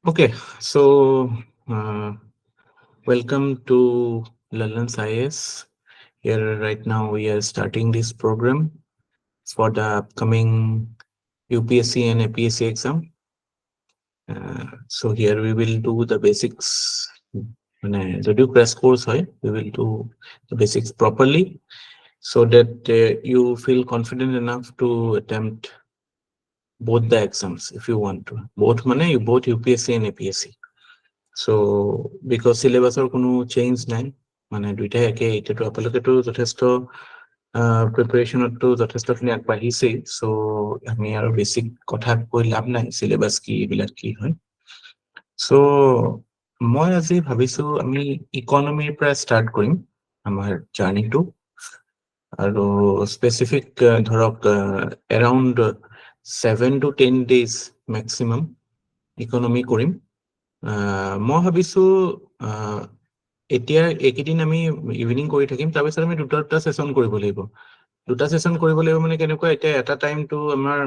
Okay, so welcome to Lalans IS. Here, right now, we are starting this program for the upcoming UPSC and APSC exam. So here we will do the basics. The crash course, we will do the basics properly so that you feel confident enough to attempt both the exams if you want to. Both UPSC and APSC. So because syllabusৰ কোনো change নাই মানে দুইটাই একে এতিয়াতো আপোনালোকেতো যথেষ্ট প্ৰিপাৰেশ্যনতো যথেষ্টখিনি আগবাঢ়িছেই চ' আমি আৰু বেছিক কথা কৈ লাভ নাই চিলেবাছ কি এইবিলাক কি হয় চ' মই আজি ভাবিছো আমি ইকনমিৰ পৰা ষ্টাৰ্ট কৰিম আমাৰ জাৰ্নিটো আৰু স্পেচিফিক ধৰক around 7 to 10 days maximum economy কৰিম মই ভাবিছো এতিয়া এইকেইদিন আমি ইভিনিং কৰি থাকিম তাৰপিছত আমি দুটা সেশন কৰিব লাগিব মানে কেনেকুৱা এতিয়া এটা টাইমটো আমাৰ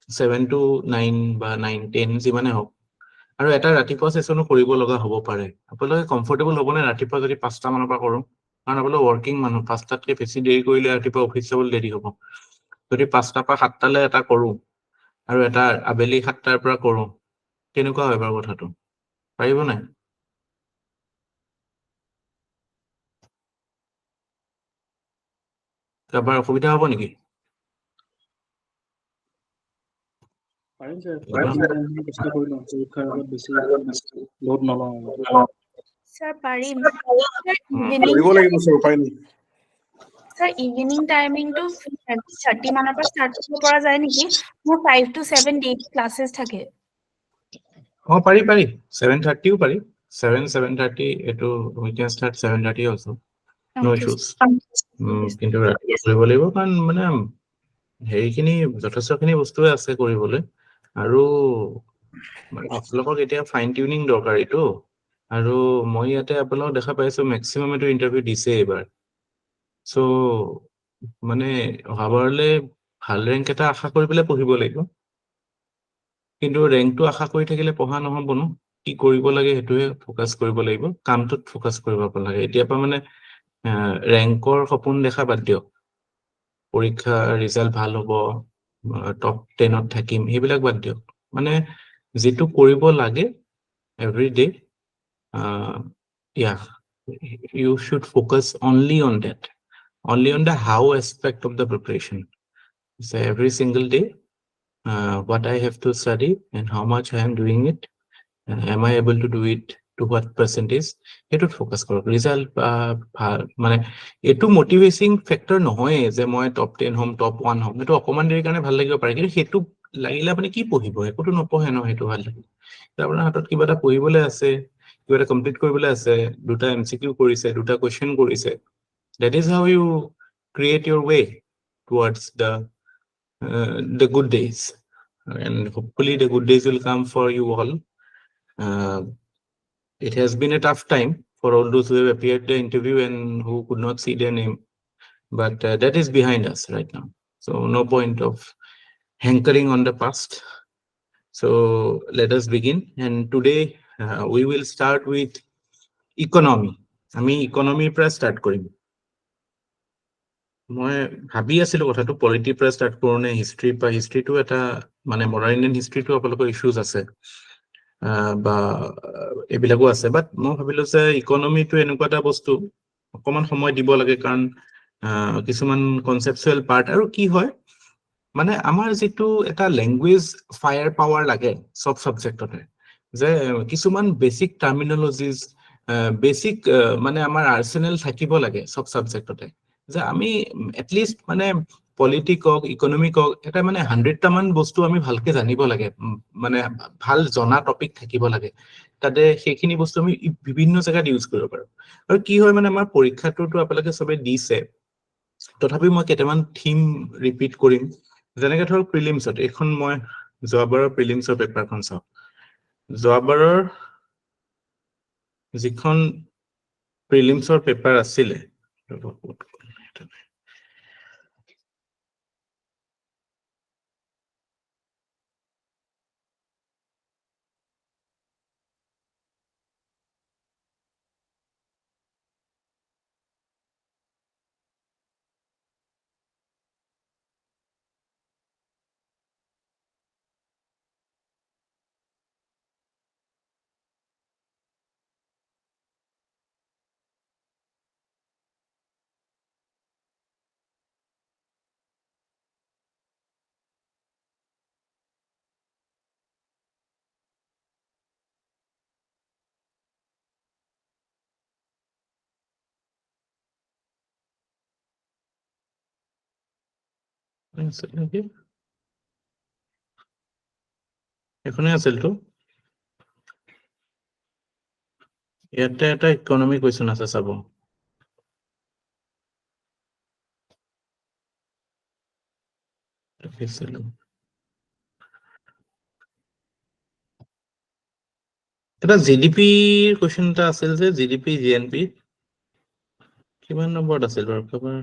7 to 9 বা 9 10 যিমানে হওক আৰু এটা ৰাতিপুৱা সেশনো কৰিব লগা হ'ব পাৰে আপোনালোকে কমফৰ্টেবল হ'বনে ৰাতিপুৱা যদি 5টা মানৰ পৰা কৰোঁ কাৰণ আপোনালোক ৱৰ্কিং মানুহ 5টাতকৈ বেছি দেৰি কৰিলে ৰাতিপুৱা অফিচ যাবলৈ দেৰি হ'ব যদি 5টাৰ পৰা 7টালৈ এটা কৰোঁ আৰু এটা আবেলি 7টাৰ পৰা কৰোঁ কেনেকুৱা হয় বাৰু কথাটো পাৰিব নাই কাৰোবাৰ অসুবিধা হ'ব নেকি পাৰিম ছাৰ চেষ্টা কৰি লওঁ পৰীক্ষাৰ আগত বেছি লোড নলওঁ স্যাৰ পাৰিম কৰিব লাগিব ছাৰ উপায় নাই স্যাৰ ইভিনিং টাইমিংটো 7:30 মানৰ পৰা ষ্টাৰ্ট কৰিব পৰা যায় নেকি মোৰ 5 to 7 ডেইলি ক্লাसेছ থাকে পাৰি 7:30ও পাৰি 7:30 এইটো we can start 7:30 also no issues কিন্তু ৰাতিপুৱা কৰিব লাগিব কাৰণ মানে হেৰিখিনি যথেষ্টখিনি বস্তুৱে আছে কৰিবলৈ আৰু আপোনালোকক এতিয়া ফাইন টিউনিং দৰকাৰ এইটো আৰু মই ইয়াতে আপোনালোকক দেখা পাইছো মেক্সিমাম এইটো ইণ্টাৰভিউ দিছে এইবাৰ চ' মানে অহাবাৰলৈ ভাল ৰেংক এটা আশা কৰি পেলাই পঢ়িব লাগিব কিন্তু ৰেংকটো আশা কৰি থাকিলে পঢ়া নহ'ব ন কি কৰিব লাগে সেইটোৱে ফ'কাছ কৰিব লাগিব কামটোত ফ'কাছ কৰিব লাগে এতিয়াৰ পৰা মানে ৰেংকৰ সপোন দেখা বাদ দিয়ক পৰীক্ষা ৰিজাল্ট ভাল হ'ব টপ 10ত থাকিম সেইবিলাক বাদ দিয়ক মানে যেটো কৰিব লাগে every day you should focus only on that only on the how aspect of the preparation so every single day what I have to study and how much I am doing it am I able to do it to what percentage এটোত focus কৰক result মানে এটো motivating factor নহয় যে মই top 10 হম top 1 হম এটো অকমান দেৰি কাৰণে ভাল লাগিব পাৰে কিন্তু হেতু লাগিলে আপুনি কি পঢ়িব একোটো নপঢ়ে ন হেতু ভাল লাগে আপোনাৰ হাতত কিবা এটা পঢ়িবলৈ আছে কিবা এটা কমপ্লিট কৰিবলৈ আছে দুটা এমসিকিউ কৰিছে দুটা কোৱেশ্চন কৰিছে that is how you create your way towards the good days and hopefully the good days will come for you all it has been a tough time for all those who have appeared the interview and who could not see their name but that is behind us right now so no point of hankering on the past so let us begin and today we will start with economy আমি ইকনমিৰ পৰা start কৰিম মই ভাবি আছিলো কথাটো পলিটিৰ পৰা start কৰোঁ নে হিষ্ট্ৰী বা হিষ্ট্ৰীটো এটা মানে মডাৰ্ণ ইণ্ডিয়ান হিষ্ট্ৰীটো আপোনালোকৰ ইছ্যুজ আছে বা এইবিলাকো আছে বাট মই ভাবিলো যে ইকনমিটো এনেকুৱা এটা বস্তু অকমান সময় দিব লাগে কাৰণ কিছুমান কনসেপচুৱেল পাৰ্ট আৰু কি হয় মানে আমাৰ যেটো এটা ল্যাঙ্গুৱেজ ফায়াৰ পাৱাৰ লাগে সব সাবজেক্টতে যে কিছুমান বেসিক টাৰ্মিনোলজিজ বেসিক মানে আমাৰ আৰ্সেনেল থাকিব লাগে সব সাবজেক্টতে যে আমি এটলিষ্ট মানে পলিটিকক ইকনমিকক এটা মানে 100টা মান বস্তু আমি ভালকে জানিব লাগে মানে ভাল জনা টপিক থাকিব লাগে তাতে সেইখিনি বস্তু আমি বিভিন্ন জায়গাত ইউজ কৰিব পাৰো আৰু কি হয় মানে আমাৰ পৰীক্ষাটোতো আপোনালোকে সবে দিছে তথাপি মই কেইটামান থিম ৰিপিট কৰিম যেনেকৈ ধৰক প্ৰিলিমছত এখন মই যোৱাবাৰৰ প্ৰিলিমছৰ পেপাৰখন চাওঁ যোৱাবাৰৰ যিখন প্ৰিলিমছৰ পেপাৰ আছিলে এখনে আছিল তো ইয়াতে এটা ইকোনমি কোৱেশ্চন আছে চাব এটা জিডিপিৰ কোৱেশ্চন এটা আছিল যে জিডিপি জিএনপি কিমান নম্বৰত আছিল বাৰু খবৰ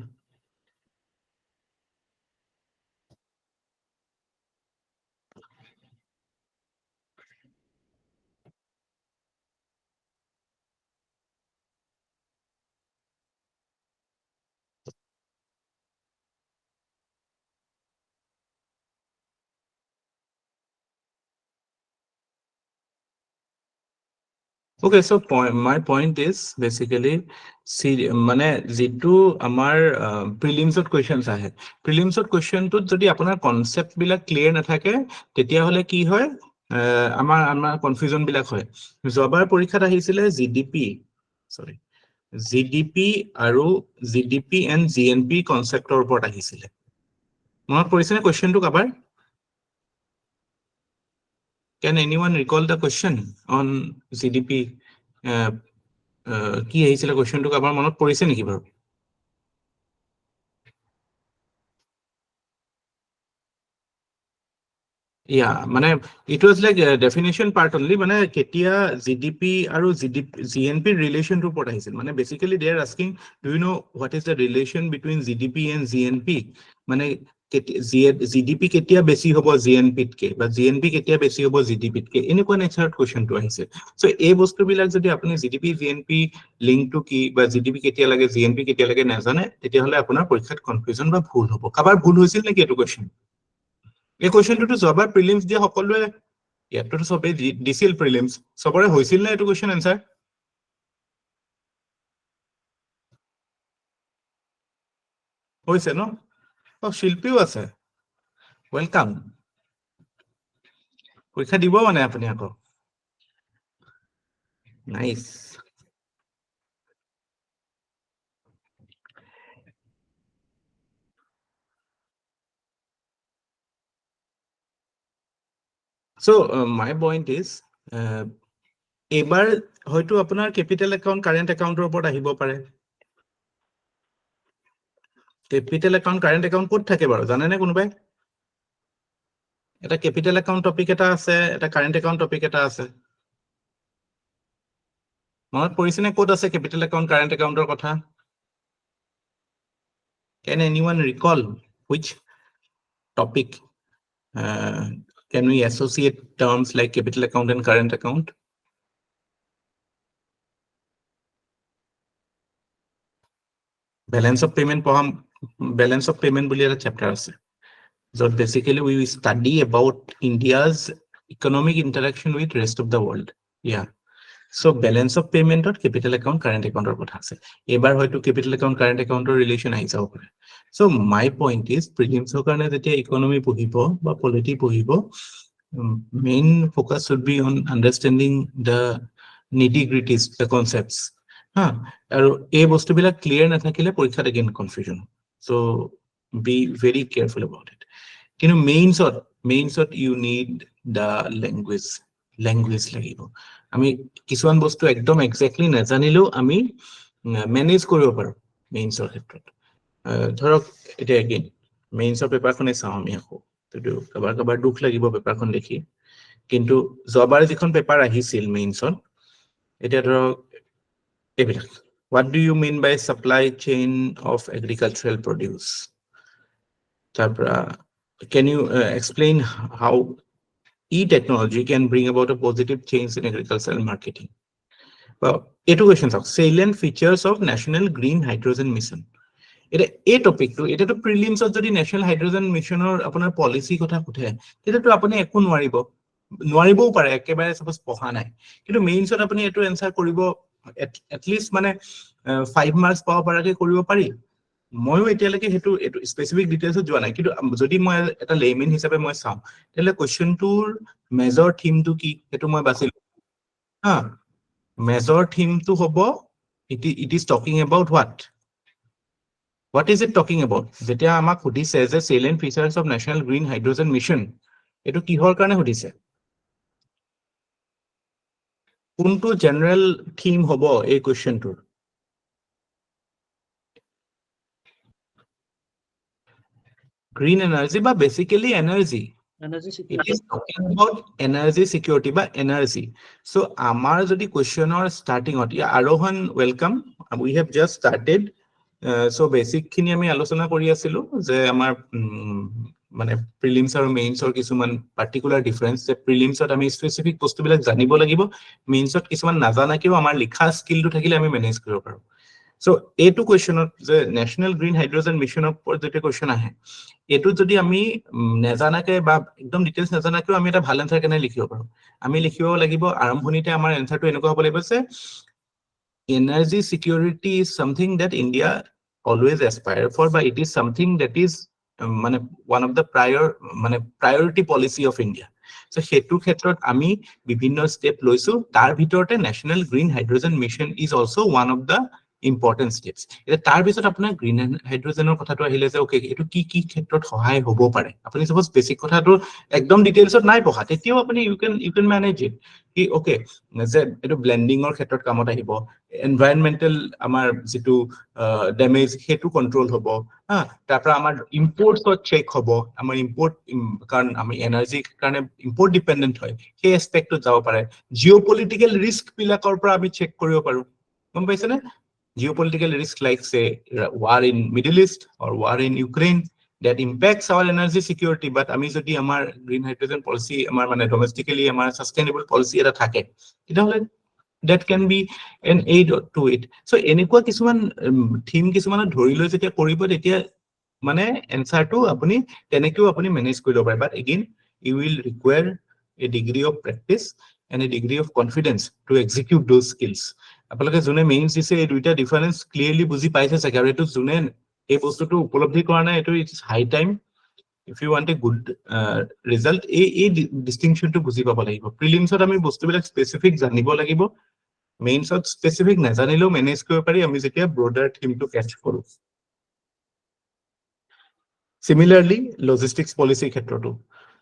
Okay, so my point is basically see মানে যেটো আমাৰ প্ৰিলিমছত কোৱেশ্চনছ আহে প্ৰিলিমছত কোৱেশ্চনটোত যদি আপোনাৰ কনসেপ্ট বিলাক ক্লিয়াৰ নাথাকে তেতিয়া হলে কি হয় আমাৰ কনফিউজন বিলাক হয় যোৱাবাৰ পৰীক্ষাত আহিছিলে জিডিপি আৰু জিডিপি এণ্ড জিএনপি কনসেপ্টৰ ওপৰত আহিছিলে মনত পৰিছেনে কোৱেশ্চনটো কাবাৰ Can anyone recall the question on GDP? কি আহিছিলে কোৱেশ্চনটো কাবাৰ মনত পৰিছে নেকি বাৰু Yeah, মানে it was like a definition part only মানে কেতিয়া GDP আৰু GNP relation to ওপৰত আহিছিল মানে basically they are asking do you know what is the relation between GDP and GNP মানে GDP কেতিয়া বেছি হ'ব GNP তকে বা GNP কেতিয়া বেছি হ'ব GDP তকে এনেকুৱা নেচাৰত কোৱেশ্চনটো আহিছে সো এই বস্তুবিলাক যদি আপুনি GDP GNP লিংকটো কি বা GDP কেতিয়া লাগে GNP কেতিয়া লাগে নাজানে তেতিয়া হলে আপোনাৰ পৰীক্ষাত কনফিউজন বা ভুল হ'ব কাবাৰ ভুল হৈছিল নেকি এটো কোৱেশ্চন এই কোৱেশ্চনটো যোৱাবাৰ প্ৰিলিমছ দিয়া সকলোৱে ইয়াততো সবে দিছিল প্ৰিলিমছ সবৰে হৈছিল না এটো কোৱেশ্চন আনসাৰ হৈছে ন শিল্পীও আছে ওয়েলকাম পৰীক্ষা দিব মানে আপুনি আকৌ nice So my point is এবাৰ হয়তো আপোনাৰ ক্যাপিটাল একাউন্ট কাৰেন্ট একাউন্টৰ ওপৰত আহিব পাৰে ক্যাপিটাল একাউন্ট কাৰেন্ট একাউন্ট ক'ত থাকে বাৰু জানে নে কোনোবাই এটা ক্যাপিটাল একাউন্ট টপিক এটা আছে এটা কারেন্ট একাউন্ট টপিক এটা আছে মনত পৰিছে নে ক'ত আছে ক্যাপিটাল একাউন্ট কাৰেন্ট একাউন্টৰ কথা Can anyone recall which topic can we associate terms like capital account and current account? Balance of payment বুলি এটা chapter আছে so basically we study about India's economic interaction with rest of the world yeah so balance of payment or capital account current account or কথা আছে এবাৰ হয়তো capital account current account or relation আহি যাব পাৰে so my point is prelims ৰ কাৰণে যেতিয়া ইকোনমি পঢ়িব বা পলিটি পঢ়িব main focus should be on understanding the nitty-gritties the concepts আৰু এই বস্তুবিলাক ক্লিয়াৰ নাথাকিলে পৰীক্ষাত again confusion so be very careful about it কিন্তু মেইনছত you need the language লাগিব আমি কিছুমান বস্তু একদম এক্স্যাক্টলি নাজানিলেও আমি মেনেজ কৰিব পাৰো মেইনছৰ ক্ষেত্ৰত ধৰক এটা again মেইনছৰ পেপাৰখনে চাওঁ আমি আকৌ তো কাবাৰ দুখ লাগিব পেপাৰখন দেখি কিন্তু যোৱাবাৰ যিখন পেপাৰ আহিছিল মেইনছত এটা ধৰক এইবিলাক what do you mean by supply chain of agricultural produce tabra can you explain how e-technology can bring about a positive change in agricultural marketing well education of salient features of national green hydrogen mission এটা এই টপিকটো এটাটো প্ৰিলিমছত যদি national hydrogen মিশনৰ আপোনাৰ policy কথা খুধে তেতিয়াতো আপুনি একো নোৱাৰিবও পাৰে একেবাৰে সপোজ পঢ়া নাই কিন্তু মেইনছত আপুনি এটো এনসাৰ কৰিব at least মানে 5 মাৰ্কস পাব পৰাকে কৰিব পাৰি ময়ো এতিয়ালৈকে হেতু স্পেসিফিক ডিটেইলছত যোৱা নাই কিন্তু যদি মই এটা লেমেন হিচাপে মই চাম তেলে কোৱেশ্চনটোৰ মেজৰ থিমটো কি হেতু মই বাছিলো মেজৰ থিমটো হ'ব it is talking about what What is it talking about? যেতিয়া আমাক সুধিছে যে salient features of national green hydrogen mission, এটো কিহৰ কাৰণে সুধিছে? কোনটো জেনাৰেল থিম হ'ব এই কোৱেশ্চনটোৰ? Green energy বা basically energy. Energy It security. is talking about energy security বা energy. So আমাৰ যদি কোৱেশ্চনৰ ষ্টাৰ্টিঙত আৰোহণ welcome, we have just started. So basic খিনি আমি আলোচনা কৰি আছিলো যে আমাৰ মানে প্ৰিলিমছ আৰু মেইনছৰ কিছুমান পাৰ্টিকুলাৰ ডিফাৰেন্স, যে প্ৰিলিমছত আমি স্পেচিফিক বস্তুবিলাক জানিব লাগিব, মেইনছত কিছুমান নাজানাকেও আমাৰ লিখা স্কিলটো থাকিলে আমি মেনেজ কৰিব পাৰো। So এইটো কোৱেশ্চনত যে নেশ্যনেল গ্ৰীণ হাইড্ৰজেন মিছনৰ ওপৰত যেতিয়া কোৱেশ্চন আহে, এইটো যদি আমি নাজানাকে বা একদম ডিটেইলছ নাজানাকেও আমি এটা ভাল এনসাৰ কেনে লিখিব পাৰো। আমি লিখিব লাগিব আৰম্ভণিতে আমাৰ এনসাৰটো এনেকুৱা হ'ব লাগিব যে energy security is something that India always aspire for, but it is something that is one of the priority policy of India. So hetu khetrot ami bibhinno step loisu, tar bhitorte national green hydrogen mission is also one of the important steps. Eta tar bisot apuna green hydrogen or kotha to ahile je okay etu ki khetrot sahay hobo pare, apuni suppose basic kotha to ekdom details ot nai poha, tetio apuni you can manage it ki okay je etu blending or khetrot kamot ahibo, environmental amar jitu damage hetu control hobo, ha tapra amar imports or check hobo, amar import karon ami energy karone import dependent hoy he aspect to jabo pare, geopolitical risk bilakor pra ami check koribo paru, gom paise na geopolitical risk like say war in Middle East or war in Ukraine that impacts our energy security, but ami jodi amar green hydrogen policy amar mane domestically amar sustainable policy eta thake eta hole that can be an aid to it. So enekwa kisuman theme kisuman dhori loi jetia koribo tetia mane answer to apuni tenekeu apuni manage koribo pare, but again you will require a degree of practice and a degree of confidence to execute those skills. Apalage june mains dise ei duita difference clearly buji paise sake aru etu june ei bostu to upolobdhi kora na etu it's high time. If you want a good result, a distinction to buji pabo lagibo. Prelims ot ami bostu bilak specific janibo lagibo, mains ot specific najanilo manage koribo pari ami jetia broader theme to catch koru. Similarly, logistics policy khetroto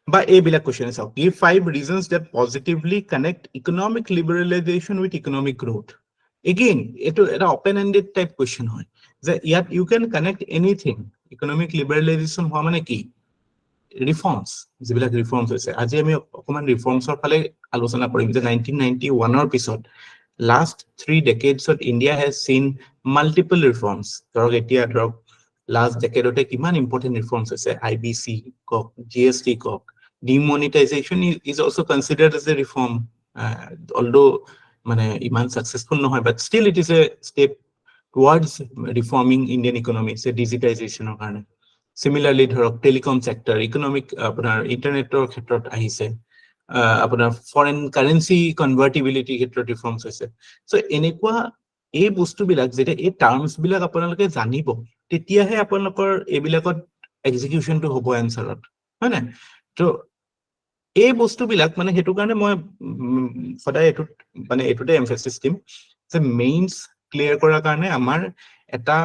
ba ei bilak question is out. Give 5 reasons that positively connect economic liberalization with economic growth. Again eto eta open ended type question hoy je yet you can connect anything. Economic liberalization hoa mane ki reforms, jibilak reforms hoise aji ami okoman reforms or phale alochona korim je 1991 or pisot last 3 decades of India has seen multiple reforms. Dorok etia dorok last decade ote kiman important reforms hoise, IBC kok, GST kok, demonetization is also considered as a reform, although mane iman successful no hoy, but still it is a step towards reforming Indian economy, say digitization or karone. Similarly dhorok telecom sector, economic apunar internet or khetrot ahise, apunar foreign currency convertibility khetrot reforms hoise. So enekwa এই বস্তু বিলাক যেটা এই terms বিলাক আপোনালোকে জানিব তেতিয়াহে আপোনালোকৰ এবিলাকত এক্সিকিউশনটো হ'ব এনসাৰত, হয় না? তো এই বস্তু বিলাক মানে হেতু কাৰণে মই সদায় এটু মানে এটুতে এমফাসিস দিম যে মেইনস ক্লিয়াৰ কৰাৰ কাৰণে আমাৰ এটা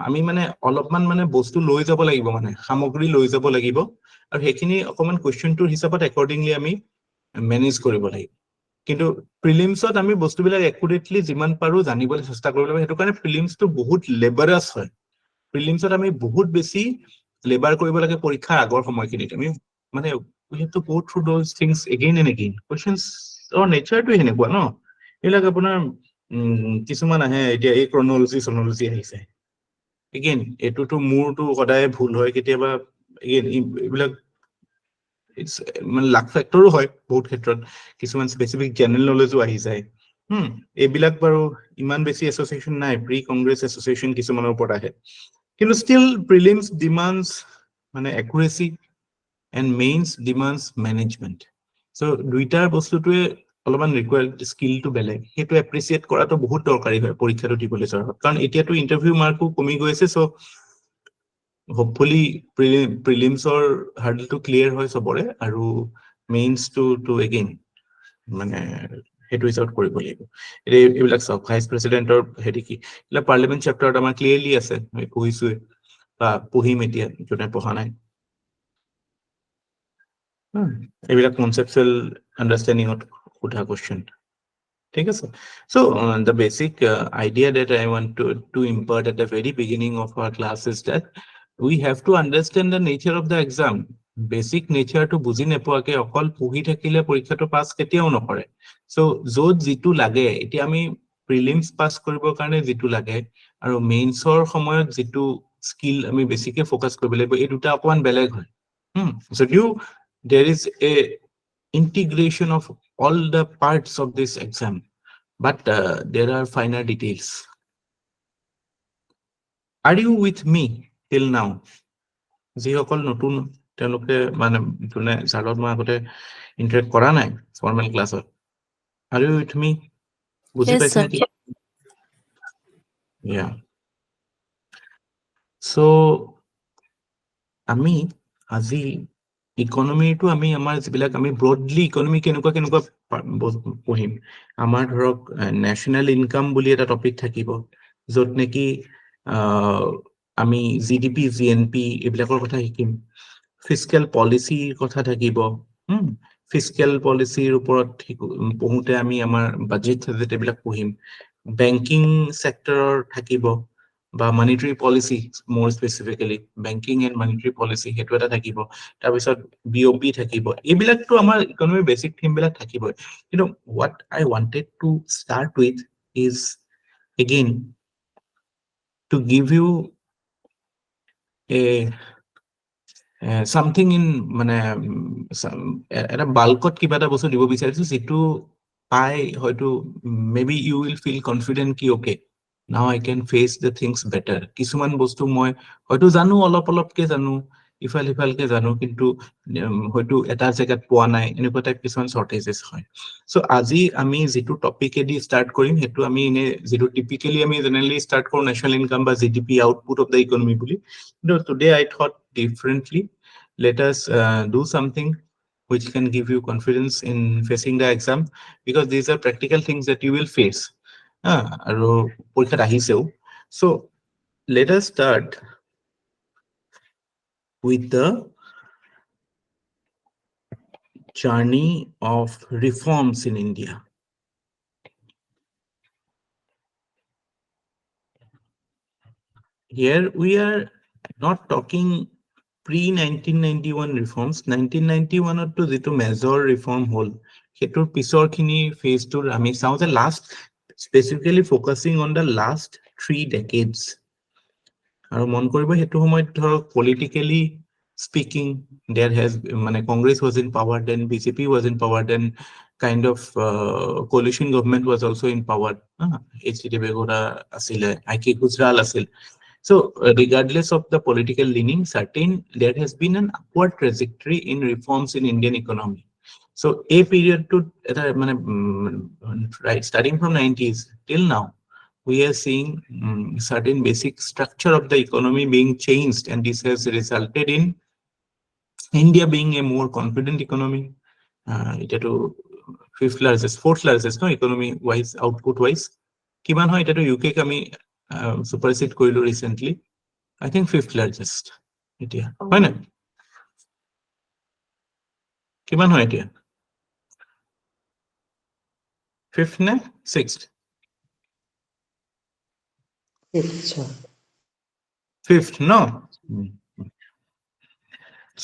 আমি মানে অলপমান মানে বস্তু লৈ যাব লাগিব, মানে সামগ্ৰী লৈ যাব লাগিব আৰু হেখিনি অকমান কোৱেশ্চনটোৰ হিচাপত একৰ্ডিংলি আমি মেনেজ কৰিব লাগিব। কিন্তু প্ৰিলিমছত আমি বস্তুবিলাক একুৰেটলি যিমান পাৰো জানিবলৈ চেষ্টা কৰিব লাগিব, হেতু কাৰণে প্ৰিলিমছটো বহুত লেবাৰাস হয়। প্ৰিলিমছত আমি বহুত বেছি লেবাৰ কৰিব লাগে পৰীক্ষাৰ আগৰ সময়খিনিত। আমি মানে we have to go through those things again and again. Questions or nature to হেনেকুৱা ন, এইবিলাক আপোনাৰ কিছুমান আহে এতিয়া এই ক্ৰনলজি আহিছে again এটোটো মোৰটো সদায় ভুল হয় কেতিয়াবা, again এইবিলাক it's মানে লাক ফেক্টৰো হয় বহুত ক্ষেত্ৰত, কিছুমান স্পেসিফিক জেনাৰেল নলেজো আহি যায়। এইবিলাক বাৰু ইমান বেছি এছ'চিয়েশ্যন নাই, প্ৰি কংগ্ৰেছ এছ'চিয়েশ্যন কিছুমানৰ ওপৰত আহে, কিন্তু ষ্টিল প্ৰিলিমছ ডিমাণ্ডছ মানে একুৰেচি এণ্ড মেইনছ ডিমাণ্ডছ মেনেজমেণ্ট। চ' দুইটাৰ বস্তুটোৱে অলপমান ৰিকুৱাৰ্ড স্কিলটো বেলেগ, সেইটো এপ্ৰিচিয়েট কৰাটো বহুত দৰকাৰী হয় পৰীক্ষাটো দিবলৈ যোৱাৰ, কাৰণ এতিয়াতো ইণ্টাৰভিউ মাৰ্কো কমি গৈ আছে। চ' hopefully প্ৰিলিমছৰ হাৰ্ডলটো ক্লিয়াৰ হয় চবৰে, আৰু মেইনছটো এগেইন মানে হেতু হিচাপত কৰিব লাগিব। এইবিলাক চাওক ভাইচ প্ৰেচিডেণ্টৰ হেৰি কি, এইবিলাক পাৰ্লিমেণ্ট চেপ্টাৰত আমাৰ ক্লিয়াৰলি আছে, আমি পঢ়িছোৱে। বা পঢ়িম এতিয়া যোনে পঢ়া নাই এইবিলাক কনসেপচুয়াল আন্ডারস্ট্যান্ডিংত সোধা কোয়েশ্চন ঠিক আছে so the basic idea that I want to impart at the very beginning of our class is that we have to understand the nature of the exam basic nature to বুজি নেপোৱাকে অকল পঢ়ি থাকিলে পৰীক্ষাটো pass কেতিয়াও নকৰে so য'ত যিটো লাগে এতিয়া আমি প্ৰিলিমছ পাস কৰিবৰ কাৰণে যিটো লাগে আৰু মেইনছৰ সময়ত যিটো স্কিল আমি বেছিকে ফোকাস কৰিব লাগিব এই দুটা অকমান বেলেগ হয় যদিও there is a integration of all the parts of this exam but there are finer details are you with me till now যিসকল নতুন তেওঁলোকে মানে যোনে জালত মই আগতে ইন্টাৰেক্ট কৰা নাই ফৰ্মেল ক্লাছত are you with me বুজি Yes, পাইছে sir. নেকি yeah so আমি আজি ইকনমিটো আমি আমাৰ যিবিলাক আমি ব্ৰডলি ইকনমি কেনেকুৱা কেনেকুৱা পঢ়িম আমাৰ ধৰক নেশ্যনেল ইনকাম বুলি এটা টপিক থাকিব য'ত নেকি আমি জিডিপি জিএনপি এইবিলাকৰ কথা শিকিম ফিস্কেল পলিচিৰ কথা থাকিব ফিস্কেল পলিচিৰ ওপৰত পঢ়োতে আমি আমাৰ বাজেট চাজেট এইবিলাক পঢ়িম বেংকিং সেক্টৰৰ থাকিব বা মনিটাৰী পলিচি মোৰ specifically banking and monetary policy সেইটো এটা থাকিব তাৰপিছত বিঅপি থাকিব এইবিলাকতো আমাৰ ইকনমি বেসিক থিম বিলাক থাকিবই কিন্তু what I wanted to start with is again to give you a something in মানে এটা বাল্কত কিবা এটা বস্তু দিব বিচাৰিছো যেটো পাই হয়তো maybe you will feel confident কি okay now I can face the things better কিছুমান বস্তু মই হয়তো জানো অলপকে জানো ইফালকে জানো কিন্তু হয়তো এটা জায়গাত পোৱা নাই এনেকুৱা টাইপ কিছুমান শৰ্টেজেস হয় সো আজি আমি যেটো টপিকেদি স্টাৰ্ট কৰিম হেতু আমি ইনে যেটো টিপিক্যালি আমি জেনাৰেলি স্টাৰ্ট কৰো ন্যাশনাল ইনকাম বা GDP output of the economy বুলি কিন্তু today I thought differently let us do something which can give you confidence in facing the exam because these are practical things that you will face আৰু পৰীক্ষাত আহিছেও so let us start with the journey of reforms in India. Here we are not talking pre-1991 reforms. 1991 to jitu major reform hol hetur pisor khini phase tur ami sao the last specifically focusing on the last 3 decades aru mon koribo hetu homoy dhorok politically speaking there has mane Congress was in power then BJP was in power then kind of coalition government was also in power HDD Begura asile IK Gujral asil so regardless of the political leaning certain there has been an upward trajectory in reforms in Indian economy so a period to right starting from 90s till now we are seeing certain basic structure of the economy being changed and this has resulted in India being a more confident economy it to fifth largest fourth largest no economy wise output wise kiman hoy eta to UK kami supersede koilu recently I think fifth largest etia hoy na kiman hoy etia fifth na sixth fifth no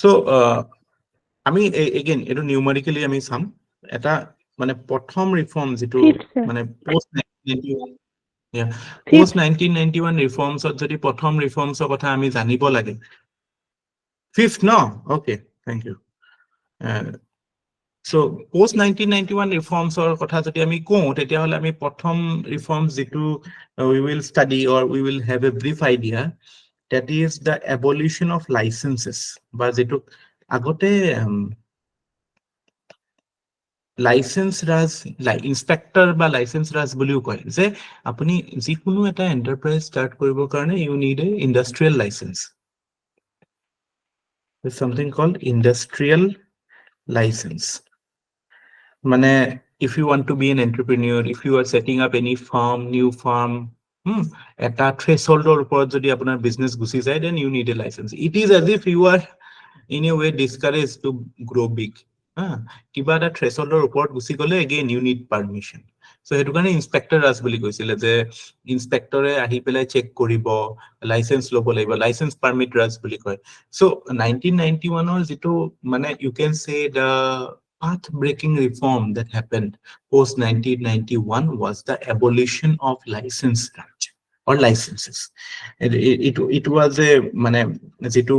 so আমি again etu numerically আমি sam eta মানে প্ৰথম reform যেটো মানে post 1991 yeah post 1991 reforms যদি প্ৰথম reforms কথা আমি জানিব লাগে fifth no okay thank you so post 1991 reforms কথা যদি আমি কওঁ তেতিয়া হলে আমি প্ৰথম reforms যেটো we will study or we will have a brief idea that is the abolition of licenses বা যেটো আগতে লাইসেন্স রাজ ইনস্পেক্টৰ বা লাইসেন্স ৰাজ বুলিও কয় যে আপুনি যিকোনো এটা এন্টাৰপ্ৰাইজ ষ্টাৰ্ট কৰিবৰ কাৰণে you need a industrial licence there's something called industrial license মানে if you want to be an entrepreneur if you are setting up any farm new farm এটা thresholdৰ ওপৰত যদি আপোনাৰ বিজনেছ গুচি যায়, then you need a license. It is as if you are in a way discouraged to grow big. কিবা এটা thresholdৰ ওপৰত গুচি গলে again you need permission. So সেইটো কাৰণে ইনস্পেক্টৰ ৰাজ বুলি কৈছিলে যে ইনস্পেক্টৰে আহি পেলাই চেক কৰিব, লাইসেন্স ল'ব লাগিব, লাইসেন্স পাৰমিট ৰাজ বুলি কয়। So 1991 যিটো মানে you can say the path-breaking reform that happened post 1991 was the abolition of license structure or licenses. It was a মানে যেটো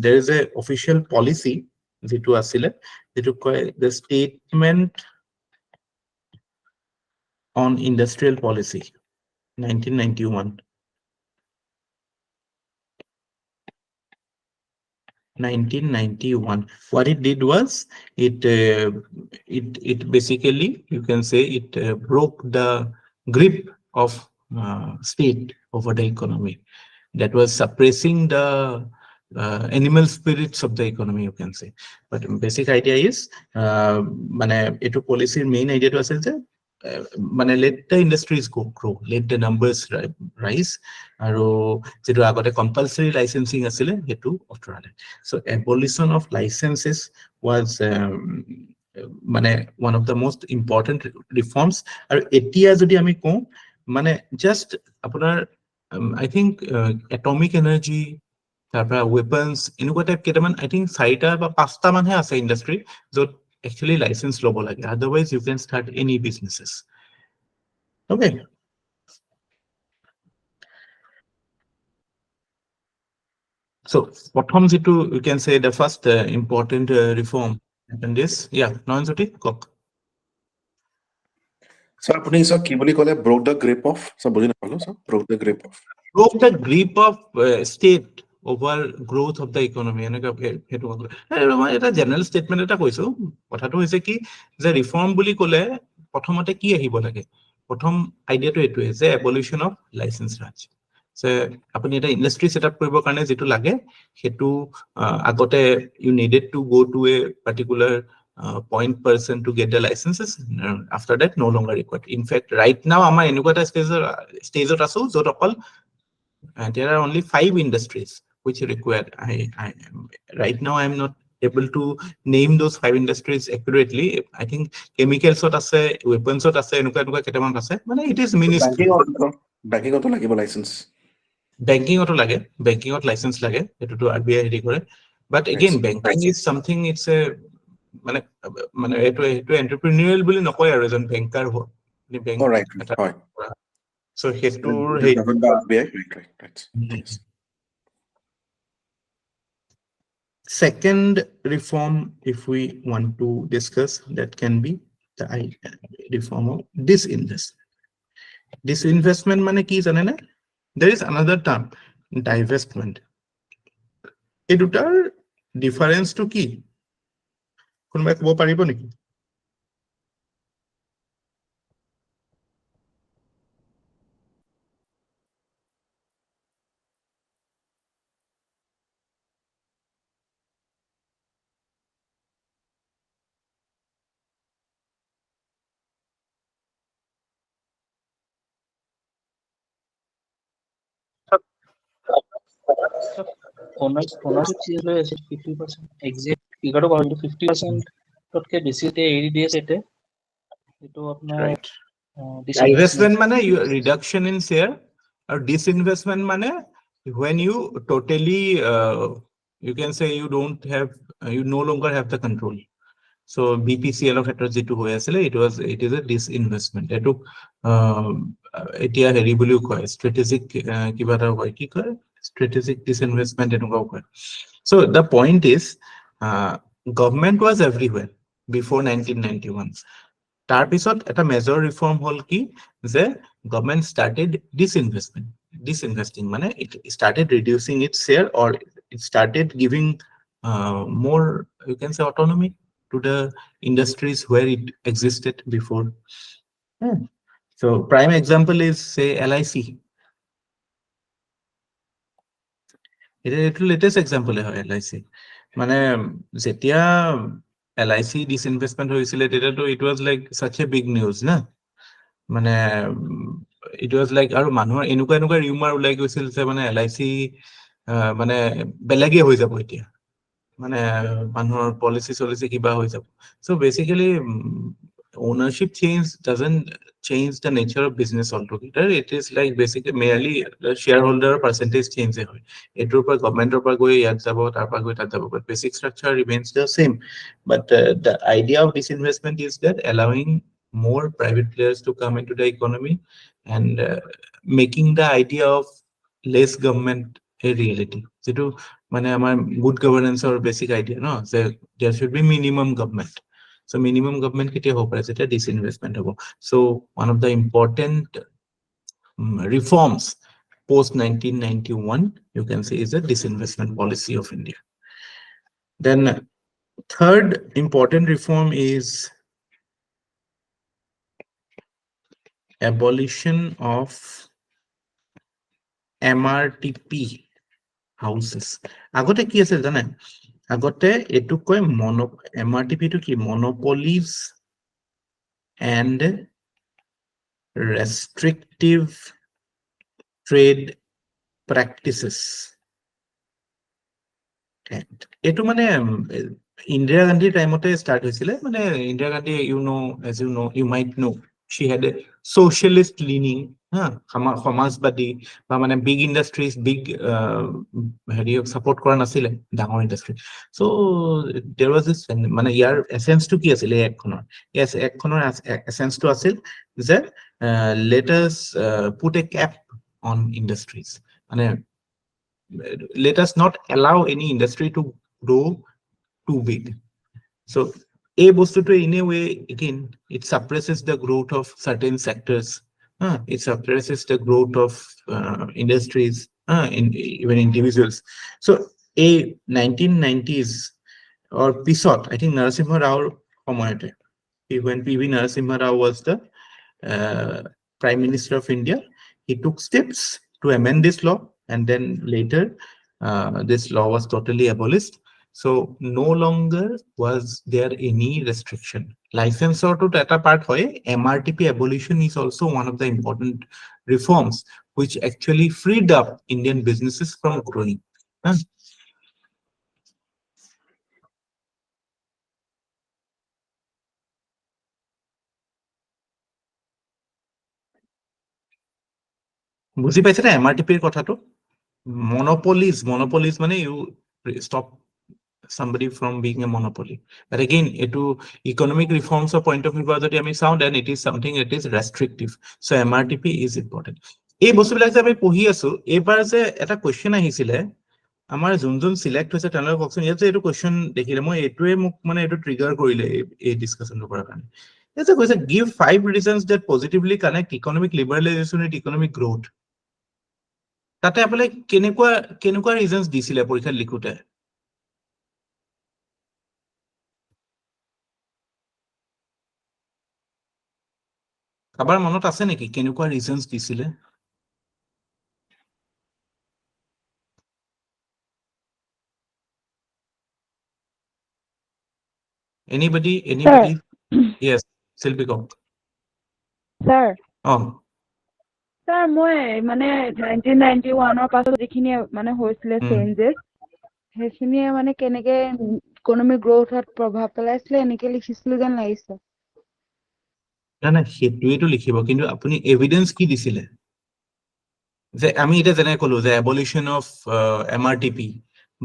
there is a official policy যেটো আছিলে যেটো কয় the statement on industrial policy 1991. 1991. What it did was it basically, you can say, it broke the grip of state over the economy that was suppressing the animal spirits of the economy, you can say. But basic idea is মানে এটো policy main idea to আছিল যে মানে let the industries grow, let the numbers rise, আৰু যেটো আগতে compulsory licensing আছিলে হেতু অতৰালে. So abolition of licenses was মানে one of the most important reforms. আৰু এতিয়া যদি আমি কওঁ মানে just আপোনাৰ I think atomic energy, তাৰপৰা weapons, এনেকুৱা টাইপ কেইটামান I think 4টা বা 5টা মানহে আছে ইন্ডাষ্ট্ৰি য'ত actually license ল'ব লাগে, otherwise you can start any businesses. Okay. So প্ৰথম যেটো you can say the first important reform happened is Noyanjoti Kok. Sir, আপুনি সব কি বুলি ক'লে broke the grip of, সব বুজি নাপালো sir, broke the grip of state over growth of the economy. এনেকা হেতু এটা জেনাৰেল স্টেটমেন্ট এটা কৈছো। কথাটো হৈছে কি যে ৰিফৰ্ম বুলি ক'লে প্ৰথমতে কি আহিব লাগে, প্ৰথম আইডিয়াটো এটোৱে যে abolition of license raj. So আপুনি এটা ইন্ডাষ্ট্ৰি সেটআপ কৰিবৰ কাৰণে যেটো লাগে হেতু আগতে you needed to go to a particular point person to get the licenses. After that no longer required. In fact right now আমাৰ এনেকুৱা এটা ষ্টেজত আছো য'ত অকল there are only 5 industries which require. Right now I am not able to name those 5 industries accurately. I think chemicals ot ase, weapons ot ase, enuka ketaman ase, mane it is minuscule. banking oto lagibo license, banking oto lage, banking ot license lage, etu to RBI heri kore. But again banking is something, it's a mane etu entrepreneurial boli nokoy aru ejon banker ho ni bank right. So hetur right. Yes. Second reform, if we want to discuss, that can be the reform of disinvestment. Disinvestment mane ki jane na? There is another term, divestment. Edutar difference to ki? Konoba kobo paribo niki? ownership share লৈ আছে 50% exit ফিগাৰটো বাৰু 50% ততকে বেছিতে এৰি দিয়ে সেতে এটো আপোনাৰ divestment মানে reduction in share, or disinvestment mane when you totally you can say you don't have you no longer have the control. So BPCL of যেটো হৈ আছিল, it is a disinvestment. এটো এতিয়া হেৰি বুলিও কয় strategic কিবা এটা হয়, কি কয় strategic disinvestment এনেকুৱা কয়. So the point is government was everywhere before 1991. তাৰ পিছত এটা মেজৰ ৰিফৰ্ম হল কি যে গভৰ্নমেন্ট started disinvesting মানে it started reducing its share, or it started giving more, you can say, autonomy to the industries where it existed before. So prime example is say LIC. It is the latest example of LIC. মানে যেতিয়া LIC disinvestment হৈছিলে তেতিয়াতো it was like such a big news না, মানে it was like আৰু মানুহৰ এনেকুৱা rumour ওলাই গৈছিল যে মানে LIC মানে বেলেগে হৈ যাব এতিয়া মানে মানুহৰ পলিচি কিবা হৈ যাব so basically ownership change doesn't change the nature of business altogether it is like basically merely the shareholder percentage change হয় এটোৰ পৰা গভৰ্ণমেন্টৰ পৰা গৈ ইয়াত যাব তাৰ পৰা গৈ তাত যাব but basic structure remains the same but the idea of disinvestment is that allowing more private players to come into the economy and making the idea of less government a reality যেটো মানে আমাৰ good governance or basic idea no there should be minimum government so minimum government কেতিয়া হ'ব পাৰে যেতিয়া disinvestment হ'ব so one of the important reforms post 1991 you can say is the disinvestment policy of India then third important reform is abolition of mrtp houses আগতে কি আছিল জানে আগতে এটু কয় mrtp to কি monopolies and restrictive trade practices act এটু মানে ইন্দিৰা গান্ধীৰ টাইমতে স্টাৰ্ট হৈছিলে মানে Indira Gandhi as you know you might know she had a socialist leaning সমাজবাদী বা মানে big industries big হেৰি support কৰা নাছিলে ডাঙৰ industry so there was this মানে ইয়াৰ essence to কি আছিল একখনৰ yes একখনৰ essence to আছিল যে let us put a cap on industries মানে let us not allow any industry to grow too big so a bostuto in a way again it suppresses the growth of certain sectors it suppresses the growth of industries even individuals so a 1990s or pisot I think Narasimha Rao সময়তে when PV Narasimha Rao was the Prime Minister of India he took steps to amend this law and then later this law was totally abolished so no longer was there any restriction license or to data part hoy mrtp abolition is also one of the important reforms which actually freed up Indian businesses from growing বুজি পাইছে না mrtp এর কথাটো monopolies মানে you stop somebody from being a monopoly but again etu economic reforms or point of view jodi ami sound and it is something that is restrictive so mrtp is important ei bostu bilak je ami pohi asu ebar je eta question ahisile amar junjun select hoise tanor option ye je etu question dekhile moi etue muk mane etu trigger korile ei discussion kora kane ye je koise give 5 reasons that positively connect economic liberalization with economic growth তাতে আপলে কেনেকুৱা ৰিজনস দিছিলে পৰীক্ষা লিখোতে কাবাৰ মনত আছে নেকি কেনেকুৱা ৰিজনস দিছিলে anybody yes Silpi go sir sir মই মানে 1991 ৰ পাছত যিখিনি মানে হৈছিলে চেঞ্জেস হেখিনিয়ে মানে কেনেকে ইকোনমিক গ্ৰোথত প্ৰভাৱ পেলাইছিলে এনেকে লিখিছিলো যেন লাগিছে না হেতুইটো লিখিব কিন্তু আপুনি এভিডেন্স কি দিছিলে যে আমি এটা জেনে কলো যে abolition of mrtp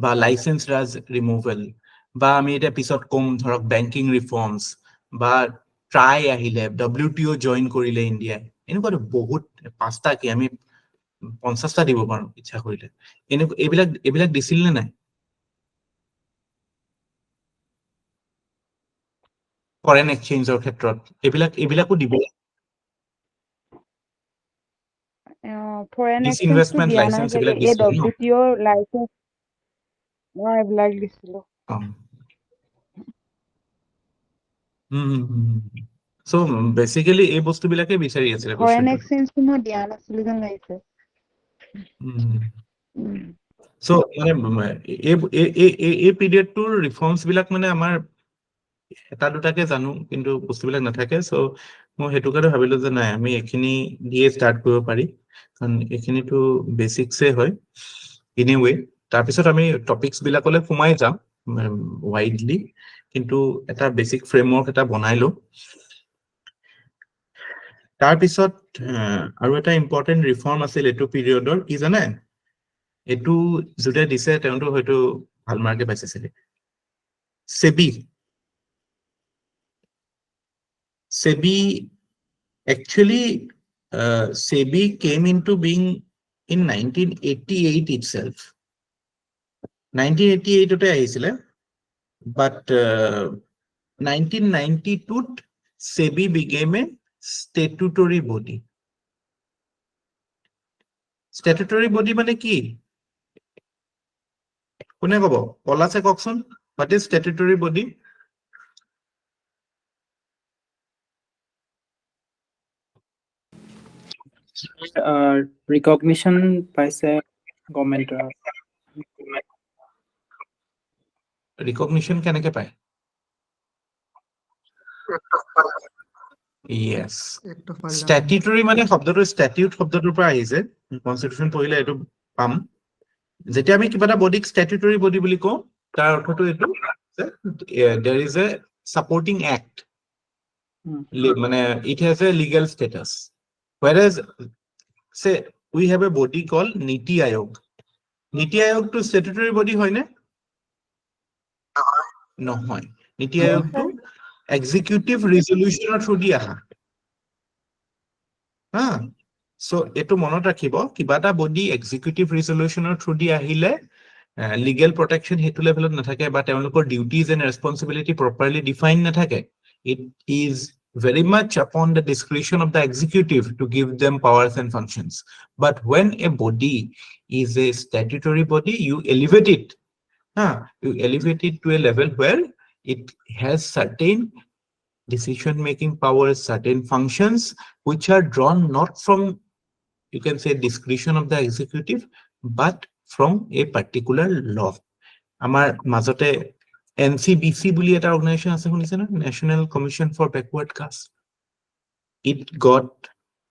বা লাইসেন্স রাজ রিমুভাল বা আমি এটা পিছত কম ধৰক ব্যাংকিং ৰিফৰ্মস বা ট্ৰাই আহিলে WTO জয়েন কৰিলে ইন্ডিয়া এনেকুৱা বহুত পাঁচটা কি আমি 50টা দিব পাৰো ইচ্ছা কৰিলে এইবিলাক দিছিল নে নাই ফৰেন এক্সচেঞ্জৰ ক্ষেত্ৰত এইবিলাকো দিব ফৰেন এক্সচেঞ্জটো disinvestment দিয়া নাই license চাগে এইবিলাক এই দিছিল ন WTO লাইসেন্স এইবিলাক দিছিলো so basically এই বস্তু বিলাকে বিচাৰি আছিল ফৰেন এক্সচেঞ্জটো মই দিয়া নাছিলো যেন লাগিছে so মানে এই পিৰিয়ডটোৰ ৰিফৰ্মস বিলাক মানে আমাৰ এটা দুটাকে জানো কিন্তু বস্তুবিলাক নাথাকে চ' মই সেইটো কাৰণে ভাবিলো যে নাই আমি এইখিনি দিয়ে ষ্টাৰ্ট কৰিব পাৰি কাৰণ এইখিনিতো বেচিক্সে হয় এনিৱে তাৰপিছত আমি টপিকছ বিলাকলৈ সোমাই যাম ৱাইডলি কিন্তু এটা বেচিক ফ্ৰেমৱৰ্ক এটা বনাই লওঁ তাৰপিছত আৰু এটা ইম্পৰ্টেণ্ট ৰিফৰ্ম আছিল এইটো পিৰিয়ডৰ কি জানে এইটো যোনে দিছে তেওঁতো হয়তো ভাল মাৰ্কে পাইছে চাগে Sebi actually Sebi came into being in 1988 itself 1988 ওতে আহিছিলে but 1992 Sebi became a statutory body মানে কি কোনে কব পলাছে ককচোন what is statutory body recognition paise government recognition কেনেকে পায় yes statutory মানে শব্দটো statute শব্দটোৰ পৰা আহিছে কনস্টিটিউশন পঢ়িলে এইটো পাম যেতিয়া আমি কিবা এটা বডিক statutory body বুলি কওঁ তাৰ অৰ্থটো এইটো there is a supporting act মানে it has a legal status whereas say we have a body called Niti Aayog to statutory body হয় নে নহয় Niti Aayog to executive resolution through দি আহা হা সো এটো মনত ৰাখিব কিবা এটা বডি এক্সিকিউটিভ ৰিজলিউচনৰ থ্ৰু দি আহিলে লিগেল প্ৰটেকচন হেতু লেভেলত নাথাকে বা তেওঁলোকৰ duties and responsibility properly define নাথাকে it is very much upon the discretion of the executive to give them powers and functions but when a body is a statutory body you elevate it to a level where it has certain decision-making powers, certain functions which are drawn not from, you can say, discretion of the executive, but from a particular law. Amar majote NCBC বুলি এটা organization আছে শুনিছে না National Commission for Backward Caste. It got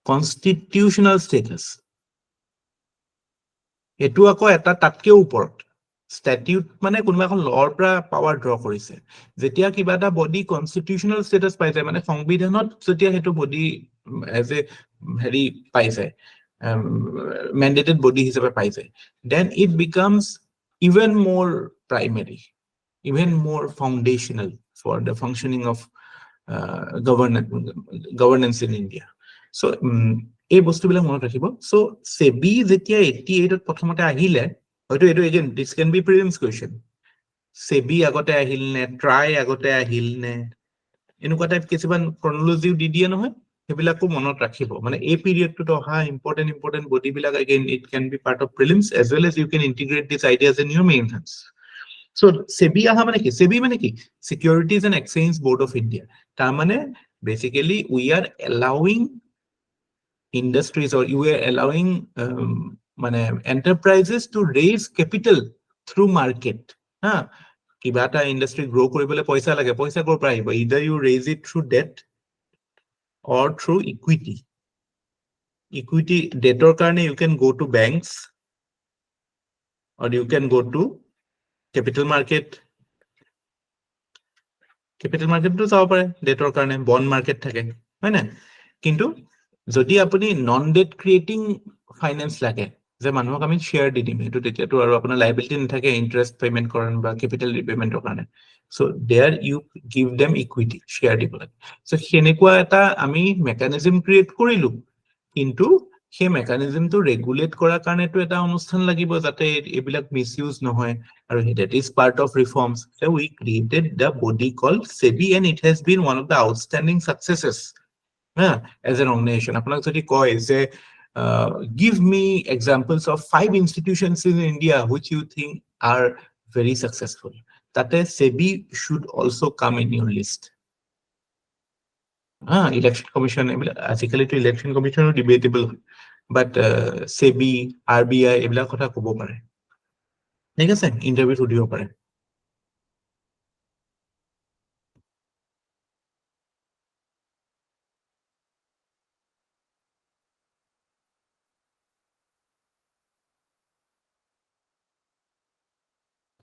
constitutional status. এটো আকৌ এটা তাতকে ওপৰত statute মানে কোনোবা এখন লৰ পৰা পাৱাৰ ড্ৰ কৰিছে যেতিয়া কিবা এটা বডি কনস্টিটিউশনাল স্ট্যাটাস পাই যায় মানে সংবিধানত যেতিয়া হেতু বডি এজ এ হেৰি পাই যায় mandated body হিচাপে পাই যায় then it becomes even more primary even more foundational for the functioning of governance in India so এই বস্তুবিলাক মনত ৰাখিব সো সেবি যেতিয়া 88 ত প্ৰথমতে আহিলে হয়তো এটো again this can be prelims question সেবি আগতে আহিল নে ট্ৰাই আগতে আহিল নে এনেকুৱা টাইপ কিছুমান ক্ৰনোলজি দি দিয়ে নহয় হেবিলাকো মনত ৰাখিব মানে এই পিৰিয়ডটো অহা ইম্পৰ্টেন্ট বডি বিলাক again it can be part of prelims as well as you can integrate these ideas in your main exams so sebi aha মানে কি Securities and Exchange Board of India tar mane basically we are allowing industries or you are allowing enterprises to raise capital through market kiba eta industry grow koribole paisa lage paisa kor pra ahibo either you raise it through debt or through equity debt or karone you can go to banks or you can go to capital market to যাব পাৰে debt or karone bond market থাকে হয় না কিন্তু যদি আপুনি non date creating finance লাগে যে মানুহক আমি শেয়াৰ দি দিম এটো তেতিয়াটো আৰু আপোনাৰ লায়াবিলিটি নাথাকে ইন্টাৰেষ্ট পেমেন্ট কৰন বা ক্যাপিটাল ৰিপেমেন্টৰ কাৰণে so there you give them equity share দিব লাগে সো হেনেকুৱা এটা আমি মেকানিজম ক্ৰিয়েট কৰিলো কিন্তু সেই মেকানিজমটো ৰেগুলেট কৰাৰ কাৰণেটো এটা অনুষ্ঠান লাগিব যাতে এবিলাক মিসইউজ নহয় আৰু that is part of reforms so we created the body called Sebi and it has been one of the outstanding successes as an organization আপোনাক যদি কয় যে give me examples of 5 institutions in India which you think are very successful tate Sebi should also come in your list election commission আজিকালি to election commission debatable but Sebi RBI ebila কথা কব পাৰে ঠিক আছে interview দিব পাৰে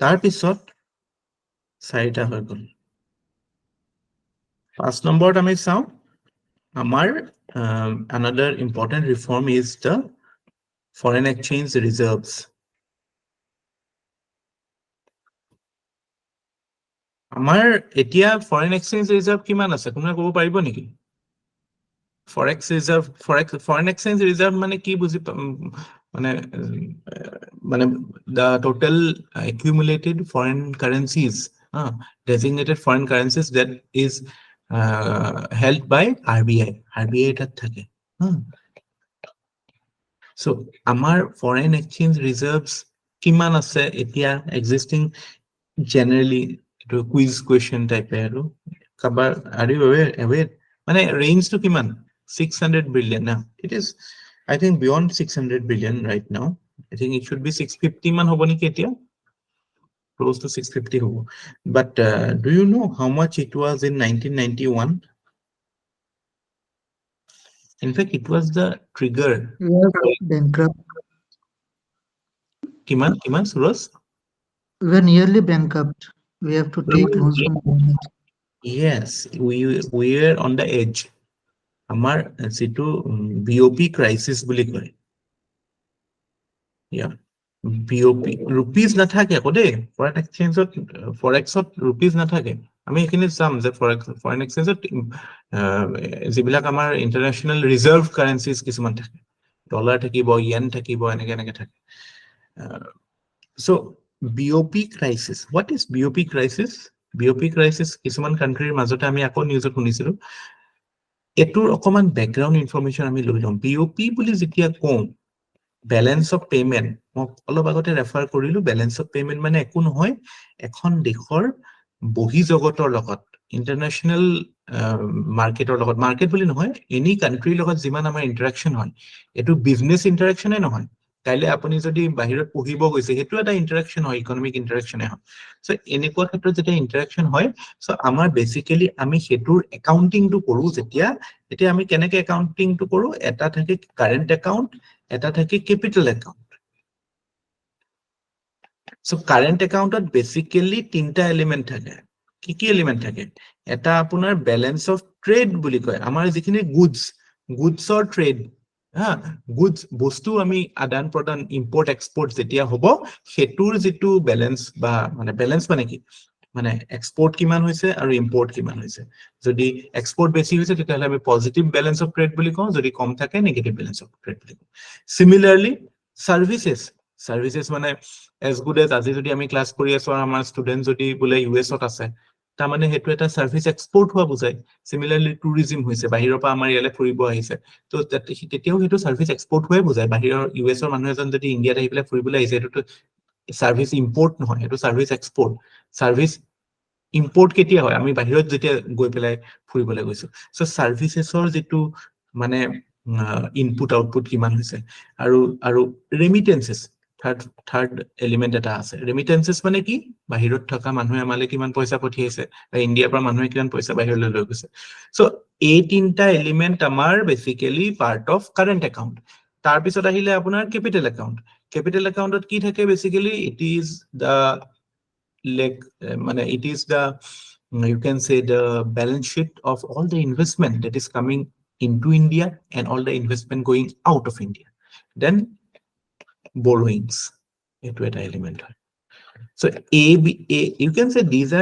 তাৰ পিছত 4টা হৈ গ'ল 5 নম্বৰত আমি চাওঁ আমাৰ another important reform is the foreign exchange reserves আমাৰ এতিয়া foreign exchange reserve কিমান আছে কোনে ক'ব পাৰিব নেকি Forex Reserve foreign exchange reserve মানে কি বুজি মানে the total accumulated foreign currencies designated foreign currencies that is held by RBI তাত থাকে so আমাৰ foreign exchange reserves কিমান আছে এতিয়া existing generally to quiz question type আৰু কাবাৰ are you aware মানে range to কিমান 600 billion now it is I think beyond 600 billion right now I think it should be 650 man hobo niki etia close to 650 hobo but do you know how much it was in 1991 in fact it was the trigger We are bankrupt. kiman Suraj We are nearly bankrupt. We have to take loans from government. yes we are on the edge আমাৰ যেটো BOP crisis বুলি কয় yeah BOP rupees নাথাকে কদে foreign exchange forex rupees নাথাকে আমি এখিনি চাম যে foreign exchange যিবিলাক আমাৰ international reserve currencies কিছুমান থাকে ডলাৰ থাকিব yen থাকিব এনেকে থাকে so BOP crisis what is BOP crisis কিছুমান কান্ট্ৰিৰ মাজতে আমি আকৌ নিউজত শুনিছিলো এটোৰ অকমান ব্যাকগ্ৰাউন্ড ইনফৰমেশন আমি লৈ লম BOP বুলি যেতিয়া কম ব্যালেন্স অফ পেমেন্ট মই অলপ আগতে ৰেফাৰ কৰিলো ব্যালেন্স অফ পেমেন্ট মানে একো নহয় এখন দেশৰ বহি জগতৰ লগত ইন্টাৰনেশনাল মাৰ্কেটৰ লগত মাৰ্কেট বুলি নহয় এনি কান্ট্ৰিৰ লগত যিমান আমাৰ ইন্টাৰেকশন হয় এটো বিজনেস ইন্টাৰেকশনে নহয় কাইলে আপুনি যদি বাহিৰত পঢ়িব গৈছে হেতু এটা ইন্টাৰেকশন হয় ইকোনমিক ইন্টাৰেকশনে হয় সো এনেকুৱা ক্ষেত্ৰত যেতিয়া ইন্টাৰেকশন হয় সো আমাৰ বেসিক্যালি আমি হেতুৰ একাউন্টিং টু কৰো যেতিয়া এতিয়া আমি কেনেকে একাউন্টিং টু কৰো এটা থাকে কাৰেন্ট একাউন্ট এটা থাকে ক্যাপিটাল একাউন্ট সো কাৰেন্ট একাউন্টত বেসিক্যালি তিনটা এলিমেন্ট থাকে কি এলিমেন্ট থাকে এটা আপোনাৰ ব্যালেন্স অফ ট্ৰেড বুলি কয় আমাৰ যিখিনি গুডছৰ ট্ৰেড গুডস বস্তু আমি আদান প্ৰদান ইম্পোৰ্ট এক্সপোৰ্ট যেতিয়া হ'ব হেতুৰ যেটো ব্যালেন্স বা মানে ব্যালেন্স মানে কি মানে এক্সপোৰ্ট কিমান হৈছে আৰু ইম্পোৰ্ট কিমান হৈছে যদি এক্সপোৰ্ট বেছি হৈছে তেতিয়াহলে আমি পজিটিভ ব্যালেন্স অফ ট্ৰেড বুলি কওঁ যদি কম থাকে নেগেটিভ ব্যালেন্স অফ ট্ৰেড বুলি কওঁ সিমিলাৰলি সাৰ্ভিসেস মানে as good as আজি যদি আমি ক্লাস কৰি আছো আমাৰ ষ্টুডেন্ট যদি বলে US ত আছে তা মানে হেতু এটা সার্ভিস এক্সপোর্ট হোৱা বুজায় সিমিলাৰলি টুৰিজম হৈছে বাহিৰৰ পৰা আমাৰ ইয়ালে ফুৰিব আহিছে তো তেতিয়াও হেতু সাৰ্ভিস এক্সপোৰ্ট হোৱাই বুজায় বাহিৰৰ US ৰ মানুহ এজন যদি ইন্ডিয়াত আহিলে ফুৰিবলৈ আহিছে হেতু সাৰ্ভিস ইম্পোৰ্ট নহয় হেতু সাৰ্ভিস এক্সপোৰ্ট সাৰ্ভিস ইম্পোৰ্ট কেতিয়া হয় আমি বাহিৰত যেতিয়া গৈ পেলাই ফুৰিবলৈ গৈছো সো সাৰ্ভিসেছৰ যেটো মানে ইনপুট আউটপুট কিমান হৈছে আৰু ৰেমিটেন্সেস থাৰ্ড এলিমেন্ট এটা আছে ৰেমিটেন্সেস মানে কি বাহিৰত থকা মানুহে আমালে কিমান পইচা পঠিয়াইছে বা ইন্ডিয়াৰ পৰা মানুহে কিমান পইচা বাহিৰলৈ লৈ গৈছে সো এই তিনটা এলিমেন্ট আমাৰ basically part of current account তাৰ পিছত আহিলে আপোনাৰ ক্যাপিটাল একাউন্টত কি থাকে basically it is the it is the you can say the balance sheet of all the investment that is coming into India and all the investment going out of India then borrowings into an element so you can say these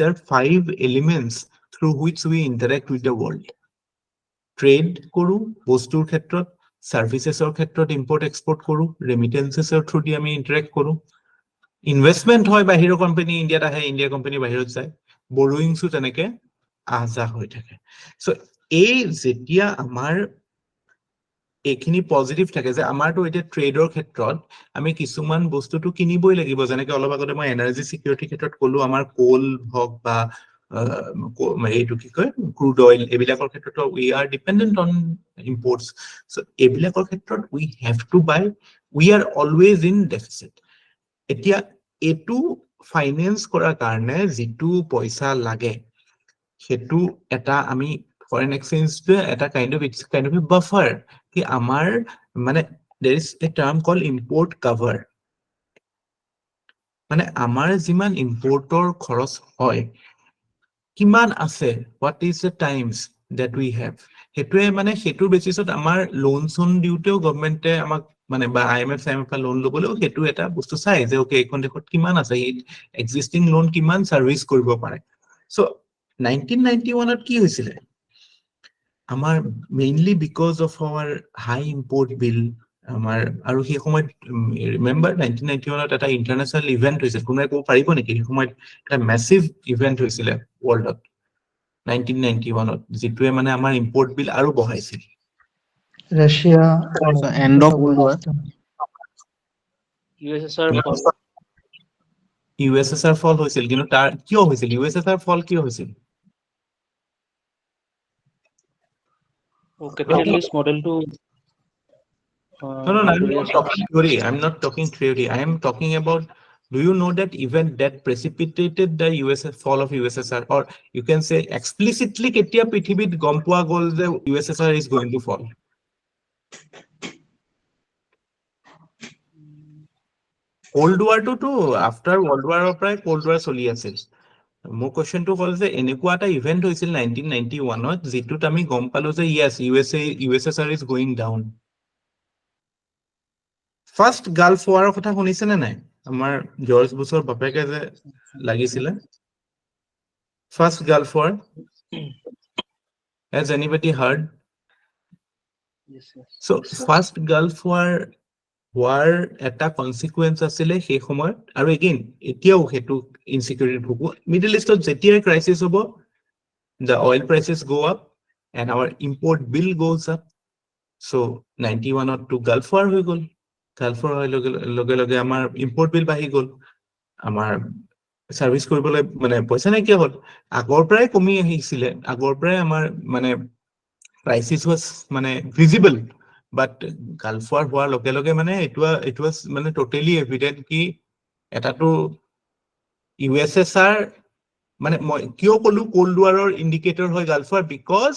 are 5 elements through which we interact with the world trade koru bostur khetrot services or khetrot import export koru remittances or through di ami interact koru investment হয় বাহিৰৰ company ইন্ডিয়াত আহে India company বাহিৰত যায় বৰোইংসও তেনেকে আজা হৈ থাকে so এই যেতিয়া আমাৰ এখিনি পজিটিভ থাকে যে আমাৰটো এতিয়া ট্ৰেডৰ ক্ষেত্ৰত আমি কিছুমান বস্তুটো কিনিবই লাগিব যেনেকে অলপ আগতে মই এনাৰ্জি সিকিউৰিটি ক্ষেত্ৰত কলো আমাৰ কোল হক বা এইটো কি কয় ক্ৰুড অইল এবিলাকৰ ক্ষেত্ৰত we are dependent on imports so এবিলাকৰ ক্ষেত্ৰত we have to buy we are always in deficit এতিয়া এটু ফাইনান্স কৰাৰ কাৰণে যেটু পইচা লাগে হেতু এটা আমি ফৰেন এক্সচেঞ্জ এটা it's kind of a buffer কি আমাৰ মানে there is a term called import cover মানে আমাৰ যিমান ইম্পৰ্টৰ খৰচ হয় কিমান আছে, what is the times that we have, সেইটোৱে মানে সেইটোৰ বেচিছত আমাৰ লোন চোন দিওতেও গভৰ্ণমেণ্টে আমাক মানে বা IMF লোন ল'বলৈও সেইটো এটা বস্তু চাই যে ওকে এইখন দেশত কিমান আছে, এক্সিষ্টিং লোন কিমান সাৰ্ভিস কৰিব পাৰে। সো 1991ত কি হৈছিলে, আমাৰ mainly because of our high import bill, আমাৰ আৰু সেই সময়ত ৰিমেম্বাৰ 1991ত এটা ইণ্টাৰনেশ্যনেল ইভেন্ট হৈছিল, কোনোবাই ক'ব পাৰিব নেকি সেই সময়ত এটা মেছিভ ইভেন্ট হৈছিলে ৱৰ্ল্ডত 1991ত, যিটোৱে মানে আমাৰ ইম্পৰ্ট বিল আৰু বঢ়াইছিল। Russia. So end of World War. USSR fall. USSR ফল হৈছিল, কিন্তু তাৰ কিয় হৈছিল, USSR ফল কিয় হৈছিল? Capitalist model to No, I'm not talking theory. I'm not talking theory. I am talking about, do you know that event that precipitated the fall of USSR, or you can say explicitly ketia prithibit gom poa gol je USSR is going to fall? Cold War to after World War of Cold War চলি আছিল। মোৰ কোৱেশ্চনটো হ'ল যে এনেকুৱা এটা event হৈছিল 1991ত যিটোত আমি গম পালো যে yes USSR is going down। First gulf ৱাৰৰ কথা শুনিছেনে নাই? আমাৰ জৰ্জ বুছৰ বাপেকে যে লাগিছিলে first gulf war, has anybody heard? Yes. So first gulf war হোৱাৰ এটা কনচিকুৱেঞ্চ আছিলে সেই সময়ত, আৰু এগেইন এতিয়াও সেইটো ইনচিকিউৰিটি ভুগব। মিডল ইষ্টত যেতিয়াই ক্ৰাইচিছ হ'ব, the oil prices go up and our import bill goes up. So 91ত to Gulf War হৈ গ'ল, Gulf War হৈ লগে লগে আমাৰ import bill বাঢ়ি গ'ল, আমাৰ সাৰ্ভিস কৰিবলৈ মানে পইচা নাইকিয়া হ'ল। আগৰ পৰাই কমি আহিছিলে, আগৰ পৰাই আমাৰ মানে ক্ৰাইচিছ was মানে ভিজিবল, বাট গালফ ৱাৰ হোৱাৰ লগে লগে মানে it was মানে টোটেলি এভিডেন্ট কি এটাটো USSR মানে মই কিয় কলো কোল্ড ৱাৰৰ ইণ্ডিকেটৰ হয় Gulf war, because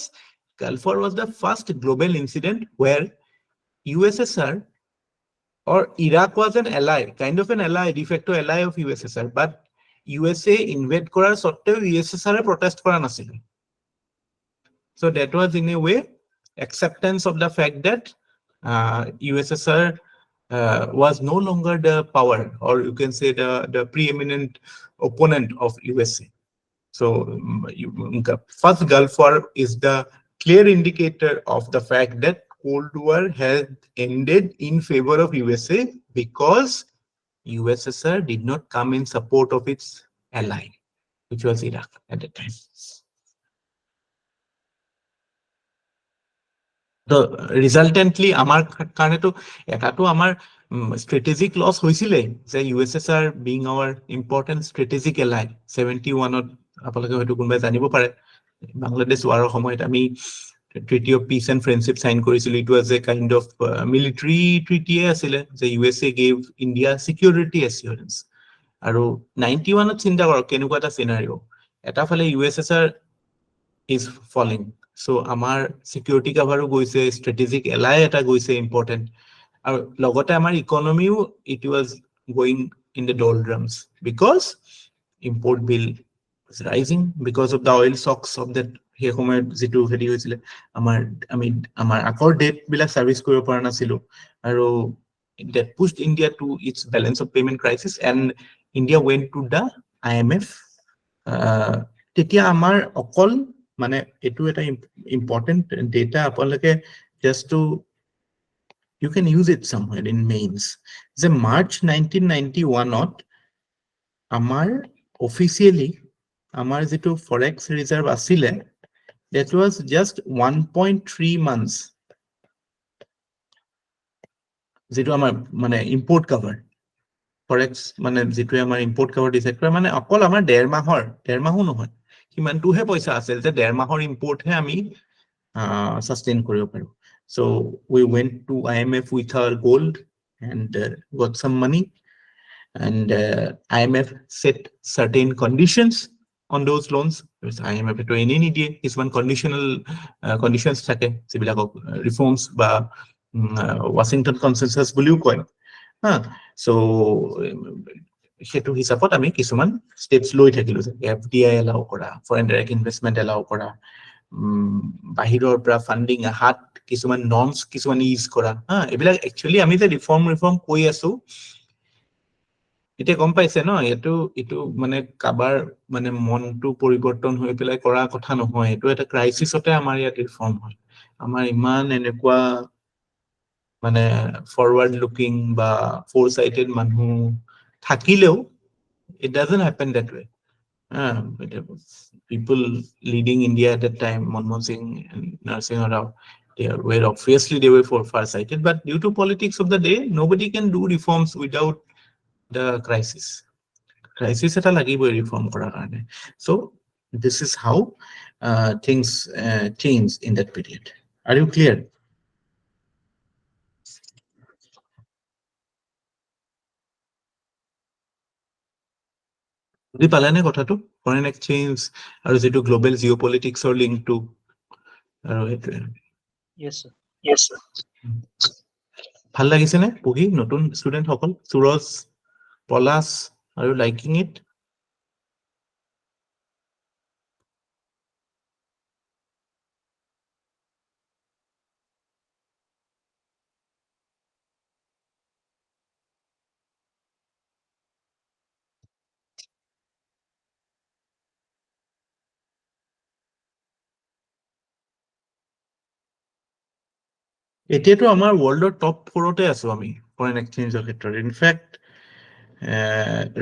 Gulf war was the first global incident where USSR or Iraq was an ally, kind of an ally, de facto ally of USSR, but USA invade কৰাৰ সত্ত্বেও USSR protest কৰা নাছিল। So that was in a way acceptance of the fact that USSR was no longer the power, or you can say the preeminent opponent of USA. So first Gulf War is the clear indicator of the fact that Cold War has ended in favor of USA because USSR did not come in support of its ally, which was Iraq at the time. So resultantly আমাৰ কাৰণেতো এটাটো আমাৰ strategic loss হৈছিলে যে USSR being our important strategic ally 71ত, আপোনালোকে হয়তো কোনোবাই জানিব পাৰে বাংলাদেশ ৱাৰৰ সময়ত আমি Treaty of Peace and Friendship sign কৰিছিল। It was a kind of military treaty আছিলে যে USA gave India security assurance, আৰু 91ত চিন্তা কৰক কেনেকুৱা এটা চিনাৰিও, এটা ফালে USSR is falling, so আমাৰ security cover গৈছে, strategic ally এটা গৈছে important, আৰু লগতে আমাৰ ইকনমিও it was going in the doldrums because import bill was rising because of the oil shocks of that সেই সময়ত যিটো হেৰি হৈছিলে আমাৰ আগৰ ডেট বিলাক সাৰ্ভিস কৰিব পৰা নাছিলো, আৰু that pushed India to its balance of payment crisis and India went to the IMF। তেতিয়া আমাৰ অকল মানে এটো এটা important data আপোনালোকে just to you can use it somewhere in mains, যে March 1991ত আমাৰ officially আমাৰ যেটো Forex Reserve আছিলে, that was just 1.3 months যেটো আমাৰ মানে import cover Forex মানে যেটোৱে আমাৰ import cover decide কৰে, মানে অকল আমাৰ 1.5 মাহো নহয় সিমানটোহে পইচা আছিল যে 1.5 মাহৰ import হে আমি sustain কৰিব পাৰো। So we went to IMF with our gold and got some money, and IMF set certain conditions on those loans. IMF to any নিদিয়ে, কিছুমান conditional conditions থাকে যিবিলাকক reforms বা Washington consensus বুলিও কয়। So সেটো হিচাপত আমি কিছুমান স্টেপস লৈ থাকিলো যে এফডিআই এলাও কৰা, ফৰেন ডাইৰেক্ট ইনভেষ্টমেন্ট এলাও কৰা, বাহিৰৰ পৰা ফান্ডিং আহাত কিছুমান নৰ্মস কিছুমান ইউজ কৰা, এইবিলাক একচুয়ালি আমি যে ৰিফৰ্ম কৈ আছো, এতিয়া গম পাইছে ন, এইটো মানে কাবাৰ মানে মনটো পৰিৱৰ্তন হৈ পেলাই কৰা কথা নহয়, এইটো এটা ক্ৰাইচিছতে আমাৰ ইয়াত ৰিফৰ্ম হয়। আমাৰ ইমান এনেকুৱা মানে ফৰৱাৰ্ড লুকিং বা ফ'ৰ সাইটেড মানুহ থাকিলেও it doesn't happen that way. People leading India at that time, Manmohan Singh and Narasimha Rao, were obviously they were far-sighted, but due to politics of the day, nobody can do reforms without the crisis. Crisis eta lagibo reform korar karone. So this is how things change in that period. Are you clear? বুজি পালানে কথাটো? Foreign exchange আৰু যেটো global জিঅ'পলিটিক্সৰ লিংকটো আৰু এইটোৱে। Yes, sir. Yes, sir. ভাল লাগিছেনে পঢ়ি নতুন ষ্টুডেন্ট সকল? সুৰজ, পলাশ, আৰু লাইকিং ইট? এতিয়াতো আমাৰ ৱৰ্ল্ডৰ টপ 4তে আছো আমি ফৰেন এক্সচেঞ্জৰ ক্ষেত্ৰত। ইনফেক্ট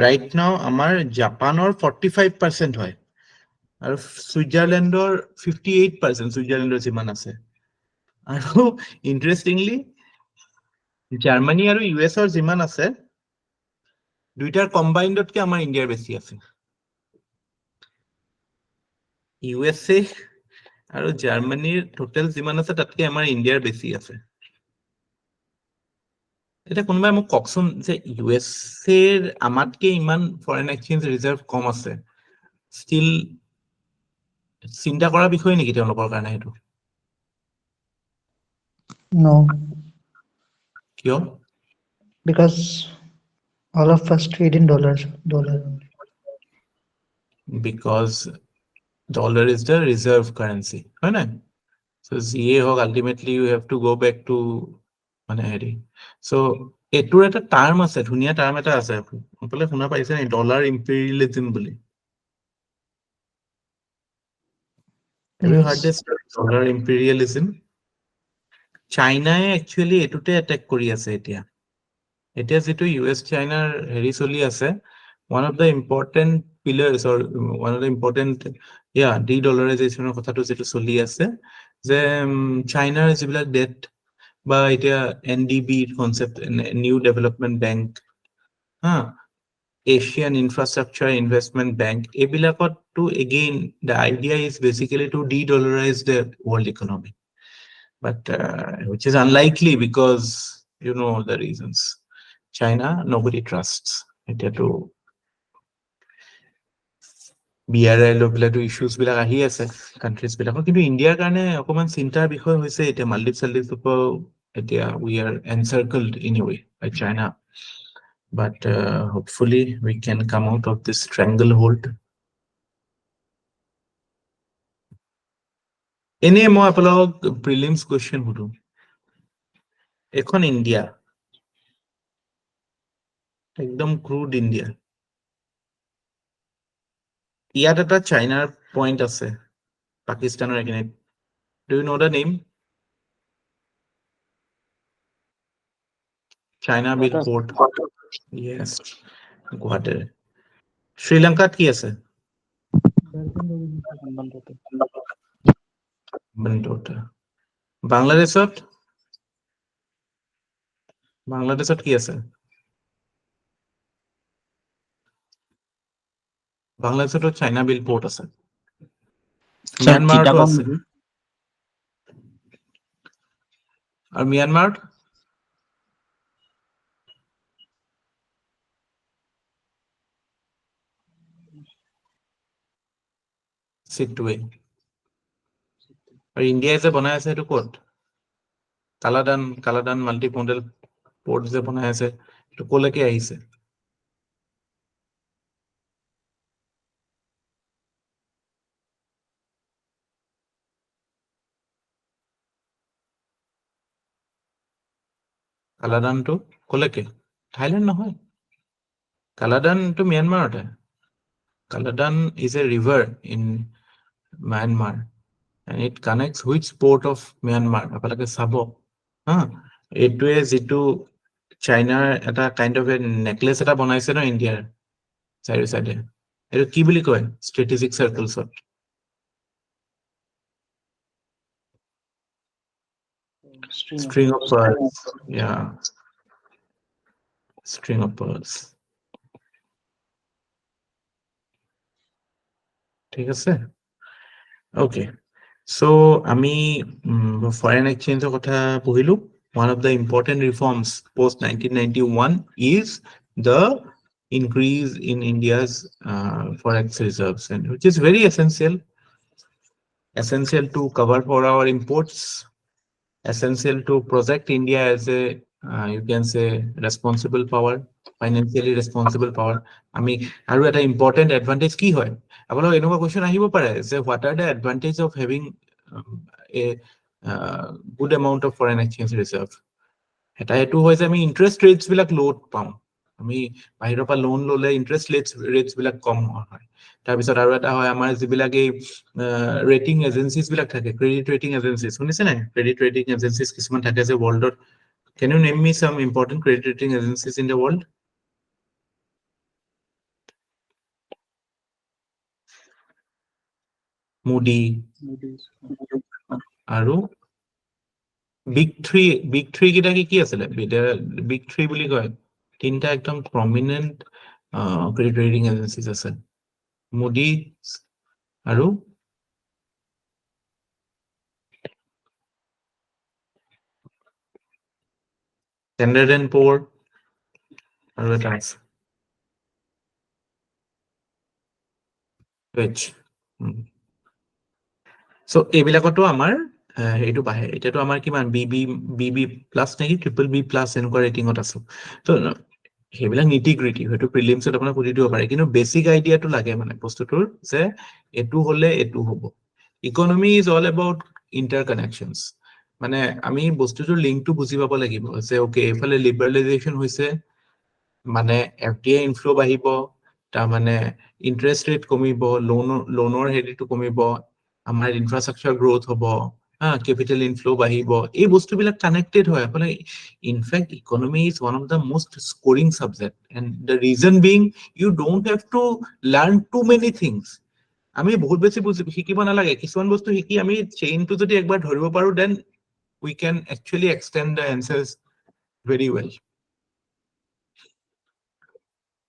ৰাইট নাও আমাৰ জাপানৰ 45% হয় আৰু ছুইজাৰলেণ্ডৰ 58%, ছুইজাৰলেণ্ডৰ যিমান আছে। আৰু ইন্টাৰেষ্টিংলি জাৰ্মানী আৰু ইউএছৰ যিমান আছে দুইটাৰ কম্বাইণ্ডতকে আমাৰ ইণ্ডিয়াৰ বেছি আছে। ইউএছএ আৰু জাৰ্মানীৰ টোটেল যিমান আছে তাতকে আমাৰ ইণ্ডিয়াৰ বেছি আছে। এটা কোনোবাই মোক ককচোন যে ইউএছএৰ আমাতকে ইমান ফৰেন এক্সচেঞ্জ ৰিজাৰ্ভ কম আছে, ষ্টিল চিন্তা কৰাৰ বিষয় নেকি তেওঁলোকৰ কাৰণে সেইটো? No, কিয়? because all of us trade in dollars. Dollar only. Because dollar is the reserve currency, হয় না? So যিয়ে হোক ultimately you have to go back to মানে হেৰি। So এটোৰ এটা টাৰ্ম আছে, ধুনীয়া টাৰ্ম এটা আছে, আপোনালোকে শুনা পাইছে নে? ডলাৰ ইম্পেৰিয়েলিজম বুলি। Have you heard this dollar imperialism? চাইনাই একচুয়ালি এটোতে অ্যাটাক কৰি আছে এতিয়া। এতিয়া যেটো ইউএস চাইনাৰ হেৰি চলি আছে, one of the important pillars or one of the important de-dollarization কথাটো যেটো চলি আছে যে চাইনাৰ যিবিলাক ডেট বা এতিয়া NDB concept, new development bank, Asian Infrastructure Investment Bank, এইবিলাকত to again the idea is basically to de-dollarize the world economy, but which is unlikely because you know the reasons. China nobody trusts. Eta to BRI লৈ পেলাই তো issues বিলাক আহি আছে countries বিলাকৰ, কিন্তু ইণ্ডিয়াৰ কাৰণে অকমান চিন্তাৰ বিষয় হৈছে এতিয়া মালদ্বীপ এতিয়া we are encircled in a way by China, but hopefully we can come out of this stranglehold. এনে মই আপোনালোকক প্ৰিলিমছ কুৱেশ্যন সুধো। এখন ইণ্ডিয়া, একদম ক্ৰুড ইণ্ডিয়া, ইয়াত এটা চাইনাৰ পইণ্ট আছে পাকিস্তানৰ against. Do you know the name? China bill port. Yes, গুৱাহাটীৰ। শ্ৰীলংকাত কি আছে? বন্দোটা। বাংলাদেশত কি আছে? বাংলাদেশতো চাইনা বিল পোৰ্ট আছে। মিয়ানমাৰতো আছে। আৰু মিয়ানমাৰত সিটৱে। আৰু ইণ্ডিয়াই যে বনাই আছে সেইটো ক'ত? কালাদান মাল্টি মডেল পোর্ট যে বনাই আছে সেইটো ক'লৈকে আহিছে? কালাদানটো কলেকে থাইলেণ্ড নহয় কালাদানটো ম্যানমাৰতে Kaladan is a river in Myanmar and it connects which port of Myanmar আপোনালোকে চাব হা এইটোৱে যিটো চাইনাৰ এটা কাইণ্ড অফ এ নেকলেছ এটা বনাইছে ন ইণ্ডিয়াৰ চাইডে চাইডে এইটো কি বুলি কয় ষ্ট্ৰেটেজিক চাৰ্কলছত string of pearls yeah string of pearls ঠিক আছে ওকে so আমি foreign exchange কথা পঢ়িলো one of the important reforms post 1991 is the increase in India's forex reserves and which is very essential to cover for our imports essential to project India as a you can say responsible power financially responsible power আমি আৰু এটা important advantage কি হয় আপোনাক এনেকুৱা question আহিব পাৰে যে what are the advantage of having a good amount of foreign exchange reserve এটা এটো হয় যে আমি interest rates বিলাক low পাম আমি বাহিৰৰ পৰা লোন ললে interest rates বিলাক কম হয় তাৰ পিছত আৰু এটা হয় আমাৰ যিবিলাক এই ৰেটিং এজেন্সিজ বিলাক থাকে ক্ৰেডিট ৰেটিং এজেন্সিজ শুনিছে নাই ক্ৰেডিট ৰেটিং এজেন্সিজ কিছুমান থাকে যে ওয়াৰ্ল্ডত can you name me some important credit rating agencies in the world Moody আৰু big 3 কিটা কি আছিল big 3 বুলি কয় তিনটা একদম prominent credit rating agencies আছে Moody আৰু Standard and Poor আৰু এটা আছে Which so এইবিলাকতো আমাৰ এইটো বাহে এতিয়াতো আমাৰ কিমান BB প্লাছ নেকি BBB প্লাছ এনেকুৱা ৰেটিঙত আছো তো সেইবিলাক নিটিগ্ৰিটি হয়তো প্ৰিলিমছত আপোনাক সুধি দিব পাৰে কিন্তু বেসিক আইডিয়াটো লাগে মানে বস্তুটোৰ যে এটো হলে এটো হ'ব ইকোনমি ইজ অল এবাউট ইন্টাৰকানেকশনস মানে আমি বস্তুটোৰ লিংকটো বুজি পাব লাগিব যে ওকে এফালে লিবাৰালাইজেশন হৈছে মানে FDI ইনফ্লো বাহিব তাৰ মানে ইন্টাৰেস্ট ৰেট কমিব লোনৰ হেৰিটো কমিব আমাৰ ইনফ্ৰাষ্ট্ৰাকচাৰ গ্ৰোথ হ'ব capital inflow বাহিব এই বস্তুবিলাক কানেক্টেড হয় মানে in fact economy is one of the most scoring subject and the reason being you don't have to learn too many things আমি বহুত বেছি শিকিব নালাগে কিছুমান বস্তু শিকি আমি চেইনটো যদি একবাৰ ধৰিব পাৰো then we can actually extend the answers very well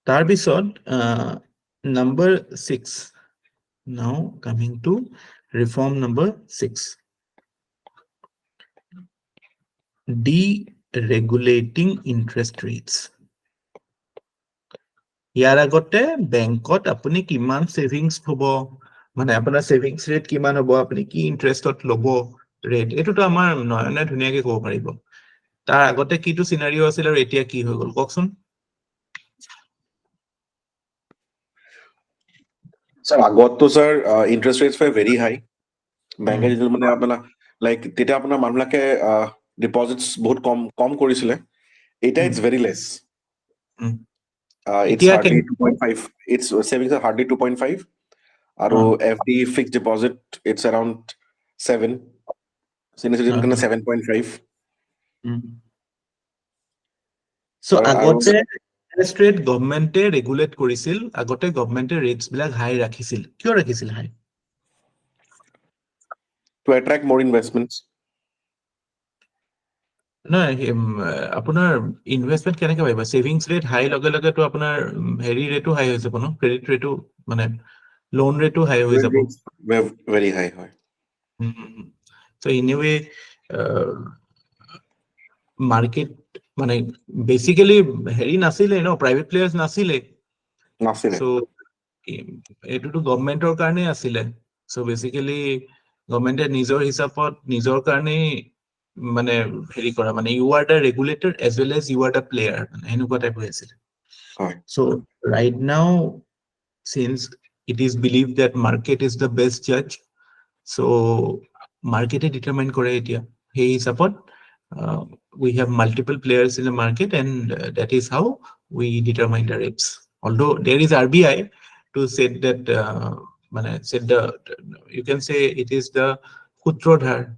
তাৰপিছত number 6 now coming to reform number 6 deregulating interest rates ইয়াৰ আগতে বেংকত আপুনি কিমান সেভিংস হ'ব মানে আপোনাৰ সেভিংস ৰেট কিমান হ'ব আপুনি কি ইন্টাৰেষ্টত ল'ব ৰেট এটোটো আমাৰ নয়নে ধুনীয়াকৈ ক'ব পাৰিব তাৰ আগতে কিটো সিনাৰিও আছিল আৰু এতিয়া কি হৈ গ'ল কওকচোন Sir, আগততো sir interest rates were very high. বেংকে যিটো মানে আপোনাৰ লাইক তেতিয়া আপোনাৰ মানুহবিলাকে ডিপজিটছ বহুত কম কৰিছিলে এটা ইটস ভেৰি লেছ it's এতিয়া hardly 2.5 it's savings are hardly 2.5 আৰু FD fixed deposit it's around 7 senior citizen kana 7.5 so আগতে interest rate গভৰ্ণমেণ্টে ৰেগুলেট কৰিছিল আগতে গভৰ্ণমেণ্টে ৰেটস বিলাক হাই ৰাখিছিল কিয় ৰাখিছিল হাই to attract more investments নাই আপোনাৰ ইনভেষ্টমেন্ট কেনেকৈ পাইবা সেভিংস ৰেট হাই লগে লগে তো আপোনাৰ হেৰি ৰেটও হাই হৈ যাব ন ক্ৰেডিট ৰেটও মানে লোন ৰেটও হাই হৈ যাব very high হয় so in a way market মানে বেসিক্যালি হেৰি নাছিলে ন প্ৰাইভেট প্লেয়াৰ্স নাছিলে so এটোটো গভৰ্ণমেণ্টৰ কাৰণে আছিলে so basically গভৰ্ণমেণ্টে নিজৰ হিচাপত নিজৰ কাৰণে মানে হেৰি কৰা মানে you are the regulator as well as you are the player মানে এনেকুৱা টাইপ হৈ আছিল so right now since it is believed that market is the best judge so market determine কৰে এতিয়া সেই হিচাপত we have multiple players in the market, and that is how we determine the rates. Although there is RBI to say that you can say it is the sutrodhar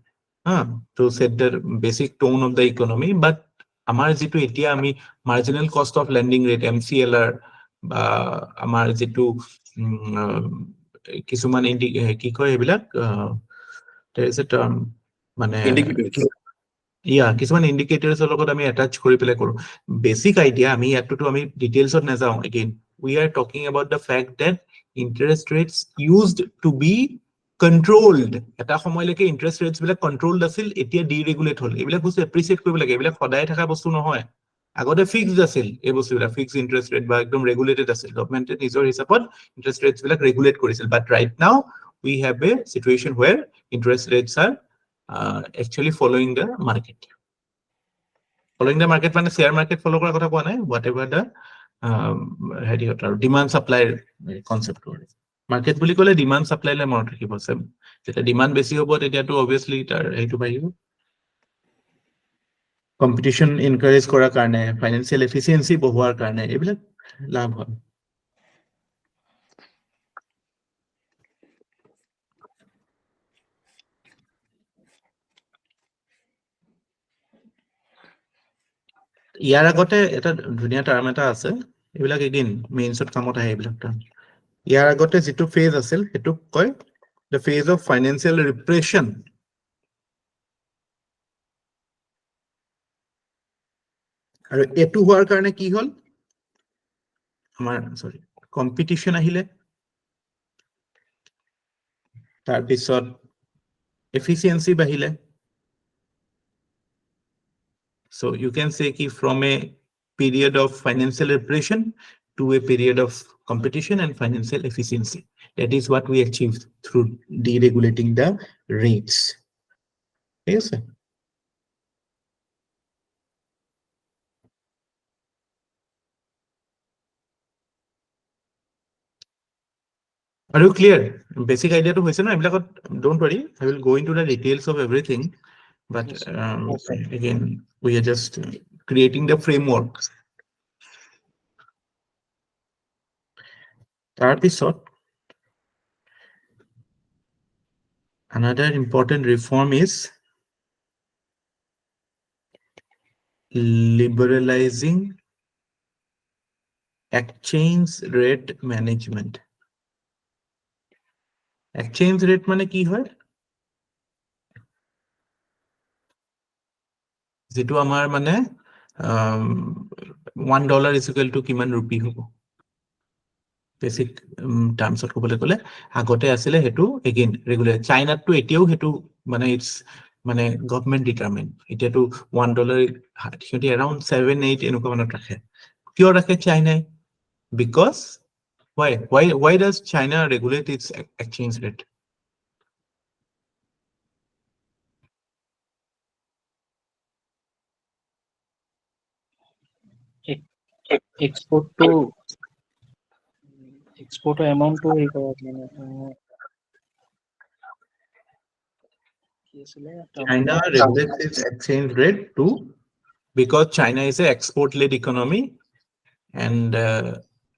to set the basic tone of the economy, but amar jitu etia ami marginal cost of lending rate MCLR ba amar jitu kisuman ki koy ebilak there is a term mane কিছুমান ইন্ডিকেটৰছৰ লগত আমি attach কৰি পেলাই কৰো basic idea আমি ইয়াতটো আমি ডিটেইলছত নাযাও again we are talking about the fact that interest rates used to be controlled এটা সময়লৈকে interest rates বিলাক controlled আছিল এতিয়া ডিৰেগুলেট হল এইবিলাক বস্তু এপ্ৰিচিয়েট কৰিব লাগে এইবিলাক সদায় থকা বস্তু নহয় আগতে ফিক্সড আছিল এই বস্তুবিলাক ফিক্সড ইন্টারেস্ট ৰেট বা একদম ৰেগুলেটেড আছিল গভৰ্নমেন্টে নিজৰ হিচাপত ইন্টাৰেস্ট ৰেটস বিলাক ৰেগুলেট কৰিছিল বাট right now we have a situation where interest rates are actually following the market. Following the market মানে share market follow কৰা কথা কোৱা নাই whatever the demand supply concept কৰে market বুলি ক'লে demand supply লে মনত ৰাখিব আছে যেতিয়া demand বেছি হ'ব তেতিয়াটো obviously তাৰ হেইটো বাঢ়িব competition encourage কৰাৰ কাৰণে financial efficiency বঢ়োৱাৰ কাৰণে এইবিলাক লাভ হয় ইয়াৰ আগতে এটা ধুনিয়া টাৰ্ম এটা আছে এইবিলাক এগেইন মেইনছত কামত আহে এইবিলাক টাৰ্ম ইয়াৰ আগতে যেটো ফেজ আছিল হেতু কয় the phase of financial repression আৰু এটু হোৱাৰ কাৰণে কি হল আমাৰ সৰি কম্পিটিশন আহিলে তাৰ পিছত এফিসিয়েন্সি বাঢ়িলে So you can say ki from a period of financial repression to a period of competition and financial efficiency. That is what we achieved through deregulating the rates. Yes, sir. Are you clear? Basic idea to hoise na ebilakot don't worry I will go into the details of everything but again we are just creating the framework তাৰপিছত another important reform is liberalizing exchange rate management exchange rate মানে কি হয় যেটো আমাৰ মানে $1 is equal to কিমান ৰূপী হ'ব বেসিক টাৰ্মছত ক'বলৈ গ'লে আগতে আছিল হেতু এগেইন ৰেগুলাৰ চাইনাত তো এতিয়াও হেতু মানে ইটস মানে গভৰ্নমেন্ট ডিটাৰমাইন এতিয়াতো $1 হিয়তি around 7-8 এনেকুৱা মানত ৰাখে কিয় ৰাখে চাইনাই because why does China regulate its exchange rate export amount to এই কৰা মানে China regulates its exchange rate too because China is an export-led economy and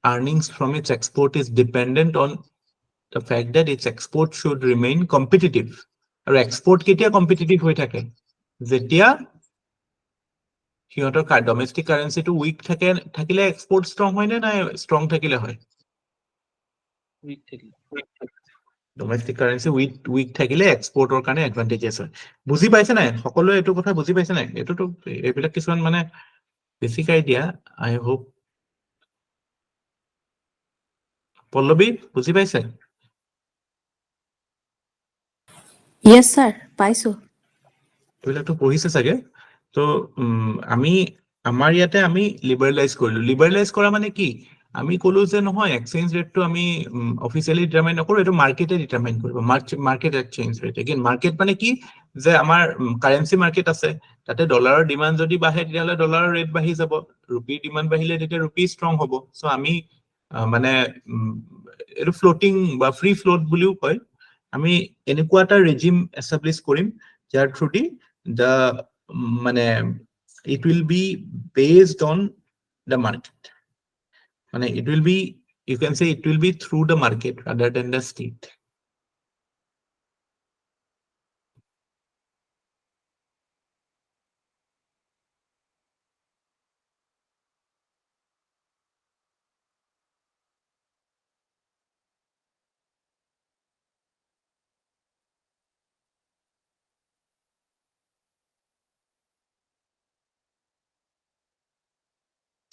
earnings from its export is dependent on the fact that its export should remain competitive. Or export ketia competitive হৈ থাকে যেতিয়া হিয়তৰ domestic currency to weak থাকিলে export strong হয় না strong থাকিলে হয় weak থাকিলে domestic currency weak থাকিলে exporter কাৰণে advantages হয় বুজি পাইছে নাই সকলোৱে এটো কথা বুজি পাইছে নাই এটো তো এইবিলাক কিছুমান মানে basic idea I hope Pallavi বুজি পাইছে Yes, sir. Paiso. এইবিলাক তো পঢ়িছে চাগে তো আমি আমাৰ ইয়াতে আমি লিবাৰেলাইজ কৰিলো লিবাৰেলাইজ কৰা মানে কি আমি কলো যে নহয় এক্সচেঞ্জ ৰেটটো আমি অফিচিয়ালি ডিটাৰমাইন নকৰো এটো মাৰ্কেটে ডিটাৰমাইন কৰিব market exchange rate again market মানে কি যে আমাৰ কাৰেন্সি মাৰ্কেট আছে তাতে ডলাৰৰ ডিমান্ড যদি বাঢ়ে তেতিয়াহলে ডলাৰৰ ৰেট বাঢ়ি যাব ৰূপীৰ ডিমান্ড বাঢ়িলে তেতিয়া ৰূপী ষ্ট্ৰং হ'ব সো আমি মানে এটো ফ্লোটিং বা ফ্ৰী ফ্লোট বুলিও কয় আমি এনেকুৱা এটা ৰেজিম এস্টাবলিশ কৰিম যাৰ থ্ৰু দি the মানে it will be based on the market. মানে it will be, you can say it will be through the market rather than the state.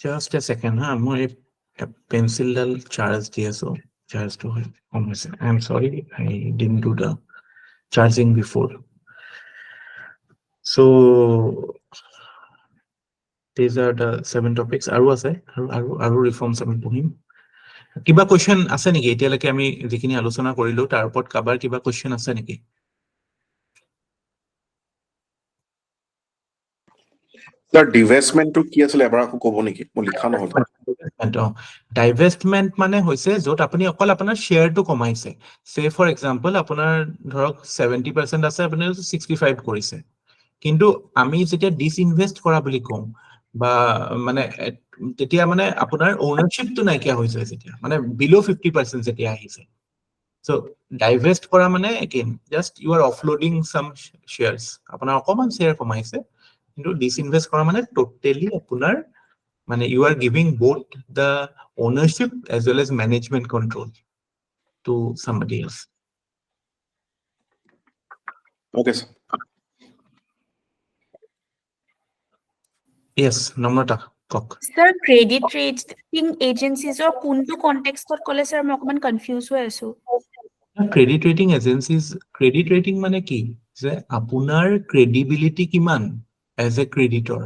Just a second, মই pencil dal charge di aso, charge to কম হৈছে. I'm sorry, I didn't do the charging before. So these are the 7 topics. আৰু আছে, আৰু reforms আমি পঢ়িম. কিবা question আছে নেকি? এতিয়ালৈকে আমি যিখিনি আলোচনা কৰিলো তাৰ ওপৰত কাবাৰ কিবা কোৱেশ্চন আছে নেকি? Sir, divestment to কি আছিল এবাৰ আকৌ ক'ব নেকি? মই লিখা নহল। ডাইভেষ্টমেন্ট মানে হৈছে য'ত আপুনি অকল আপোনাৰ শ্বেয়াৰটো কমাইছে। সে ফৰ এক্সাম্পল আপোনাৰ ধৰক 70% আছে, আপুনি 65 কৰিছে। কিন্তু আমি যেতিয়া ডিসইনভেস্ট কৰা বুলি কওঁ বা মানে তেতিয়া মানে আপোনাৰ ওনাৰশিপটো নাইকিয়া হৈছে, যেতিয়া মানে বিলো 50% যেতিয়া আহিছে। So divest কৰা মানে again just you are offloading some shares, আপোনাৰ অকমান শ্বেয়াৰ কমাইছে। কিন্তু ডিসইনভেস্ট কৰা মানে টোটালি আপোনাৰ মানে you are giving both the ownership as well as management control to somebody else. Okay, sir. Yes, Namrata, কওক। স্যার ক্রেডিট রেটিং এজেন্সিজৰ কোনটো কনটেক্সটত ক'লে স্যাৰ মই অকমান কনফিউজ হৈ আছো। Credit rating agencies, credit rating মানে কি যে আপোনাৰ ক্ৰেডিবিলিটি কিমান এজ এ ক্ৰেডিটৰ।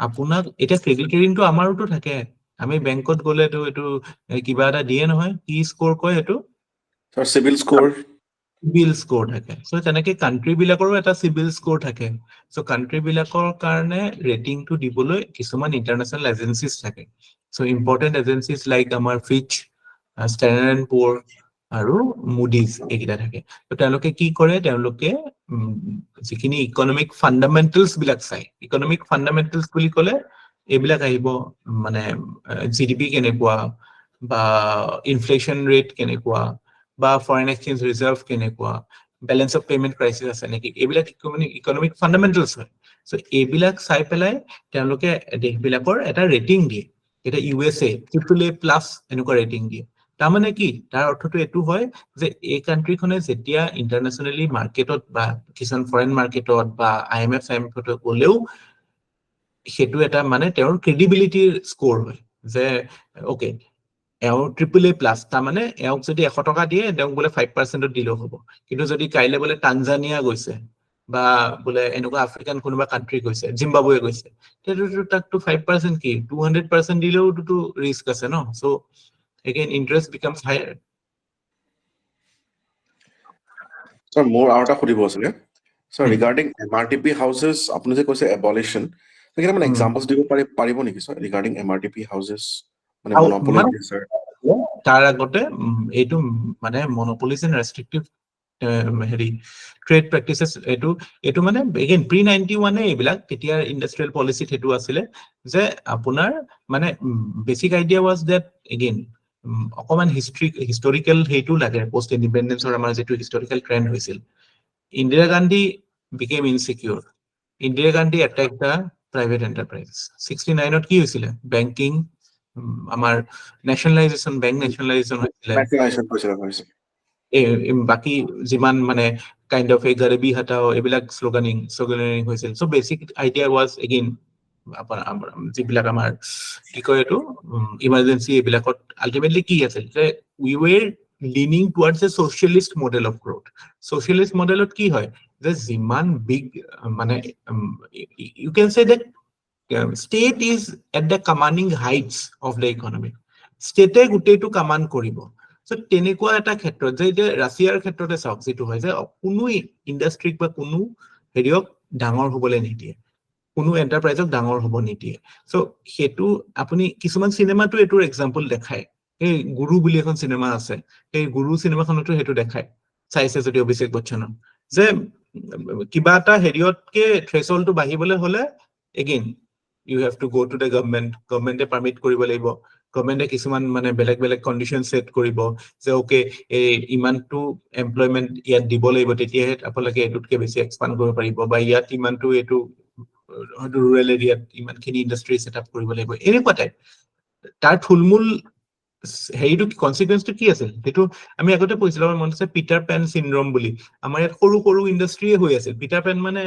আপোনাক এতিয়া ক্ৰেডিট ৰেটিংটো আমাৰোতো থাকে, আমি বেংকত গ'লেতো এইটো কিবা এটা দিয়ে নহয়, কি স্ক'ৰ কয় এইটো? Sir, civil score. Civil score থাকে। চ' তেনেকে কাণ্ট্ৰি বিলাকৰো এটা চিভিল স্ক'ৰ থাকে। চ' কাণ্ট্ৰি বিলাকৰ কাৰণে ৰেটিংটো দিবলৈ কিছুমান ইণ্টাৰনেশ্যনেল এজেন্সিজ থাকে। চ' ইম্পৰ্টেণ্ট এজেন্সিজ লাইক আমাৰ ফিচ, ষ্টেণ্ডাৰ্ড এণ্ড পুৰ আৰু মুডিজ এইকেইটা থাকে। ত' তেওঁলোকে কি কৰে, তেওঁলোকে যিখিনি ইকনমিক ফাণ্ডামেণ্টেলছ বিলাক চাই। ইকনমিক ফাণ্ডামেণ্টেলছ বুলি ক'লে এইবিলাক আহিব, মানে জিডিপি কেনেকুৱা বা ইনফ্লেশ্যন ৰেট কেনেকুৱা বা ফৰেন এক্সচেঞ্জ ৰিজাৰ্ভ কেনেকুৱা, বেলেঞ্চ অফ পেমেণ্ট ক্ৰাইচিছ আছে নেকি, এইবিলাক ইকনমিক ফাণ্ডামেণ্টেলছ হয়। চ' এইবিলাক চাই পেলাই তেওঁলোকে দেশবিলাকৰ এটা ৰেটিং দিয়ে। এতিয়া USA AAA+ এনেকুৱা ৰেটিং দিয়ে। তাৰমানে কি, তাৰ অৰ্থটো এইটো হয় যে এই কাণ্ট্ৰিখনে যেতিয়া ইণ্টাৰনেশ্যনেলি মাৰ্কেটত বা কিছুমান ফৰেন মাৰ্কেটত বা IMF চাইএমএফত গ'লেও সেইটো এটা মানে তেওঁৰ ক্ৰেডিবিলিটিৰ স্ক'ৰ হয় যে অ'কে এওঁ AAA+, তাৰমানে এওঁক যদি 100 টকা দিয়ে তেওঁক বোলে 5%ত দিলেও হ'ব। কিন্তু যদি কাইলৈ বোলে টানজানিয়া গৈছে বা বোলে এনেকুৱা আফ্ৰিকান কোনোবা কাণ্ট্ৰি গৈছে, জিম্বাবৱে গৈছে, তেতিয়াতো তাকতো 5% কি 200% দিলেওতো ৰিস্ক আছে ন। চ' again interest becomes higher. Sir, মোৰ আৰু এটা সুধিব আছিলে। Sir, regarding MRTP houses, আপুনি যে কৈছে abolition, সেইকেইটা মানে examples দিব পাৰিব নেকি sir regarding MRTP houses? মানে monopoly sir. তাৰ আগতে এইটো মানে monopolies and restrictive হেৰি ট্ৰেড প্ৰেক্টিচেছ, এইটো মানে এগেইন pre-91 এইবিলাক তেতিয়া ইণ্ডাষ্ট্ৰিয়েল পলিচিত সেইটো আছিলে যে আপোনাৰ মানে basic idea was that again অকমান হিষ্টৰিকেল সেইটো লাগে। পষ্ট ইণ্ডিপেণ্ডেন্সৰ আমাৰ যিটো হিষ্টৰিকেল ট্ৰেণ্ড হৈছিল, Indira Gandhi became insecure. Indira Gandhi attacked the private enterprises. 69ত কি হৈছিলে, বেংকিং আমাৰ নেশ্যনেলাইজেশ্যন, বেংক নেশ্যনেলাইজেশ্যন হৈছিলে। বাকি যিমান মানে কাইণ্ড অফ এই গৰিবী হটাও এইবিলাক শ্লোগানিং হৈছিল। চ' বেচিক আইডিয়া ৱাজ এগেইন যিবিলাক আমাৰ কি কয় এইটো ইমাৰ্জেঞ্চি, এইবিলাকত আল্টিমেটলি কি আছিল যে we were leaning towards a socialist model of growth. Socialist মডেলত কি হয় যে যিমান বিগ মানে you can say that state is at the commanding heights of the economy. State গোটেইটো কমাণ্ড কৰিব। চ' তেনেকুৱা এটা ক্ষেত্ৰত যে এতিয়া ৰাছিয়াৰ ক্ষেত্ৰতে চাওক, যিটো হয় যে কোনো ইণ্ডাষ্ট্ৰিক বা কোনো হেৰিয়ক ডাঙৰ হবলৈ নিদিয়ে, কোনো এণ্টাৰপ্ৰাইজক ডাঙৰ হ'ব নিদিয়ে। চ' সেইটো আপুনি কিছুমান চিনেমাটো এইটোৰ এক্সাম্পল দেখায়। এই গুৰু বুলি এখন চিনেমা আছে, সেই গুৰু চিনেমাখনতো সেইটো দেখায়, চাইছে যদি অভিষেক বচ্চনৰ, যে কিবা এটা হেৰিয়তকে থ্ৰেশহোল্ডটো বাঢ়িবলৈ হলে again you have to go to the গভৰ্ণমেণ্টে পাৰ্মিট কৰিব লাগিব, গভৰ্ণমেণ্টে কিছুমান মানে বেলেগ বেলেগ কণ্ডিশ্যন ছেট কৰিব যে ওকে ইমানটো এমপ্লয়মেণ্ট ইয়াত দিব লাগিব, তেতিয়াহে আপোনালোকে এইটোতকে বেছি এক্সপাণ্ড কৰিব পাৰিব, বা ইয়াত ইমানটো এইটো ৰুৰেল এৰিয়াত ইমানখিনি ইণ্ডাষ্ট্ৰি ছেট আপ কৰিব লাগিব, এনেকুৱা টাইপ। তাৰ থুলমূল হেৰিটো কনচিকুৱেঞ্চটো কি আছিল সেইটো আমি আগতে পঢ়িছিলো, আমাৰ মনত আছে পিটাৰ পেন চিনড্ৰম বুলি। আমাৰ ইয়াত সৰু সৰু ইণ্ডাষ্ট্ৰিয়ে হৈ আছিল। পিটাৰ পেন মানে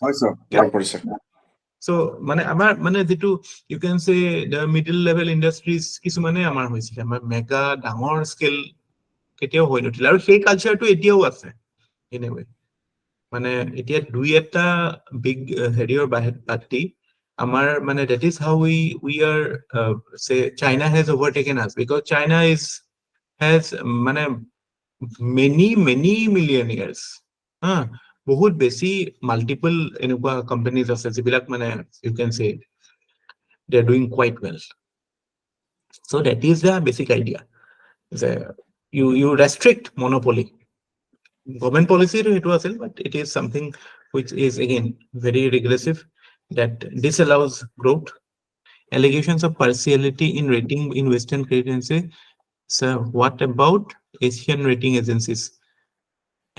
হয় স্যাৰ, মনত পৰিছে। So, মানে আমাৰ মানে যেটো you can say the middle level industries কিছুমানে আমাৰ হৈছিলে, আমাৰ মেগা ডাঙৰ স্কেল কেতিয়াও হৈ নুঠিল, আৰু সেই কালচাৰটো এতিয়াও আছে anyway। মানে এতিয়া দুই এটা বিগ হেৰিয়ৰ বাদতি আমাৰ মানে that is how we are say China has overtaken us because China has মানে many millionaires, বহুত বেছি মাল্টিপল এনেকুৱা কোম্পানীজ আছে যিবিলাক মানে you can say they are doing quite well. So that is the basic idea. You restrict monopoly. Government policy it was, but it is something which is again very regressive that disallows growth. Allegations of partiality in rating in Western credit agency. So what about Asian rating agencies?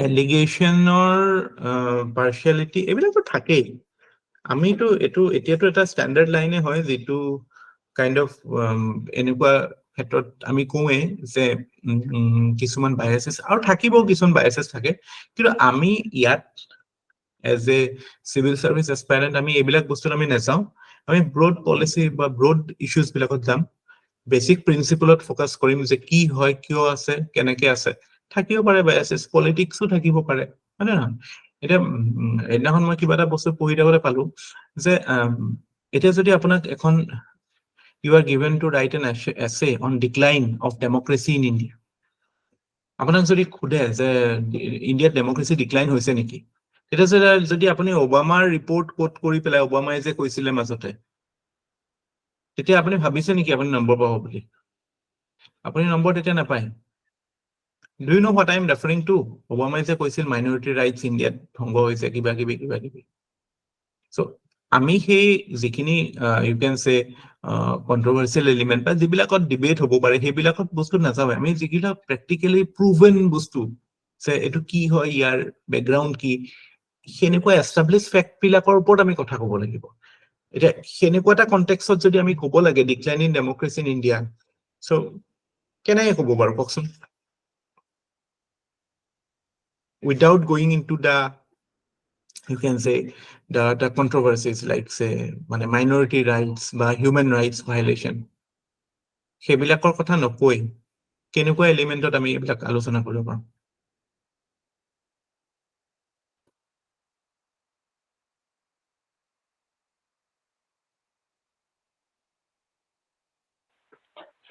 Allegation or partiality এইবিলাকতো থাকেই। আমিতো এইটো এতিয়াতো এটা standard লাইনে হয় যিটো kind of এনেকুৱা ক্ষেত্ৰত আমি কওঁৱে যে কিছুমান বায়াসেছ আৰু থাকিব, কিছুমান বায়াসেছ থাকে, কিন্তু আমি ইয়াত এজ এ চিভিল চাৰ্ভিচ এছপাইৰেণ্ট আমি এইবিলাক বস্তুত আমি নাচাওঁ। আমি ব্ৰড পলিচি বা ব্ৰড ইছ্যুজ বিলাকত যাম, বেচিক প্ৰিন্সিপলত ফ'কাছ কৰিম যে কি হয়, কিয় আছে, কেনেকে আছে। থাকিব পাৰে বায়াসেছ, পলিটিক্সো থাকিব পাৰে, হয় নে নহয়? এতিয়া এদিনাখন মই কিবা এটা বস্তু পঢ়ি থাকোঁতে পালো যে এতিয়া যদি আপোনাক এখন you are given to write an essay on decline of democracy in India, আপোনাক যদি সোধে যে ইণ্ডিয়াত ডেমক্ৰেচি ডিক্লাইন হৈছে নেকি, তেতিয়া যদি আপুনি ওবামাৰ ৰিপৰ্ট কোট কৰি পেলাই, ওবামাই যে কৈছিলে মাজতে, তেতিয়া আপুনি ভাবিছে নেকি আপুনি নম্বৰ পাব বুলি? আপুনি নম্বৰ তেতিয়া নাপায়। Do you know what I am referring to? ওবামাই যে কৈছিল মাইনৰিটি ৰাইটছ ইণ্ডিয়াত ভংগ হৈছে, কিবা কিবি। So আমি সেই যিখিনি you can say কন্ট্ৰভাৰ্চিয়েল এলিমেণ্ট বা যিবিলাকত ডিবেট হ'ব পাৰে সেইবিলাকত বস্তু নাযাওঁ। আমি যিবিলাক প্ৰেক্টিকেলি প্ৰুভেন বস্তু যে এইটো কি হয়, ইয়াৰ বেকগ্ৰাউণ্ড কি, সেনেকুৱা এষ্টাব্লিছ ফেক্ট বিলাকৰ ওপৰত আমি কথা ক'ব লাগিব। এতিয়া সেনেকুৱা এটা কনটেক্সত যদি আমি ক'ব লাগে decline in democracy in India, so' কেনেকে ক'ব বাৰু কওকচোন? Without going into the you can say the controversies like say মানে minority rights বা human rights violation, সেইবিলাকৰ কথা নকৈ কেনেকুৱা এলিমেণ্টত আমি এইবিলাক আলোচনা কৰিব পাৰোঁ?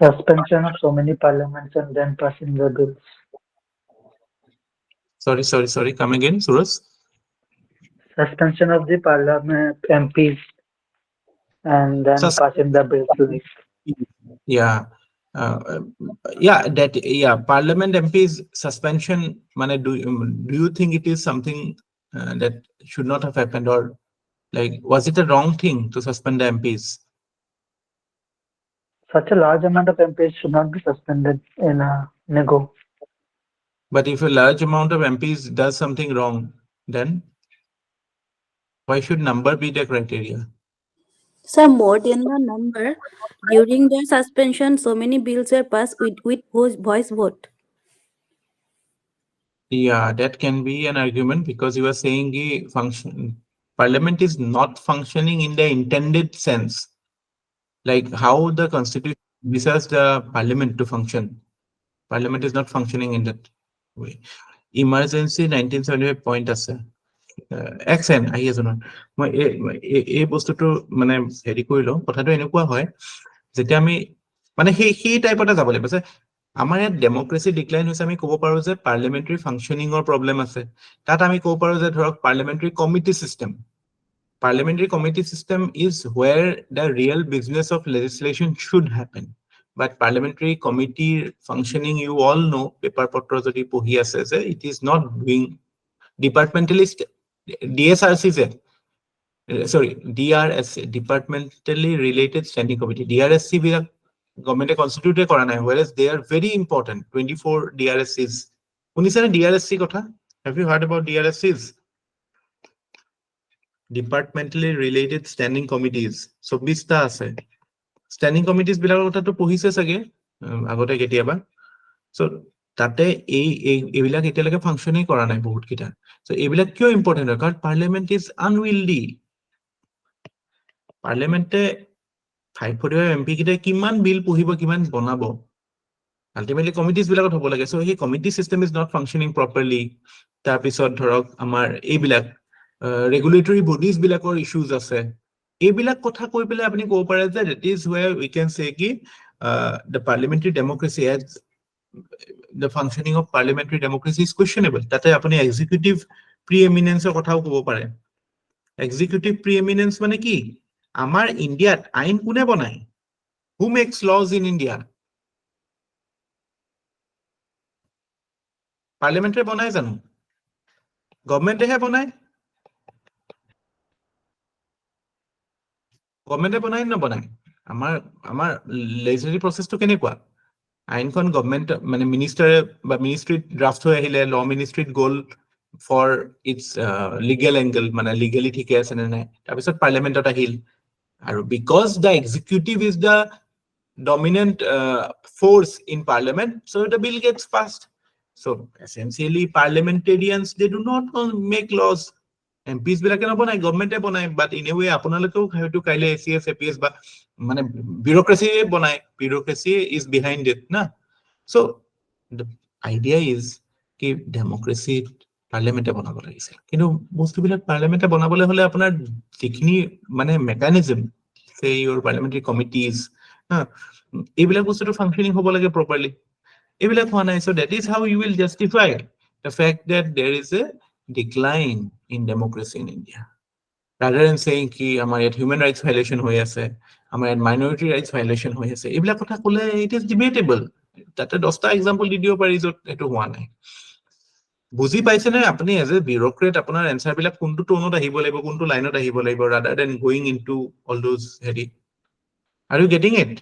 Suspension of so many parliaments and then passing the bills. Sorry, come again, Suraj. Suspension of the parliament MPs and then passing the bills. Parliament MPs suspension, mane do you think it is something that should not have happened, or like was it a wrong thing to suspend the MPs? Such a large amount of MPs should not be suspended in a go. But if a large amount of MPs does something wrong, then why should number be the criteria? Sir, more than the number, during the suspension, so many bills were passed with voice vote. Yeah, that can be an argument because you are saying the Parliament is not functioning in the intended sense, like how the Constitution wishes the Parliament to function. Parliament is not functioning in that way. Emergency 1975 point আছে XN আহি আছে নহয়। মই এই বস্তুটো মানে হেৰি কৰি লওঁ। কথাটো এনেকুৱা হয় যেতিয়া আমি মানে সেই টাইপতে যাব লাগিব যে আমাৰ ইয়াত ডেমক্ৰেচি ডিক্লাইন হৈছে, আমি ক'ব পাৰোঁ যে পাৰ্লিমেণ্টাৰী ফাংচনিঙৰ প্ৰব্লেম আছে। তাত আমি ক'ব পাৰোঁ যে ধৰক parliamentary committee system, parliamentary committee system is where the real business of legislation should happen. But parliamentary committee functioning, you all know, paper potter jodi pohi ase je it is not doing, departmentalist DSRC sorry, DRSC, departmentally related standing committee, DRSC বিলাক গভর্নমেন্টে কনস্টিটিউটে কৰা নাই, whereas they are very important. 24 DRSCs. শুনিছেনে DRSC কথা? Have you heard about DRSCs? Departmentally related standing committees. 24টা আছে। Standing committees বিলাকৰ কথাটো পঢ়িছে চাগে আগতে কেতিয়াবা। সো তাতে এইবিলাক এতিয়ালৈকে ফাংচনেই কৰা নাই বহুত কেইটা। সো এইবিলাক কিয় ইম্পৰ্টেণ্ট হয়? কাৰণ পাৰ্লিয়ামেণ্ট ইজ আনউইল্ডি। পাৰ্লিয়ামেণ্টে 545 MP কেইটাই কিমান বিল পঢ়িব, কিমান বনাব, আল্টিমেটলি কমিটিজ বিলাকত হ'ব লাগে। সো সেই committee system is not functioning properly. তাৰপিছত ধৰক আমাৰ এইবিলাক ৰেগুলেটৰী বডিজ বিলাকৰ ইছ্যুজ আছে। এইবিলাক কথা কৈ পেলাই আপুনি ক'ব পাৰে যে that is where we can say কি the parliamentary democracy as the functioning of parliamentary democracy is questionable. তাতে আপুনি executive preeminence কথাও ক'ব পাৰে। executive preeminence মানে কি? আমাৰ ইণ্ডিয়াত আইন কোনে বনায়? Who makes laws in India? পাৰ্লিয়ামেণ্টে বনায় জানো? গভৰ্নমেণ্টেহে বনায়। গভৰ্নমেণ্টে বনায় নবনায়? আমাৰ লেজিসলেটিভ প্ৰচেছটো কেনেকুৱা? আইনখন গভৰ্নমেণ্ট মানে মিনিষ্টাৰে বা মিনিষ্ট্ৰীত ড্ৰাফ্ট হৈ আহিলে, ল মিনিষ্ট্ৰীত গ'ল ফৰ ইটছ লিগেল এংগল, মানে লিগেলি ঠিকে আছে নে নাই, তাৰপিছত পাৰ্লিয়ামেণ্টত আহিল। আৰু because the executive is the dominant force in parliament, so the bill gets passed. So essentially parliamentarians, they do not make laws. MPs বিলাকে নবনায়, গভৰ্নমেণ্টে বনায়। বাট ইন এ ৱে আপোনালোকেও হয়তো কাইলৈ ACS APS বা মানে বিউৰক্ৰেচি বনায়, বিউৰক্ৰেচি ইজ বিহাইণ্ড ইট না। সো the idea is কি ডেমক্ৰেচি পাৰ্লিয়ামেণ্টে বনাব লাগিছিল, কিন্তু বস্তুবিলাক পাৰ্লিয়ামেণ্টে বনাবলৈ হ'লে আপোনাৰ যিখিনি মানে mechanism, say your parliamentary committees, এইবিলাক বস্তুটো ফাংশনিং হ'ব লাগে প্ৰপাৰলি। এইবিলাক হোৱা নাই। So that is how you will justify the fact that there is a decline in democracy in India, rather than saying কি আমাৰ ইয়াত human rights violation হৈ আছে, আমাৰ ইয়াত minority rights violation হৈ আছে। এইবিলাক কথা ক'লে it is debatable. তাতে 10টা এক্সাম্পল দি দিব পাৰি য'ত এইটো হোৱা নাই। বুজি পাইছেনে আপুনি? এজ এ বিউৰক্ৰেট আপোনাৰ এনচাৰ বিলাক কোনটো টোনত আহিব লাগিব, কোনটো লাইনত আহিব লাগিব, rather than going into all those হেৰি। Are you getting it?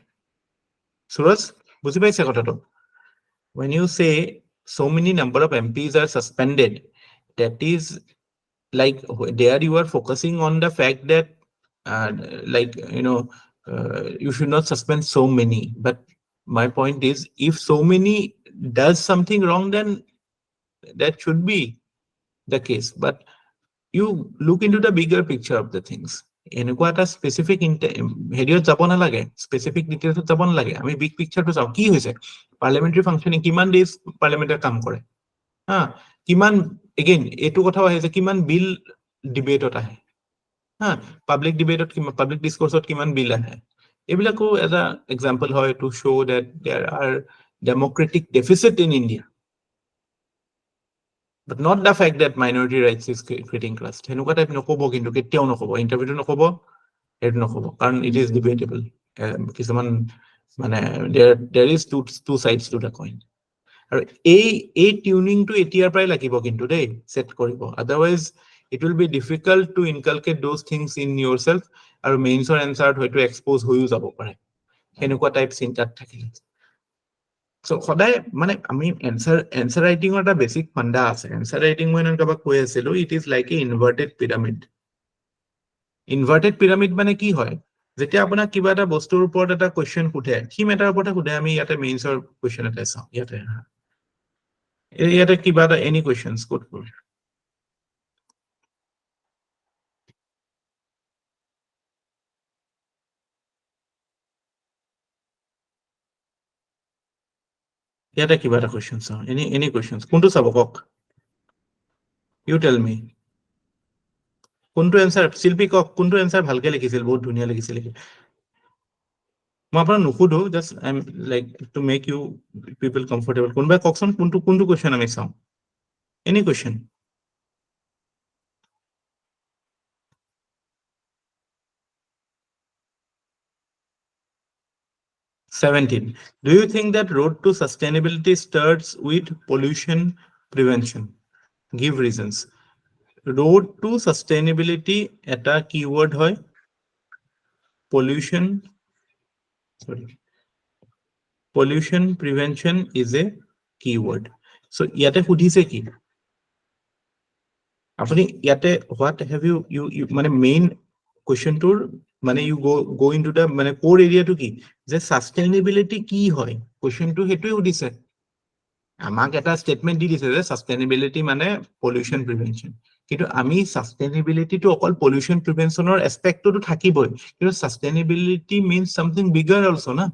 Suraj, বুজি পাইছে কথাটো? When you say so many number of MPs are suspended, that is like there you are focusing on the fact that like you should not suspend so many. But my point is, if so many does something wrong, then that should be the case. But you look into the bigger picture of the things. এনেকুৱা এটা specific হেৰিয়ত যাব নালাগে, specific ডিটেইলছত যাব নালাগে। আমি big পিকচাৰটো চাওঁ, কি হৈছে পাৰ্লিয়ামেণ্টাৰী ফাংচনিং, কিমান ডেজ পাৰ্লিয়ামেণ্টে কাম কৰে, কিমান এগেইন এইটো কথাও আহে যে কিমান বিল ডিবেটত আহে, পাব্লিক ডিবেটত, পাব্লিক ডিছকোৰ্চত কিমান বিল আহে। এইবিলাকো এটা এক্সাম্পল হয় to show' that there are democratic deficit in India, but not the fact that minority rights is creating trust. হেনেকুৱা টাইপ নক'ব, কিন্তু কেতিয়াও নক'ব, ইণ্টাৰভিউটো নক'ব, সেইটো নক'ব, কাৰণ ইট ইজ ডিবেটেবল। কিছুমান মানে there is two sides to the coin. আৰু এই টিউনিংটো এতিয়াৰ পৰাই লাগিব কিন্তু দেই, সেট কৰিব। Otherwise it will be difficult to inculcate those things in yourself, আৰু মেইনছৰ এনচাৰত হয়তো এক্সপ'জ হৈও যাব পাৰে সেনেকুৱা টাইপ চিন্তাত থাকিলে। So সদায় মানে আমি এনসাৰ ৰাইটিংৰ এটা বেসিক ফাণ্ডা আছে। এনসাৰ ৰাইটিং মই কাবাক কৈ আছিলো, it is like a inverted pyramid. Inverted pyramid মানে কি হয়? যেতিয়া আপোনাক কিবা এটা বস্তুৰ ওপৰত এটা কুৱেশ্যন সোধে, কি মেটাৰ ওপৰত সোধে, আমি ইয়াতে মেইনছৰ কুৱেশ্যন এটা চাওঁ। ইয়াতে কিবা এটা এনি কুৱেশ্যনছ ক'ত কৰোঁ। ইয়াতে কিবা এটা কুৱেশ্যন চাওঁ, এনি কুৱেশ্যনছ কোনটো চাব কওক? ইউ টেল মি কোনটো এনসাৰ। শিল্পী কওক কোনটো এনসাৰ ভালকে লিখিছিল, বহুত ধুনীয়া লিখিছিল। মই আপোনাক নুসুধো, just I am like to make you people comfortable. কোনোবাই কওকচোন কোনটো কুৱেশ্যন আমি চাওঁ, any question. $17. Do you think that road to sustainability starts with pollution prevention? Give reasons. road to sustainability এটা keyword হয় pollution prevention is a keyword. So ইয়াতে সুধিছে কি আপুনি ইয়াতে what have you মানে main question tour মানে you go into the মানে core area to কি যে sustainability কি হয় question to হেতুই সুধিছে আমাক এটা স্টেটমেন্ট দি দিছে যে সাস্টেইনেবিলিটি মানে পলিউশন প্ৰিভেনশন কিন্তু আমি সাস্টেইনেবিলিটি তো অকল পলিউশন প্ৰিভেনশনৰ এসপেক্টটো থাকিবই কিন্তু sustainability means something bigger also না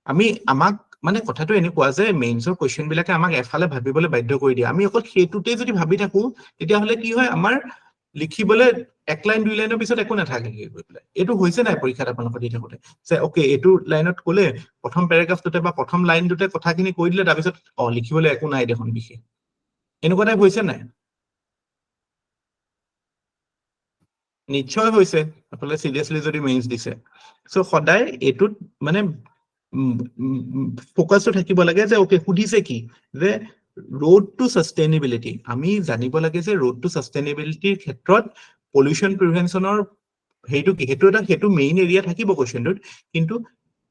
আমি আমাক মানে কথাটো এনেকুৱা যে মেইনছৰ কোৱেশ্চন বিলাকে আমাক এফালে ভাবিবলৈ বাধ্য কৰি দিয়ে আমি অকল হেতুতে যদি ভাবি থাকো তেতিয়া হলে কি হয় আমাৰ লিখিবলৈ এক লাইন দুই লাইনৰ পিছত একো নাথাকে গৈ পেলাই এইটো হৈছে নাই পৰীক্ষাত আপোনালোকৰ দি থাকোতে যে ওকে এইটো লাইনত ক'লে প্ৰথম পেৰাগ্ৰাফটোতে বা প্ৰথম লাইনটোতে কথাখিনি কৈ দিলে তাৰপিছত লিখিবলৈ একো নাই দেখোন বিশেষ এনেকুৱা টাইপ হৈছে নাই নিশ্চয় হৈছে আপোনালোকে সিৰিয়াসলি যদি মেইনছ দিছে সো সদায় এটুত মানে ফোকাসটো থাকিব লাগে যে ওকে সুধিছে কি যে road to sustainability আমি জানিব লাগে যে road to sustainability ক্ষেত্ৰত pollution preventionৰ হেতু কি হেতু মেইন এৰিয়া থাকিব কোৱেশ্চনটোত কিন্তু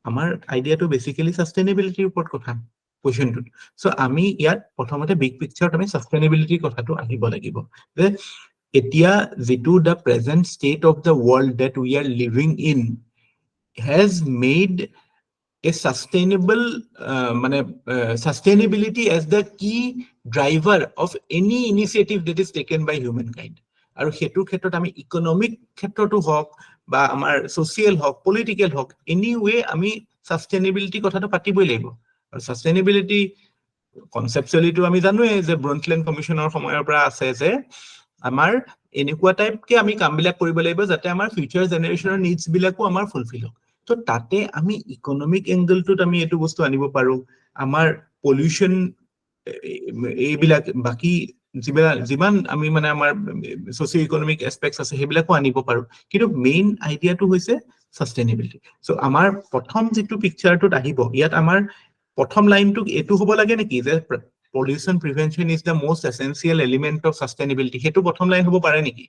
আমাৰ আইডিয়াটো বেসিক্যালি সাস্টেইনেবিলিটিৰ ওপৰত কথা কোৱেশ্চনটোত সো আমি ইয়াত প্ৰথমতে বিগ পিকচাৰত আমি সাস্টেইনেবিলিটিৰ কথাটো আহিব লাগিব যে এতিয়া যেটো the present state of the world that we are living in has made a sustainable sustainability as the key driver of any initiative that is taken by humankind আৰু হেতুৰ ক্ষেত্ৰত আমি ইকোনমিক ক্ষেত্ৰটো হওক বা আমাৰ সোশিয়াল হওক পলিটিক্যাল হওক anyway আমি সাস্টেইনেবিলিটি কথাটো পাতিবই লাগিব আৰু সাস্টেইনেবিলিটি কনসেপচুয়ালি তো আমি জানোৱে যে ব্ৰনটলেণ্ড কমিশনৰ সময়ৰ পৰা আছে যে আমাৰ এনেকুৱা টাইপকে আমি কামবিলাক কৰিব লাগিব যাতে আমাৰ ফিউচাৰ জেনাৰেশনৰ নিডস বিলাকো আমাৰ ফুলফিল হয় তো তাতে আমি ইকোনমিক এংগেলটোত আমি এটো বস্তু আনিব পাৰো আমাৰ পলিউশন এইবিলাক বাকি যিমান আমি মানে আমাৰ সোশিও ইকোনমিক এসপেক্টস আছে হেবিলাকো আনিব পাৰো কিন্তু মেইন আইডিয়াটো হৈছে সাস্টেইনেবিলিটি সো আমাৰ প্ৰথম যেটো পিকচাৰটোত আহিব ইয়াত আমাৰ প্ৰথম লাইনটো এটো হ'ব লাগে নেকি যে pollution prevention is the most essential element of sustainability হেতু প্ৰথম লাইন হ'ব পাৰে নেকি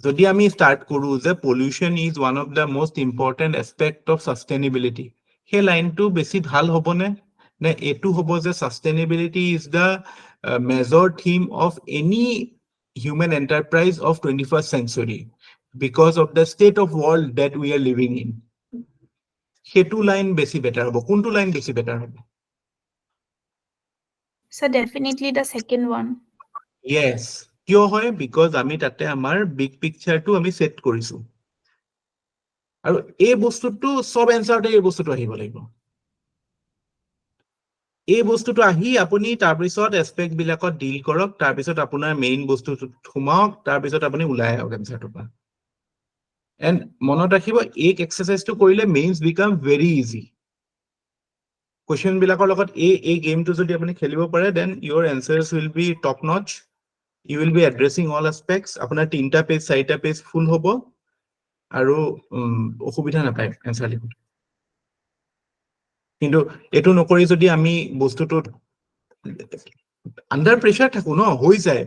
যদি আমি স্টাৰ্ট কৰো যে pollution is one of the most important aspect of sustainability হে লাইনটো বেছি ভাল হ'বনে নে এটো হ'ব যে sustainability is the major theme of any human enterprise of 21st century because of the state of world that we are living in হেতু লাইন বেছি বেটাৰ হ'ব কোনটো লাইন বেছি বেটাৰ হ'ব So definitely the second one. yes কিয় হয় because আমি তাতে আমাৰ বিগ পিকচাৰটো আমি সেট কৰিছো আৰু এই বস্তুটো সব এনসাৰতে এই বস্তুটো আহিব লাগিব এই বস্তুটো আহি আপুনি তাৰ পিছত এসপেক্ট বিলাকত ডিল কৰক তাৰ পিছত আপোনাৰ মেইন বস্তুটো থুমাওক তাৰ পিছত আপুনি উলাই আহক এনসাৰটো পা এন্ড মনত ৰাখিব এক এক্সাৰসাইজটো কৰিলে mains became very easy question বিলাকৰ লগত এই গেমটো যদি আপুনি খেলিব পাৰে then your answers will be top notch you will be addressing all aspects আপোনাৰ 3টা পেজ 4টা পেজ ফুল হ'ব আৰু অসুবিধা নাপায় এনসাৰ লিখোতে কিন্তু এটো নকৰি যদি আমি বস্তুটো আন্ডাৰ প্ৰেসাৰ থাকো ন হৈ যায়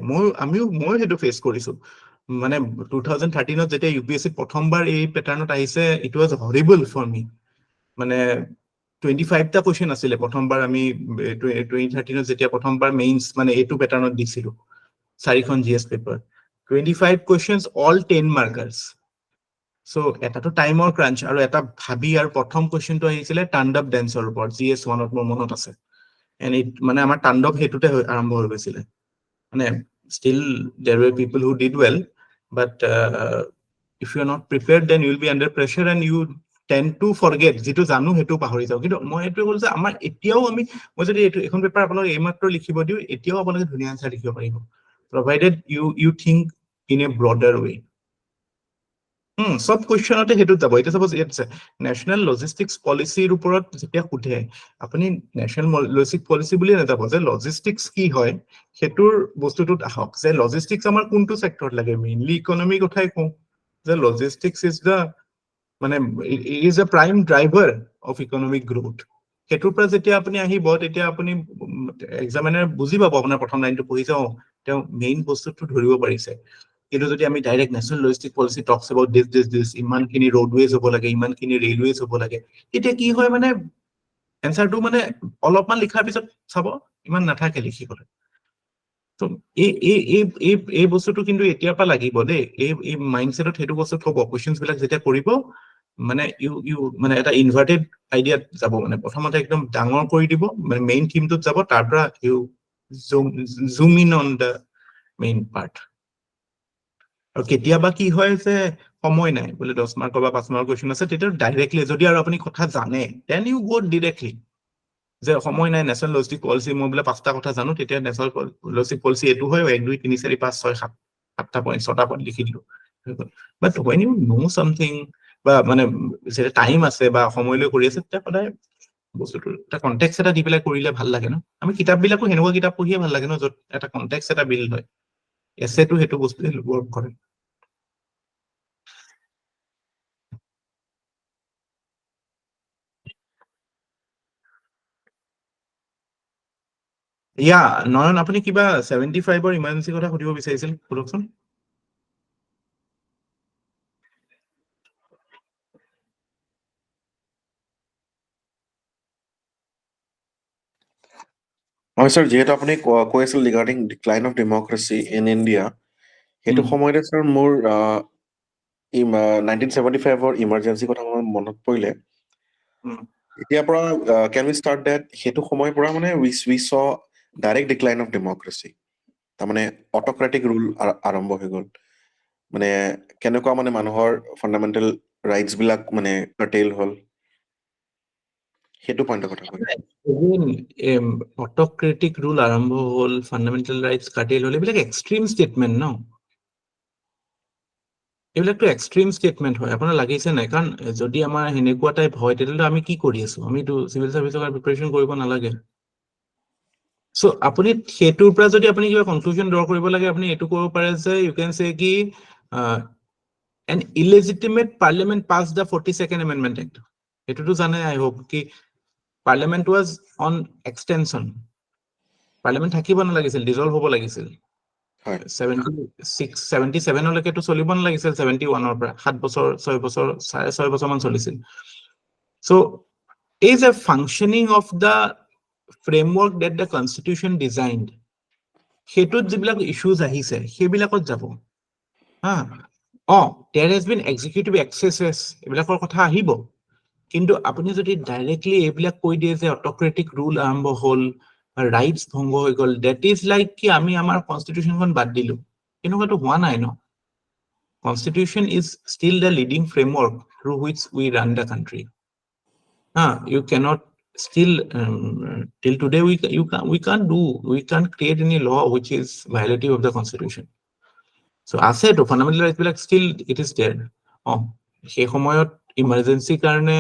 মই হেতু ফেস কৰিছো মানে 2013 ত যেতিয়া UPSC প্ৰথমবাৰ এই প্যাটাৰ্নত আহিছে ইট ওয়াজ হৰিবল ফৰ মি মানে 25টা কোৱেশ্চন আছিলে প্ৰথমবাৰ আমি 2013 ত যেতিয়া প্ৰথমবাৰ মেইনছ মানে এটো প্যাটাৰ্নত দিছিলো 4খন GS paper 25 questions all 10 মাৰ্কাৰ্স so এটাটো টাইমৰ ক্ৰাঞ্চ আৰু এটা ভাবি আৰু প্ৰথম কোৱেশ্চনটো আহিছিলে তাণ্ডৱ ড্যান্সৰ ওপৰত GS1 ত মোৰ মনত আছে এন্ড ইট মানে আমাৰ তাণ্ডৱ হেতুতে আৰম্ভ হৈ গৈছিলে মানে still there were people who did well but if you are not prepared then you will be under pressure and you tend to forget যেটো জানো হেতু পাহৰি যাও কিন্তু মই এটো কল যে আমাৰ এতিয়াও আমি মই যদি এখন পেপাৰ আপোনাক এইমাত্ৰ লিখিব দিও এতিয়াও আপোনাক ধুনীয়া আনসাৰ লিখিব পাৰিব provided you think in a broader way সব কোৱেশ্চনতে হেতু যাব এটা সাপোজ ইটস ন্যাশনাল লজিষ্টিক্স পলিচিৰ ওপৰত যেতিয়া খুধে আপুনি ন্যাশনাল লজিষ্টিক্স পলিচি বুলি নাযাব যে লজিষ্টিক্স কি হয় হেতুৰ বস্তুটোত আহক যে লজিষ্টিক্স আমাৰ কোনটো সেক্টৰত লাগে মেইনলি ইকোনমি কথাই কওঁ যে লজিষ্টিক্স ইজ দা মানে is a prime driver of economic growth হেতুৰ পৰা যেতিয়া আপুনি আহিব তেতিয়া আপুনি এক্সামিনাৰ বুজি পাব আপোনাৰ প্ৰথম লাইনটো পঢ়ি যাও তেওঁ মেইন বস্তুটো ধৰিব পাৰিছে কিন্তু যদি আমি direct national logistic policy Tux about দিছ ইমানখিনি ৰোডৱেজ হ'ব লাগে ইমানখিনি ৰেলৱেজ হ'ব লাগে তেতিয়া কি হয় মানে এনসাৰটো মানে অলপমান লিখাৰ পিছত চাব ইমান নাথাকে লিখিবলৈ তো এই বস্তুটো কিন্তু এতিয়াৰ পৰা লাগিব দেই এই মাইণ্ডছেটত সেইটো বস্তু থব কোৱেশ্চনছ বিলাক যেতিয়া কৰিব মানে ইউ মানে এটা ইনভাৰ্টেড আইডিয়াত যাব মানে প্ৰথমতে একদম ডাঙৰ কৰি দিব মানে মেইন থিমটোত যাব তাৰ পৰা you zoom in on the main part আৰু কেতিয়াবা কি হয় যে সময় নাই বোলে 10 মাৰ্কৰ বা 5 মাৰ্কৰ কোৱেশ্চন আছে তেতিয়া ডাইৰেক্টলি যদি আৰু আপুনি কথা জানে দেন ইউ গো ডিৰেক্টলি যে সময় নাই নেশ্যনেল লজিষ্টিক পলিচি মই বোলে 5টা কথা জানো তেতিয়া নেশ্যনেল লজিষ্টিক পলিচি এইটো হয় 1 2 3 4 5 6 7টা পইণ্ট 6টা পইণ্ট লিখি দিলো বাট when you know something বা মানে যেতিয়া টাইম আছে বা সময়লৈ কৰি আছে তেতিয়া সদায় বস্তুটো এটা কনটেক্সট এটা দি পেলাই কৰিলে ভাল লাগে ন আমি কিতাপবিলাকো সেনেকুৱা কিতাপ পঢ়িয়ে ভাল লাগে ন য'ত এটা কনটেক্সট এটা বিল্ড হয় এছেটো সেইটো বস্তুৱে ৱৰ্ক কৰে ইয়া নয়ন আপুনি কিবা 75ৰ ইমাৰ্জেঞ্চি কথা সুধিব বিচাৰিছিল সোধকচোন হয় স্যাৰ যেহেতু আপুনি কৈ আছিল regarding decline of democracy in India সেইটো সময়তে স্যাৰ মোৰ 1975ৰ ইমাৰ্জেঞ্চি কথা মোৰ মনত পৰিলে এতিয়াৰ পৰা কেন উই ষ্টাৰ্ট ডেট সেইটো সময়ৰ পৰা মানে উই চ ডাইৰেক্ট ডিক্লাইন অফ ডেমক্ৰেসি তাৰমানে অট'ক্ৰেটিক ৰুল আৰম্ভ হৈ গ'ল মানে কেনেকুৱা মানে মানুহৰ ফাণ্ডামেণ্টেল ৰাইটছ বিলাক মানে কাৰ্টেইল হ'ল সেইটো পইণ্টৰ কথা কৈ অট'ক্ৰেটিক ৰুল আৰম্ভ হ'ল ফাণ্ডামেণ্টেল ৰাইটছ কাৰ্টেইল হ'ল এইবিলাক এক্সট্ৰিম ষ্টেটমেণ্ট ন এইবিলাকতো এক্সট্ৰিম ষ্টেটমেণ্ট হয় আপোনাৰ লাগিছে নাই কাৰণ যদি আমাৰ সেনেকুৱা টাইপ হয় তেতিয়াহ'লে আমি কি কৰি আছো আমিতো চিভিল চাৰ্ভিচৰ কাৰণে প্ৰিপাৰেশ্যন কৰিব নালাগে চ' আপুনি সেইটোৰ পৰা যদি আপুনি কিবা কনক্লুজন ড্ৰ কৰিব লাগে আপুনি এইটো ক'ব পাৰে যে ইউ কেন চে কি an illegitimate parliament passed the 42nd amendment act এইটোতো জানে আই হোপ কি parliament was on extension parliament থাকিব নালাগিছিল ডিজলভ হ'ব লাগিছিল 77 লৈকেতো চলিব নালাগিছিল 71ৰ পৰা 7 বছৰ 6 বছৰ 6.5 বছৰমান চলিছিল চ' is a functioning of the framework that the constitution designed সেইটোত যিবিলাক ইস্যুজ আহিছে সেইবিলাকত যাব হা there has been executive excesses এইবিলাকৰ কথা আহিব কিন্তু আপুনি যদি ডাইৰেক্টলি এইবিলাক কৈ দিয়ে যে অট'ক্ৰেটিক ৰুল আৰম্ভ হ'ল ৰাইটছ ভংগ হৈ গ'ল ডেট ইজ লাইক কি আমি আমাৰ কনষ্টিটিউশ্যনখন বাদ দিলো এনেকুৱাটো হোৱা নাই ন constitution is still the leading framework through which we run the country you cannot still till today we can't create any law which is violative of the constitution so আছে to fundamental rights বিলাক still it is there সেই সময়ত emergency কাৰণে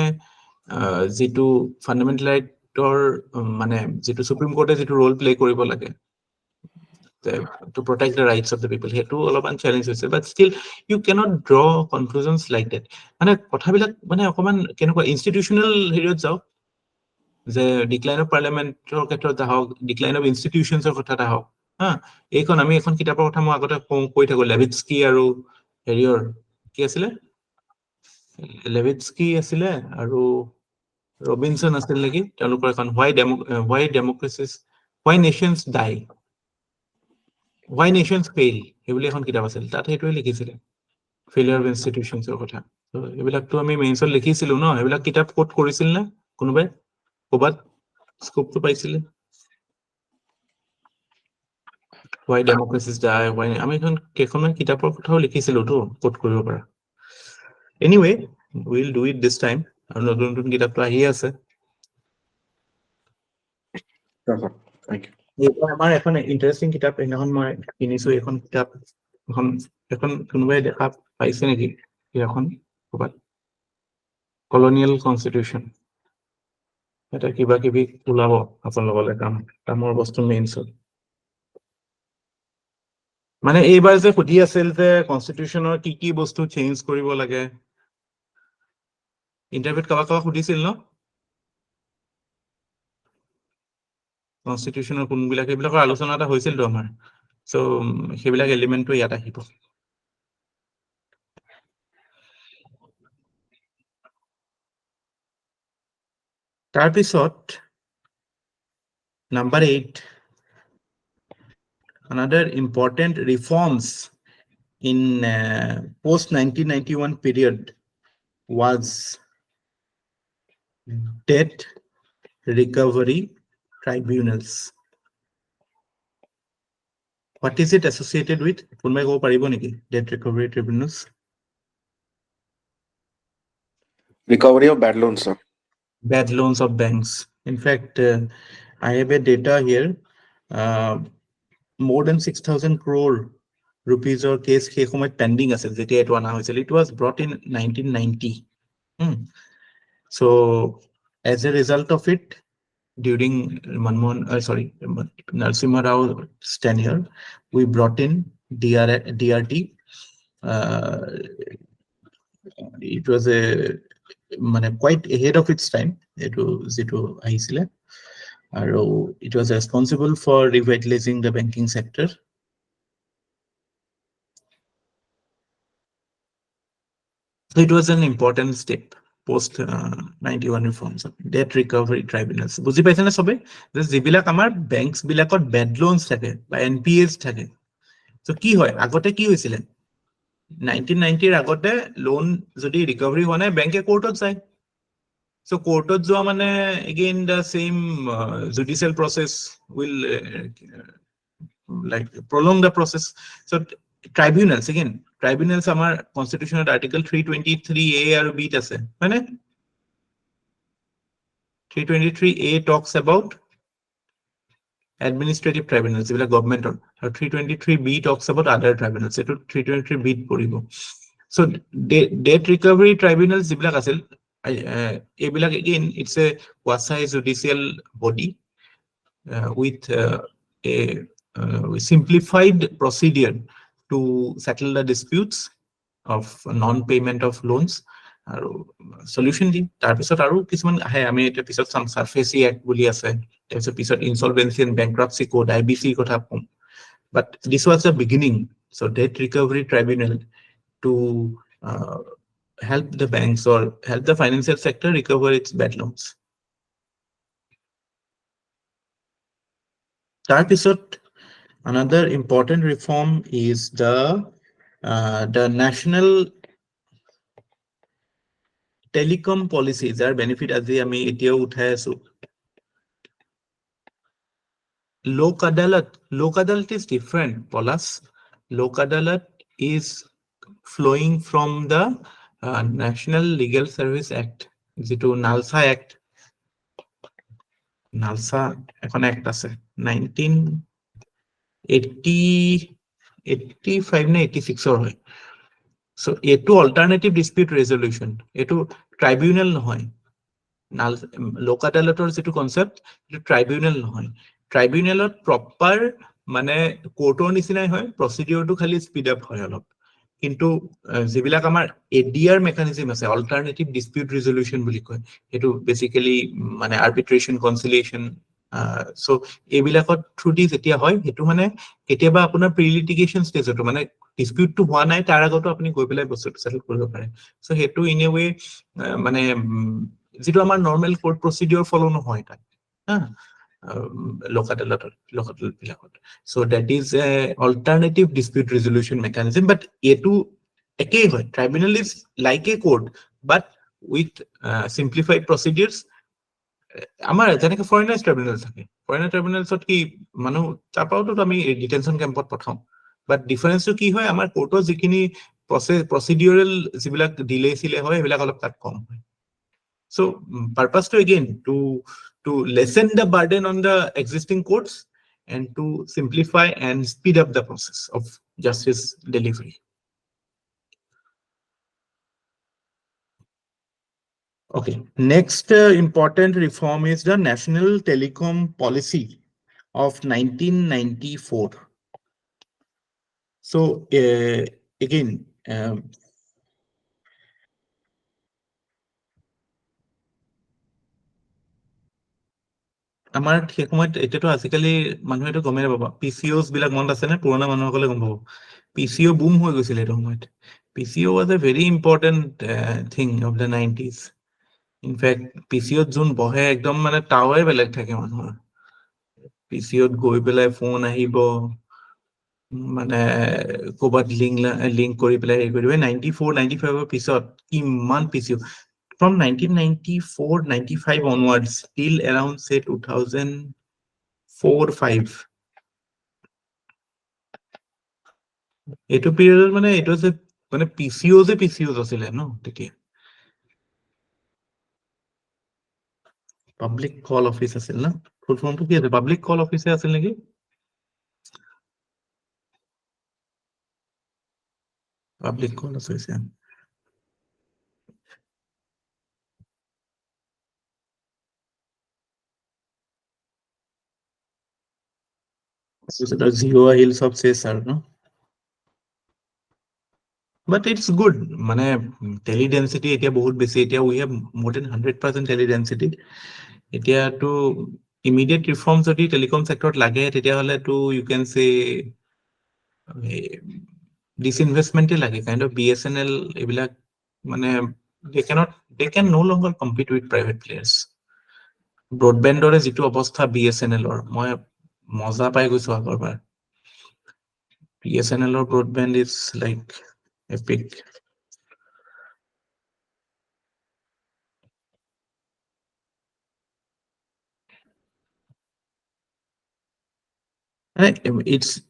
যেটো fundamental ৰাইটৰ মানে যেটো supreme কোৰ্টে যেটো roll play কৰিব লাগে to protect the rights of the people হেতু অলপমান চ্যালেঞ্জ হৈছে but still you cannot draw conclusions like that মানে কথাবিলাক মানে অকমান কেনেকুৱা ইনষ্টিটিউচনেল হেৰিত যাওক যে ডিক্লাইন অফ পাৰ্লিয়ামেণ্টৰ ক্ষেত্ৰত আহক ডিক্লাইন অফ ইনষ্টিটিউচনছৰ কথা আহক এইখন আমি এখন কিতাপৰ কথা মই আগতে কৈ থাকো লেভিটস্কি আৰু হেৰিয়ৰ কি আছিলে লেভিটস্কি আছিলে আৰু ৰবিনসন আছিল নেকি তেওঁলোকৰ এখন why nations die why nations fail এইবুলি এখন কিতাপ আছিল তাত সেইটোৱে লিখিছিলে ফেইলিয়াৰ অফ ইনষ্টিটিউচনছৰ কথা এইবিলাকতো আমি মেইনছত লিখিছিলো ন এইবিলাক কিতাপ কোট কৰিছিল নে কোনোবাই ক'বাত স্কোপটো পাইছিলে why democracies die why আমি এখন কেইখনমান কিতাপৰ কথাও লিখিছিলো তো কোট কৰিব পৰা anyway we'll do it this time আৰু নতুন নতুন কিতাপটো আহি আছে Thank you. এইখন আমাৰ এখন ইন্টাৰেষ্টিং কিতাপ এইখন মই কিনিছো এইখন কিতাপ এখন কোনোবাই দেখা পাইছে নেকি এখন ক'বাত কলোনিয়েল কনষ্টিটিউশ্যন এটা কিবা কিবি ওলাব আপোনালোকলে কামৰ বস্তু মেইনছত মানে এইবাৰ যে সুধি আছিল যে কনষ্টিটিউশ্যনৰ কি বস্তু চেঞ্জ কৰিব লাগে ইণ্টাৰভিউত কাবাক সুধিছিল ন কনষ্টিটিউশ্যনৰ কোনবিলাক সেইবিলাকৰ আলোচনা এটা হৈছিলতো আমাৰ চ' সেইবিলাক এলিমেণ্টটো ইয়াত আহিব তাৰপিছত number 8 another important reforms in post 1991 period was debt recovery tribunals. What is it associated with? কোনোবাই ক'ব পাৰিব নেকি debt recovery tribunals? Recovery of bad loans, sir. Bad loans of banks. In fact, I have a data here. More than 6,000 crore rupees or case সেই সময়ত pending আছে যেতিয়া এইটো অনা হৈছিল. It was brought in 1990. So as a result of it, during Narasimha Rao's tenure, we brought in DRT. It was a quite ahead of its time. It was responsible for revitalizing the banking sector. So it was an important step post 91 reforms of debt recovery tribunals. বুজি পাইছেনে সবে যে যিবিলাক আমাৰ banks বিলাকত bed লোনছ থাকে বা NPS থাকে সো কি হয় আগতে কি হৈছিল 1990 ৰ আগতে লোন যদি ৰিকভাৰি হোৱা নাই বেংকে কোৰ্টত যায় সো কোৰ্টত যোৱা মানে again the same judicial process will like prolong the process. So tribunals again, tribunals our constitutional article 323A or B আছে মানে 323A talks about administrative tribunals যিবিলাক গভৰ্ণমেণ্টৰ আৰু 323B talks about other tribunals এটো 323B পৰিব so debt recovery tribunals যিবিলাক আছিল এইবিলাক again it's a quasi judicial body with a simplified procedure to settle the disputes of non-payment of loans আৰু solution দি তাৰপিছত আৰু কিছুমান আহে আমি এটা পিছত সাম সাৰফেসি এক্ট বুলি আছে তাৰপিছত পিছত insolvency and bankruptcy code IBC কথা কম but this was the beginning so debt recovery tribunal to help the banks or help the financial sector recover its bad loans. তাৰপিছত another important reform is the national telecom policy যাৰ benefit আজি আমি এতিয়াও উঠাই আছো লোক আদালত is different Polas লোক আদালত is flowing from the National Legal Service Act যেটো নালসা act নালসা এখন act আছে 1985 নে 86 or হয় so eto alternative dispute resolution eto tribunal নহয় লোক আদালতৰ যেটো কনসেপ্ট এটো ট্ৰাইব্যুনাল নহয় ট্ৰাইব্যুনালত প্ৰপাৰ মানে কোৰ্টৰ নিচিনাই হয় প্ৰসিডিউৰটো খালি স্পিড আপ হয় অলপ কিন্তু যিবিলাক আমাৰ এডিআৰ মেকানিজম আছে অল্টাৰনেটিভ ডিসপিউট ৰেজোলিউশন বুলি কয় এটো বেসিক্যালি মানে আৰ্বিট্ৰেশন কনসিলিয়েশন সো এইবিলাকত থ্ৰুদি যেতিয়া হয় এটো মানে কেতিয়াবা আপোনাৰ প্ৰিলিটিগেশন ষ্টেজটো মানে ডিসপিউটটো হোৱা নাই তাৰ আগতো আপুনি গৈ পেলাই বস্তুটো সেটেল কৰিব পাৰে সো হেতু ইন এ ওয়ে মানে যেটো আমাৰ নরমাল কোর্ট প্রসিডিউর ফলো নহয় তাত লোক আদালত বিলাকত so that is a alternative dispute resolution mechanism but এটো একই হয় tribunal is like a court but with simplified procedures আমাৰ যেনেকৈ ফৰেনাৰ ট্ৰাইব্যুনাল থাকে ফৰেনাৰ ট্ৰাইব্যুনালছত কি মানুহ চাপাওতো আমি ডিটেনশন ক্যাম্পত পঠাও বাট ডিফাৰেন্সটো কি হয় আমাৰ কোৰ্টৰ যিখিনি প্ৰসিডিউৰেল যিবিলাক ডিলে সিলে হয় সেইবিলাক অলপ তাত কম হয় so purpose to again to lessen the burden on the existing courts and to simplify and speed up the process of justice delivery. Okay, next important reform is the National Telecom Policy of 1994. So again, আমাৰ সেই সময়ত এতিয়াতো আজিকালি মানুহেতো গমেই নাপাব PCOs বিলাক মনত আছে নে পুৰণা মানুহসকলে গম পাব PCO বুম হৈ গৈছিল এইটো সময়ত PCO was a very important thing of the 90s ইনফেক্ট PCOত যোন বহে একদম মানে টাৱাৰে বেলেগ থাকে মানুহৰ PCOত গৈ পেলাই ফোন আহিব মানে ক'বাত লিংক কৰি পেলাই হেৰি কৰি দিব 94 95 পিছত কিমান PCO from 1994-95 onwards till around say 2004-5 এইটো পিৰিয়ডত মানে এইটো যে মানে PCOs আছিলে ন তেতিয়া পাব্লিক কল অফিচ আছিল না ফুল ফৰ্মটো কি আছে পাব্লিক কল অফিচে আছিল নেকি পাব্লিক কল অফিচ জিঅ' আহিল চব চেছ আৰু ন But it's good. মানে tele density এতিয়া বহুত বেছি এতিয়া we have more than 100% tele density এতিয়াতো immediate reform যদি telecom sector লাগে তেতিয়াহ'লে তো you can say disinvestment লাগে kind of BSNL এইবিলাক মানে they can no longer compete with private players ব্ৰডবেণ্ডৰে যিটো অৱস্থা BSNLৰ মই মজা পাই গৈছো আগৰবাৰ BSNLৰ broadband is like epic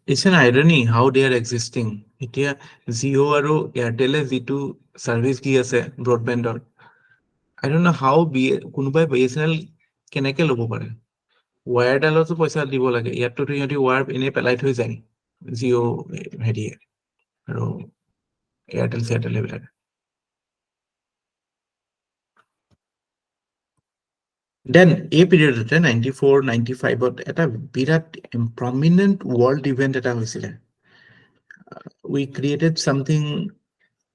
It's an irony how they are existing. এতিয়া Jio আৰু Airtel যিটো সাৰ্ভিস দি আছে ব্ৰডবেণ্ডৰ I don't know how কোনোবাই BSNL কেনেকে ল'ব পাৰে ৱায়াৰডালতো পইচা দিব লাগে ইয়াততো সিহঁতি ৱায়াৰ এনে পেলাই থৈ যায় Jio হেৰিয়ে আৰু Airtel Seattle এইবিলাক Then এই পিৰিয়ডতে 94-95ত এটা বিৰাট prominent world event এটা হৈছিলে we created something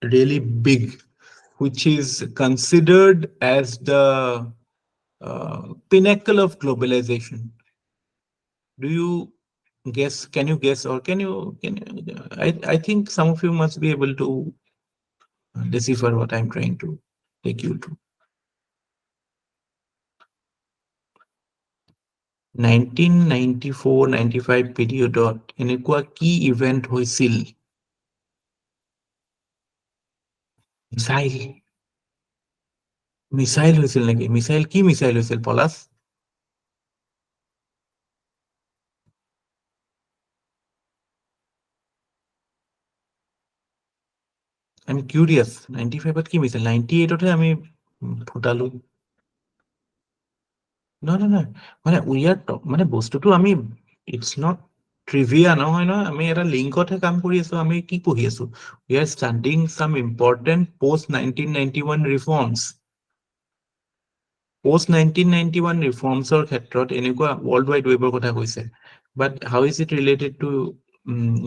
really big which is considered as the pinnacle of globalization do you guess can you guess or can you I think some of you must be able to decipher what I'm trying to take you to 1994-95 পিৰিয়ডত এনেকুৱা কি event হৈছিল missile হৈছিল নেকি missile কি missile হৈছিল পলাশ I'm curious 95ত কি missile 98তে আমি ফুটালো No, মানে we are মানে বস্তুটো আমি it's not trivia নহয় ন আমি এটা লিংকতহে কাম কৰি আছো আমি কি পঢ়ি আছো we are studying some important post 1991 reforms post 1991 reformsৰ ক্ষেত্ৰত এনেকুৱা world wide webৰ কথা কৈছে but how is it related to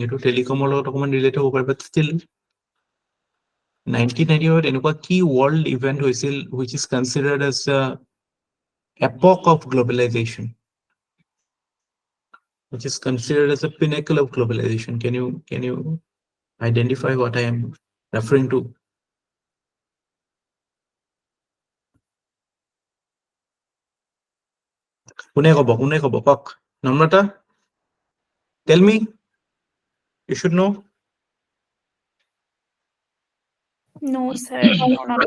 এইটো টেলিকমৰ লগত অকমান ৰিলেট হ'ব পাৰে but still 1991 এনেকুৱা কি world event হৈছিল which is considered as a epoch of globalization which is considered as a pinnacle of globalization can you identify what I am referring to কোনে কব কক নম্ৰতা tell me you should know No, sir. Not.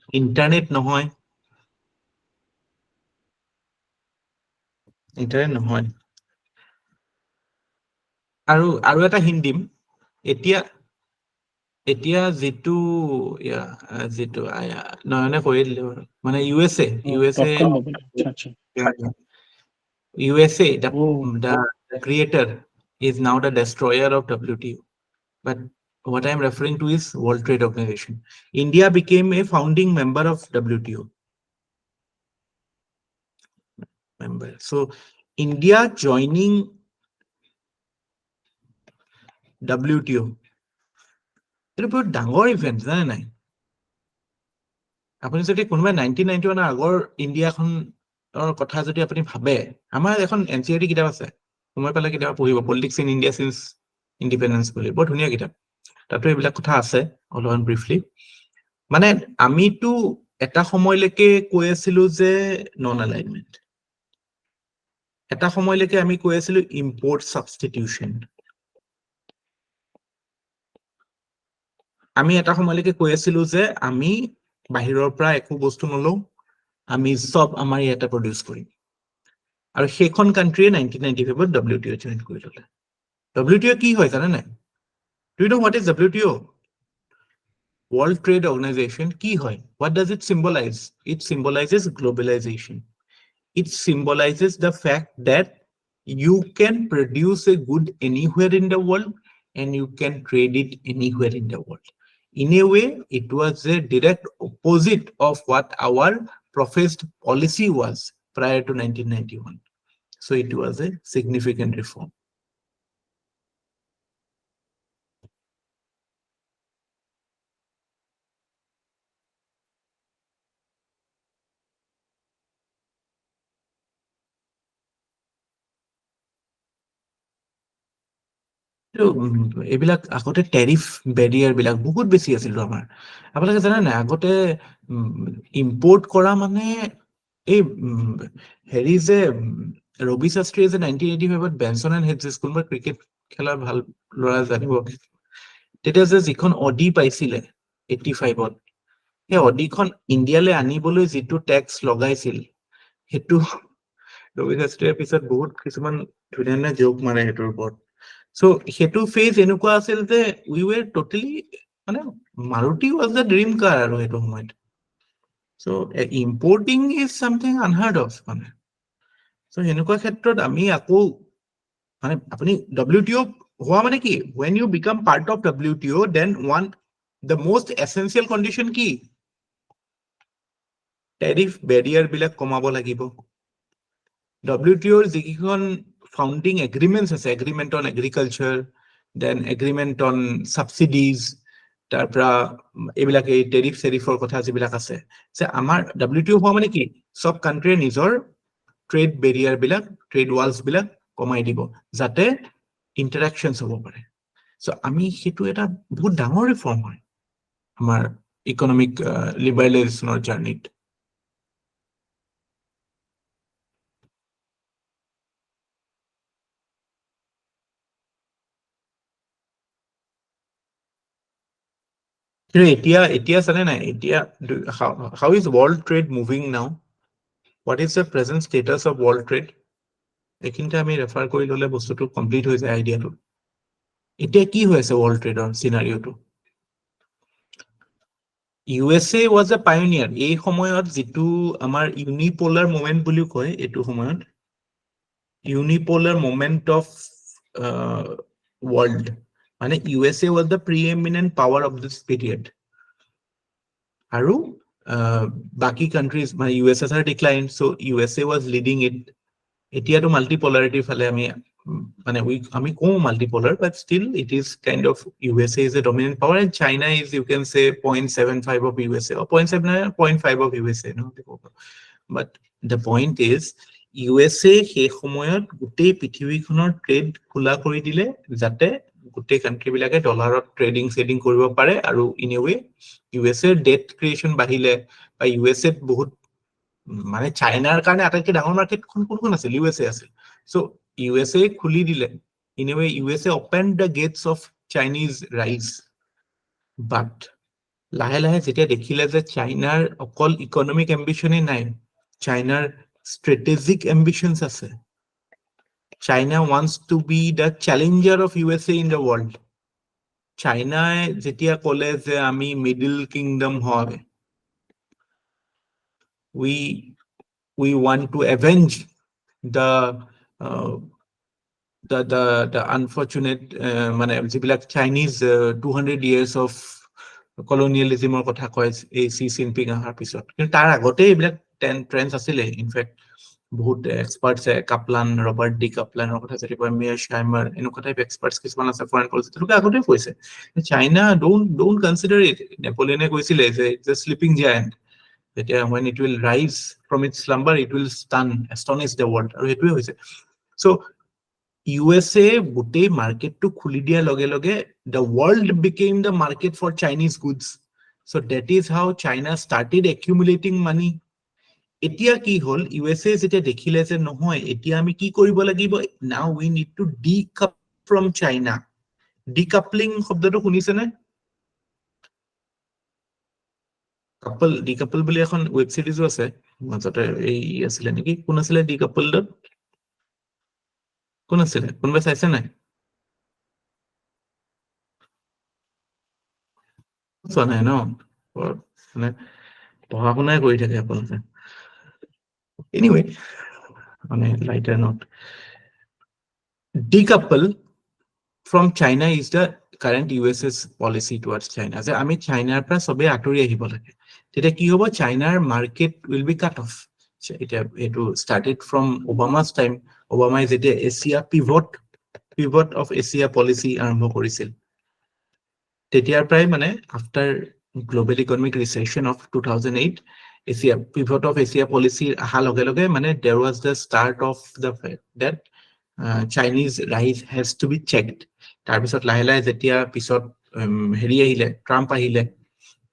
internet নহয় আৰু এটা hint দিম এতিয়া যিটো নয়নে কৈ দিলে মানে USA the creator is now the destroyer of WTO but what I am referring to is World Trade Organization India became a founding member of WTO so India joining WTO এটা বহুত ডাঙৰ ইভেন্ট জানে নাই আপুনি যদি কোনোবাই 1991 আগৰ ইণ্ডিয়াখন কথা যদি আপুনি ভাবে, আমাৰ এখন NCERT কিতাপ আছে, সময় পালে কিতাপ পঢ়িব, politics in India since independence বুলি, বৰ ধুনীয়া কিতাপ। তাতো এইবিলাক কথা আছে অলপমান ব্ৰিফলি। মানে আমিতো এটা সময়লৈকে কৈ আছিলো যে নন এলাইনমেন্ট, এটা সময়লৈকে আমি কৈ আছিলো ইম্পৰ্ট সাবষ্টিটিউশন, আমি এটা সময়লৈকে কৈ আছিলো যে আমি বাহিৰৰ পৰা একো বস্তু নলওঁ, আমি সব আমাৰ ইয়াতে প্ৰডিউচ কৰিম। আৰু সেইখন কাণ্ট্ৰিয়ে 1995 WTO জইন কৰি ল'লে। WTO কি হয় জানে নাই? Do you know what is WTO? World Trade Organization কি হয়? What does it symbolize? It symbolizes globalization. It symbolizes the fact that you can produce a good anywhere in the world and you can trade it anywhere in the world. In a way, it was a direct opposite of what our professed policy was prior to 1991. So it was a significant reform. এইবিলাক আগতে tariff barrier বিলাক বহুত বেছি আছিল আমাৰ। আপোনালোকে জানে নাই, আগতে ইম্পৰ্ট কৰা মানে এই হেৰি যে ৰবি শাস্ত্ৰীয়ে যে 1985 বেনচন এণ্ড হেডছ স্কুল, বা ক্ৰিকেট খেলা ভাল ল'ৰা জানিব, তেতিয়া যে যিখন অডি পাইছিলে 85-ত, সেই অডিখন ইণ্ডিয়ালৈ আনিবলৈ যিটো টেক্স লগাইছিল, সেইটো ৰবি শাস্ত্ৰীয়ে পিছত বহুত কিছুমান ধুনীয়া ধুনীয়া জোক মাৰে সেইটোৰ ওপৰত। So সেইটো ফেজ এনেকুৱা আছিল যে we were totally, মানে Maruti was the dream car আৰু সেইটো সময়ত। So importing is something unheard of মানে। So সেনেকুৱা ক্ষেত্ৰত আমি আকৌ মানে আপুনি WTO হোৱা মানে কি, when you become part of WTO, then the most essential condition কি, টেৰিফ বেৰিয়াৰ বিলাক কমাব লাগিব। WTOৰ যিকেইখন ফাউণ্ডিং এগ্ৰিমেণ্টছ আছে, agreement on agriculture, then agreement on subsidies, তাৰ পৰা এইবিলাক এই টেৰিফ চেৰিফৰ কথা যিবিলাক আছে, যে আমাৰ WTO হোৱা মানে কি, চব কাণ্ট্ৰিয়ে নিজৰ ট্ৰেড বেৰিয়াৰ বিলাক, ট্ৰেড ৱালছ বিলাক কমাই দিব, যাতে ইণ্টাৰেকশ্যনছ হ'ব পাৰে। চ' আমি সেইটো এটা বহুত ডাঙৰ ৰিফৰ্ম হয় আমাৰ ইকনমিক লিবাৰেলাইজেশ্যনৰ জাৰ্নিত। এতিয়া চালে নাই, এতিয়া how is world trade moving now? What is the present status of world trade? এইখিনিতে আমি ৰেফাৰ কৰি ল'লে বস্তুটো কমপ্লিট হৈ যায় আইডিয়াটো। এতিয়া কি হৈ আছে world ট্ৰেডৰ চিনাৰিঅ'টো? USA was a pioneer। এই সময়ত যিটো আমাৰ ইউনিপোলাৰ মুভমেন্ট বুলিও কয়, এইটো সময়ত ইউনিপোলাৰ মুভমেন্ট অফ world, মানে USA was the preeminent power of this period। আৰু বাকি কাণ্ট্ৰিজ মানে USSR declined, so USA was leading it। এতিয়াতো মাল্টিপোলাৰিটিৰ ফালে আমি মানে আমি কওঁ মাল্টিপোলাৰ, but still it is kind of USA is a dominant power and China is, you can say, 0.75 of USA or 0.5 of USA, no? But the point is USA সেই সময়ত গোটেই পৃথিৱীখনৰ ট্ৰেড খোলা কৰি দিলে, যাতে গোটেই কাণ্ট্ৰি বিলাকে ডলাৰত ট্ৰেডিং চেডিং কৰিব পাৰে। আৰু in a way USA debt creation বাঢ়িলে, বা USA বহুত মানে চাইনাৰ কাৰণে আটাইতকৈ ডাঙৰ মাৰ্কেট কোনখন আছিল? USA আছিল। চ' USA খুলি দিলে, in a way USA opened the gates of Chinese rise। But লাহে লাহে যেতিয়া দেখিলে যে চাইনাৰ অকল ইকনমিক এম্বিশ্যনেই নাই, চাইনাৰ strategic ambitions আছে, China wants to be the challenger of USA in the world। চাইনাই যেতিয়া ক'লে যে আমি মিডল কিংডম হয়, we want to avenge the unfortunate মানে যিবিলাক চাইনিজ 200 years of colonialismৰ কথা কয় এই চি জিনপিং অহাৰ পিছত। কিন্তু তাৰ আগতে এইবিলাক ট্ৰেন্ডছ আছিলে। ইনফেক্ট বহুত এক্সপাৰ্টছ, কাপলান, ৰবাৰ্ট ডি কাপলানৰ কথা যদি কয়, মেয়াৰ শ্বাইমাৰ, এনেকুৱা টাইপ এক্সপাৰ্টছ কিছুমান আছে ফৰেন পলিচি, তেওঁলোকে আগতে কৈছে চাইনা ডোন্ট কনচিডাৰ ইট। নেপলিয়নে কৈছিলে যে it's a sleeping giant, When it will rise from its slumber, it will astonish the world. So USA গোটেই মার্কেটটো খুলি দিয়াৰ লগে লগে the world became the market for Chinese goods. So that is how China started accumulating money. এতিয়া কি হল USA যেটা দেখিলে যে নহয় এতিয়া আমি কি কৰিব লাগিব, now we need to decouple from China. Decoupling শব্দটো শুনিছে নে? ডিকাপল বুলি এখন ওয়েব সিরিজও আছে মাজতে, এই আছিলে নেকি, কোন আছিলে ডিকাপলড, কোন আছিলে, কোনোবাই চাইছে নাই? চোৱা নাই ন, মানে পঢ়া শুনাই কৰি থাকে আপোনালোকে। এনিৱে, মানে lighter note, decouple from China is the current US's policy towards China. যে আমি চাইনাৰ পৰা সবে আঁতৰি আহিব লাগে, তেতিয়া কি হ'ব, চাইনাৰ market will be cut off. এটা এটো started from Obama's time. Obama যেতিয়া Asia pivot of Asia policy আৰম্ভ কৰিছিল, তেতিয়াৰ পৰাই মানে after global economic recession of 2008, Asia pivot of Asia policy আহা লগে লগে মানে there was the start of the fact that Chinese rise has to be checked. তাৰপিছত লাহে লাহে যেতিয়া পিছত হেৰি আহিলে, ট্ৰাম্প আহিলে,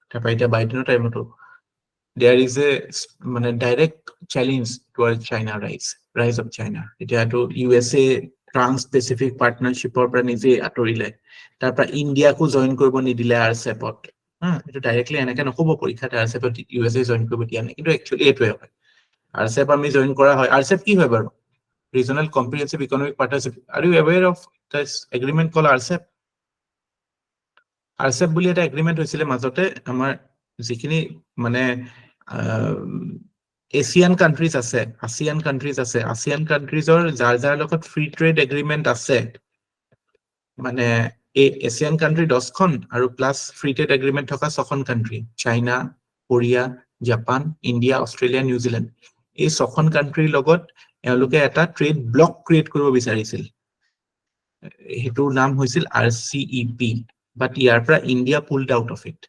তাৰপৰা এতিয়া বাইডেনৰ টাইমতো there is a মানে direct challenge towards China rise of China. এতিয়াতো USA ট্ৰান্স-পেচিফিক পাৰ্টনাৰশ্বিপৰ পৰা নিজে আঁতৰিলে, তাৰপৰা ইণ্ডিয়াকো জইন কৰিব নিদিলে আৰচেপত। এইটো ডাইৰেক্টলি এনেকে নক'ব পৰীক্ষাত আৰচেপত USA জইন কৰিব দিয়া নাই, কিন্তু একচুৱেলি এইটোৱে হয়। আৰচেপ আমি জইন কৰা হয়। আৰচেপ কি হয় বাৰু? Regional Comprehensive Economic Partnership. Are you aware of this agreement called RCEP? RCEP বুলি এটা এগ্ৰিমেণ্ট হৈছিলে মাজতে, আমাৰ যিখিনি মানে এছিয়ান কান্ট্ৰিজ আছে, ASEAN কান্ট্ৰিজৰ যাৰ লগত ফ্ৰী ট্ৰেড এগ্ৰিমেণ্ট আছে, মানে এই এছিয়ান কান্ট্ৰি 10খন আৰু প্লাছ ফ্ৰী ট্ৰেড এগ্ৰিমেণ্ট থকা 6খন country, China, Korea, Japan, India, Australia, New Zealand, এই 6খন কান্ট্ৰিৰ লগত এওঁলোকে এটা ট্ৰেড ব্লক ক্ৰিয়েট কৰিব বিচাৰিছিল। সেইটোৰ নাম হৈছিল RCEP, বাট ইয়াৰ পৰা India pulled out of it.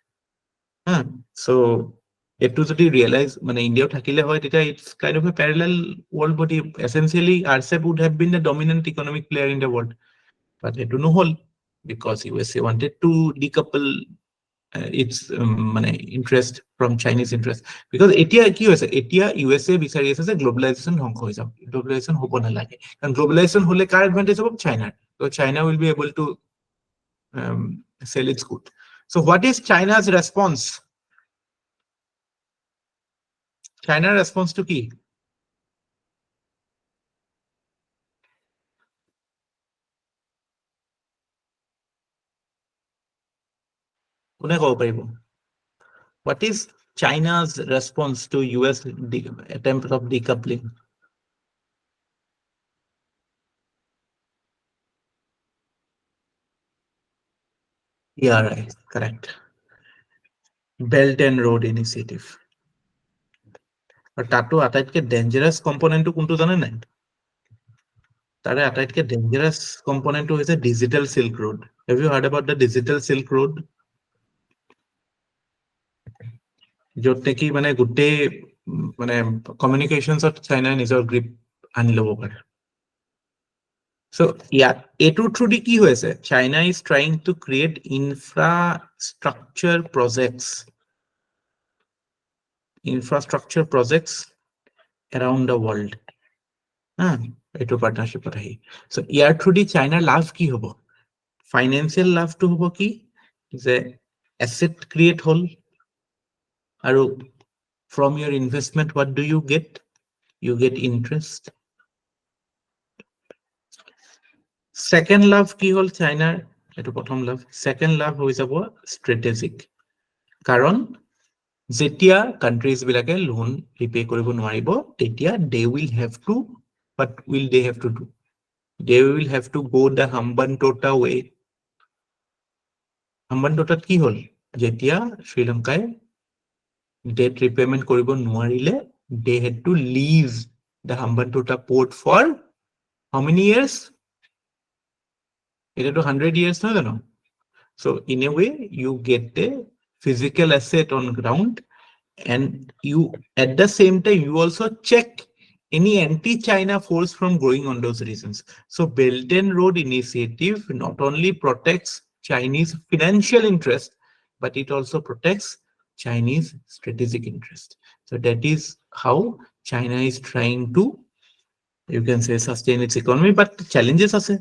So এইটো যদি ৰিয়েলাইজ মানে ইণ্ডিয়াও থাকিলে হয়, তেতিয়া it's kind of a parallel world body. Essentially RCEP would have been the dominant economic player in the world, but এইটো নহল because USA wanted to decouple its মানে interest from Chinese interest, because এতিয়া কি হৈছে, এতিয়া USA বিচাৰি আছে যে গ্লোবালাইজেশন ধ্বংস হৈ যাওক, গ্লোবালাইজেশন হ'ব নালাগে, কাৰণ গ্লোবালাইজেশন হলে কাৰ এডভান্টেজ হ'ব, চাইনাৰ। So China will be able to sell its good. So what is China's response? China's response to কি? কোনে ক'ব পাৰিব? What is China's response to US attempt of decoupling? Yeah, right, correct. Belt and Road Initiative. আৰু তাতো আটাইতকৈ dangerous কম্পনেণ্টটো কোনটো জানে নাই? তাৰে আটাইতকৈ ডেঞ্জাৰাছ কম্পনেণ্টটো হৈছে digital silk road. Have you heard about the digital silk road? য'ত নেকি মানে গোটেই মানে কমিউনিকেশ্যনছত চাইনাই নিজৰ গ্ৰিপ আনি ল'ব পাৰে। So ইয়াত এইটোৰ থ্ৰুদি কি হৈছে, China is trying to create infrastructure projects around the world. এইটো পাৰ্টনাৰশ্বিপত আহি, so ইয়াৰ থ্ৰুদি চাইনাৰ লাভ কি হ'ব? ফাইনেন্সিয়েল লাভটো হ'ব কি, যে এছেট ক্ৰিয়েট হ'ল, আৰু from your investment what do you get? You get interest. Second লাভ কি হ'ল চাইনাৰ? এইটো প্ৰথম লাভ। সেকেন্ড লাভ হৈ যাব ষ্ট্ৰেটেজিক, কাৰণ যেতিয়া কান্ট্ৰিজ বিলাকে লোন ৰিপে কৰিব নোৱাৰিব, তেতিয়া they will have to, what will they have to do? They will have to go the Hambantota way. Hambantotat কি হ'ল? যেতিয়া শ্ৰীলংকাই debt repayment কৰিব নোৱাৰিলে, they had to leave the Hambantota port for how many years? It's 100 years, no? So in a way, you get a physical asset on ground And you, at the same time, you also check any anti-China force from growing on those regions. So Belt and Road Initiative not only protects Chinese financial interest, but it also protects Chinese strategic interest. So that is how China is trying to, you can say, sustain its economy, but challenges are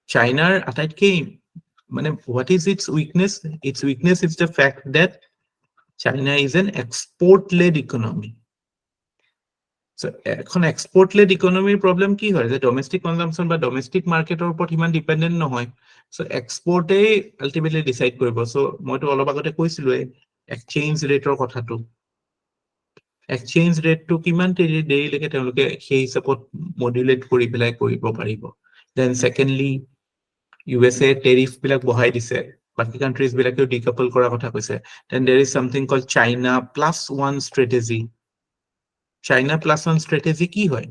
China attack. What is its weakness? Its weakness is the fact that China is an export-led economy. So এখন export-led economy problem কি হয় যে domestic consumption বা domestic market-ৰ ওপৰত ইমান dependent নহয়. So export-এ ultimately decide কৰিব. So মইতো অলপ আগতে কৈছিলোৱে exchange rate-ৰ কথাটো. Exchange rate-টো কিমান দেৰিলৈকে তেওঁলোকে সেই হিচাপত modulate কৰি পেলাই কৰিব পাৰিব. Then secondly, USA tariff বিলাক বঢ়াই দিছে. বাকি countries বিলাকেও decouple কৰাৰ কথা কৈছে. Then there is something called China plus one strategy. China plus one strategy কি হয়?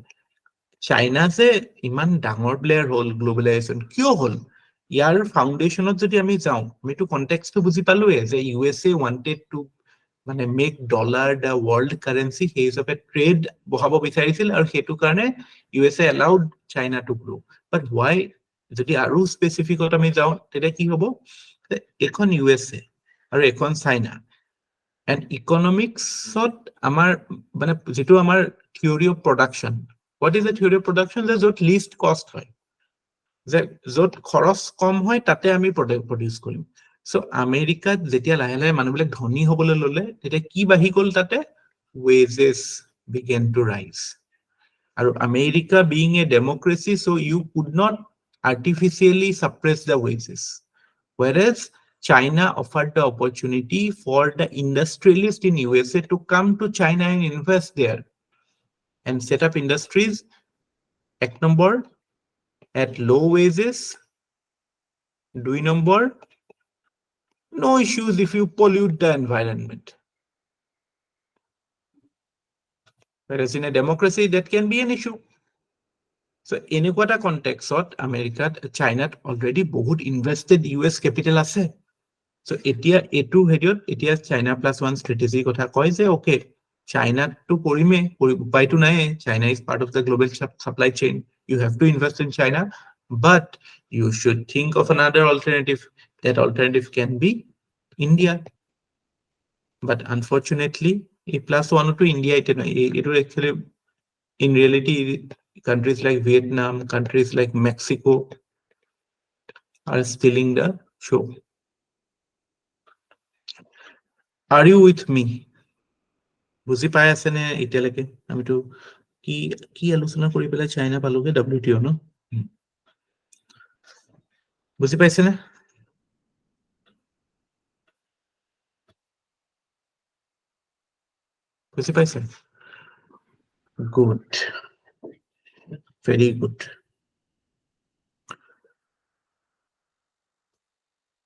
China যে ইমান ডাঙৰ প্লেয়াৰ হ'ল গ্লোবেলাইজেশ্যন কিয় হ'ল? ইয়াৰ ফাউণ্ডেশ্যনত যদি আমি যাওঁ, আমিতো কনটেক্সটটো বুজি পালোৱে যে USA wanted to make dollar the world currency, সেই হিচাপে ট্ৰেড বঢ়াব বিচাৰিছিল আৰু সেইটো কাৰণে USA allowed China to grow. But why? যদি আৰু স্পেচিফিকত আমি যাওঁ তেতিয়া কি হ'ব? এখন USA আৰু এখন চাইনা and economics-ত আমাৰ যেটো আমাৰ theory of production. What is the theory of production? যে য'ত least cost হয়, যে য'ত খৰচ কম হয় তাতে আমি produce কৰিম. So আমেৰিকাত যেতিয়া লাহে লাহে মানুহবিলাক ধনী হ'বলৈ ল'লে তেতিয়া কি বাঢ়ি গ'ল তাতে? Wages began to rise. আৰু America being a democracy, so you could not artificially suppress the wages. Whereas China offered the opportunity for the industrialists in USA to come to China and invest there and set up industries এক number at low wages, 2 number no issues if you pollute the environment. Whereas in a democracy that can be an issue. So এনেকুৱা এটা context আমেৰিকাত চাইনাত already বহুত ইনভেষ্টেড US capital আছে. So এতিয়া এটো হেৰিয়ত এতিয়া চাইনা প্লাস ওয়ান স্ট্ৰেটেজি কথা কয় যে ওকে চাইনাটো কৰিমে, উপায়টো নাই. China is part of the global supply chain. You have to invest in China, but you should think of another alternative. That alternative can be India. But unfortunately, a plus one to India, it will actually, in reality, countries like Vietnam, countries like Mexico are stealing the show. Are you with me? বুজি পাই আছে নে এতিয়ালৈকে? আমিতো কি আলোচনা কৰি পেলাই চাইনা পালোগে WTO ন? বুজি পাইছে নে? বুজি পাইছে? Good. Very good.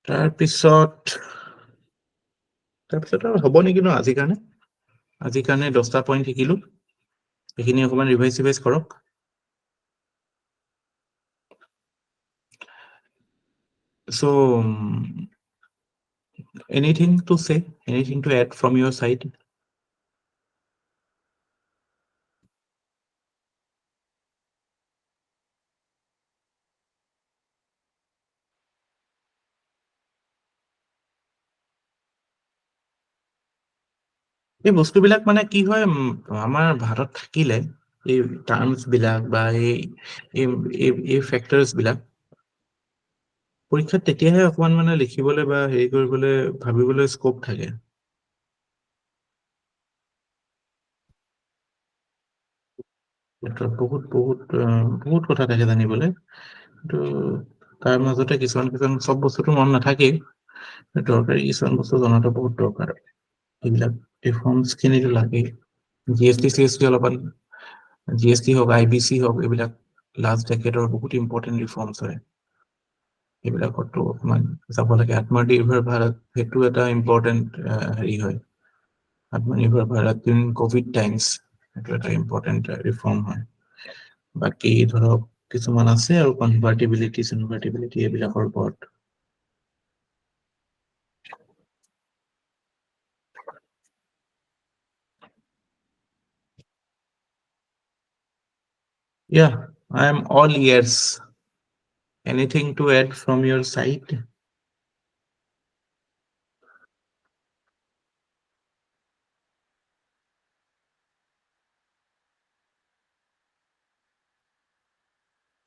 তাৰপিছত আৰু হ'ব নেকি ন আজিৰ কাৰণে? আজিৰ কাৰণে 10টা পইণ্ট শিকিলো, এইখিনি অকমান ৰিভাইজ কৰক. So anything to say, anything to add from your side? এই বস্তুবিলাক কি হয় আমাৰ ভাৰত থাকিলে এই টাৰ্মছ বিলাক বা এই ফেক্টৰছ বিলাক পৰীক্ষাত তেতিয়াহে অকমান লিখিবলৈ বা হেৰি কৰিবলৈ ভাবিবলৈ স্কোপ থাকে. বহুত কথা থাকে জানিবলৈ, কিন্তু তাৰ মাজতে কিছুমান চব বস্তুটো মন নাথাকেই, দৰকাৰী কিছুমান বস্তু জনাটো বহুত দৰকাৰ. এইবিলাক ৰিফৰ্মছ খিনিতো লাগেই. GST অলপমান GST হওক IBC হওক এইবিলাক লাষ্ট ডেকেডৰ বহুত ইম্পৰ্টেণ্ট ৰিফৰ্মছ হয়. এইবিলাকতো অকমান যাব লাগে. আত্মনিৰ্ভৰ ভাৰত সেইটো এটা ইম্পৰ্টেণ্ট হেৰি হয়. আত্মনিৰ্ভৰ ভাৰত ইন কোভিড টাইমছ সেইটো এটা ইম্পৰ্টেণ্ট ৰিফৰ্ম হয়. বাকী ধৰক কিছুমান আছে আৰু কনভাৰ্টিবিলিটি এইবিলাকৰ ওপৰত. Yeah, I am all ears. Anything to add from your side?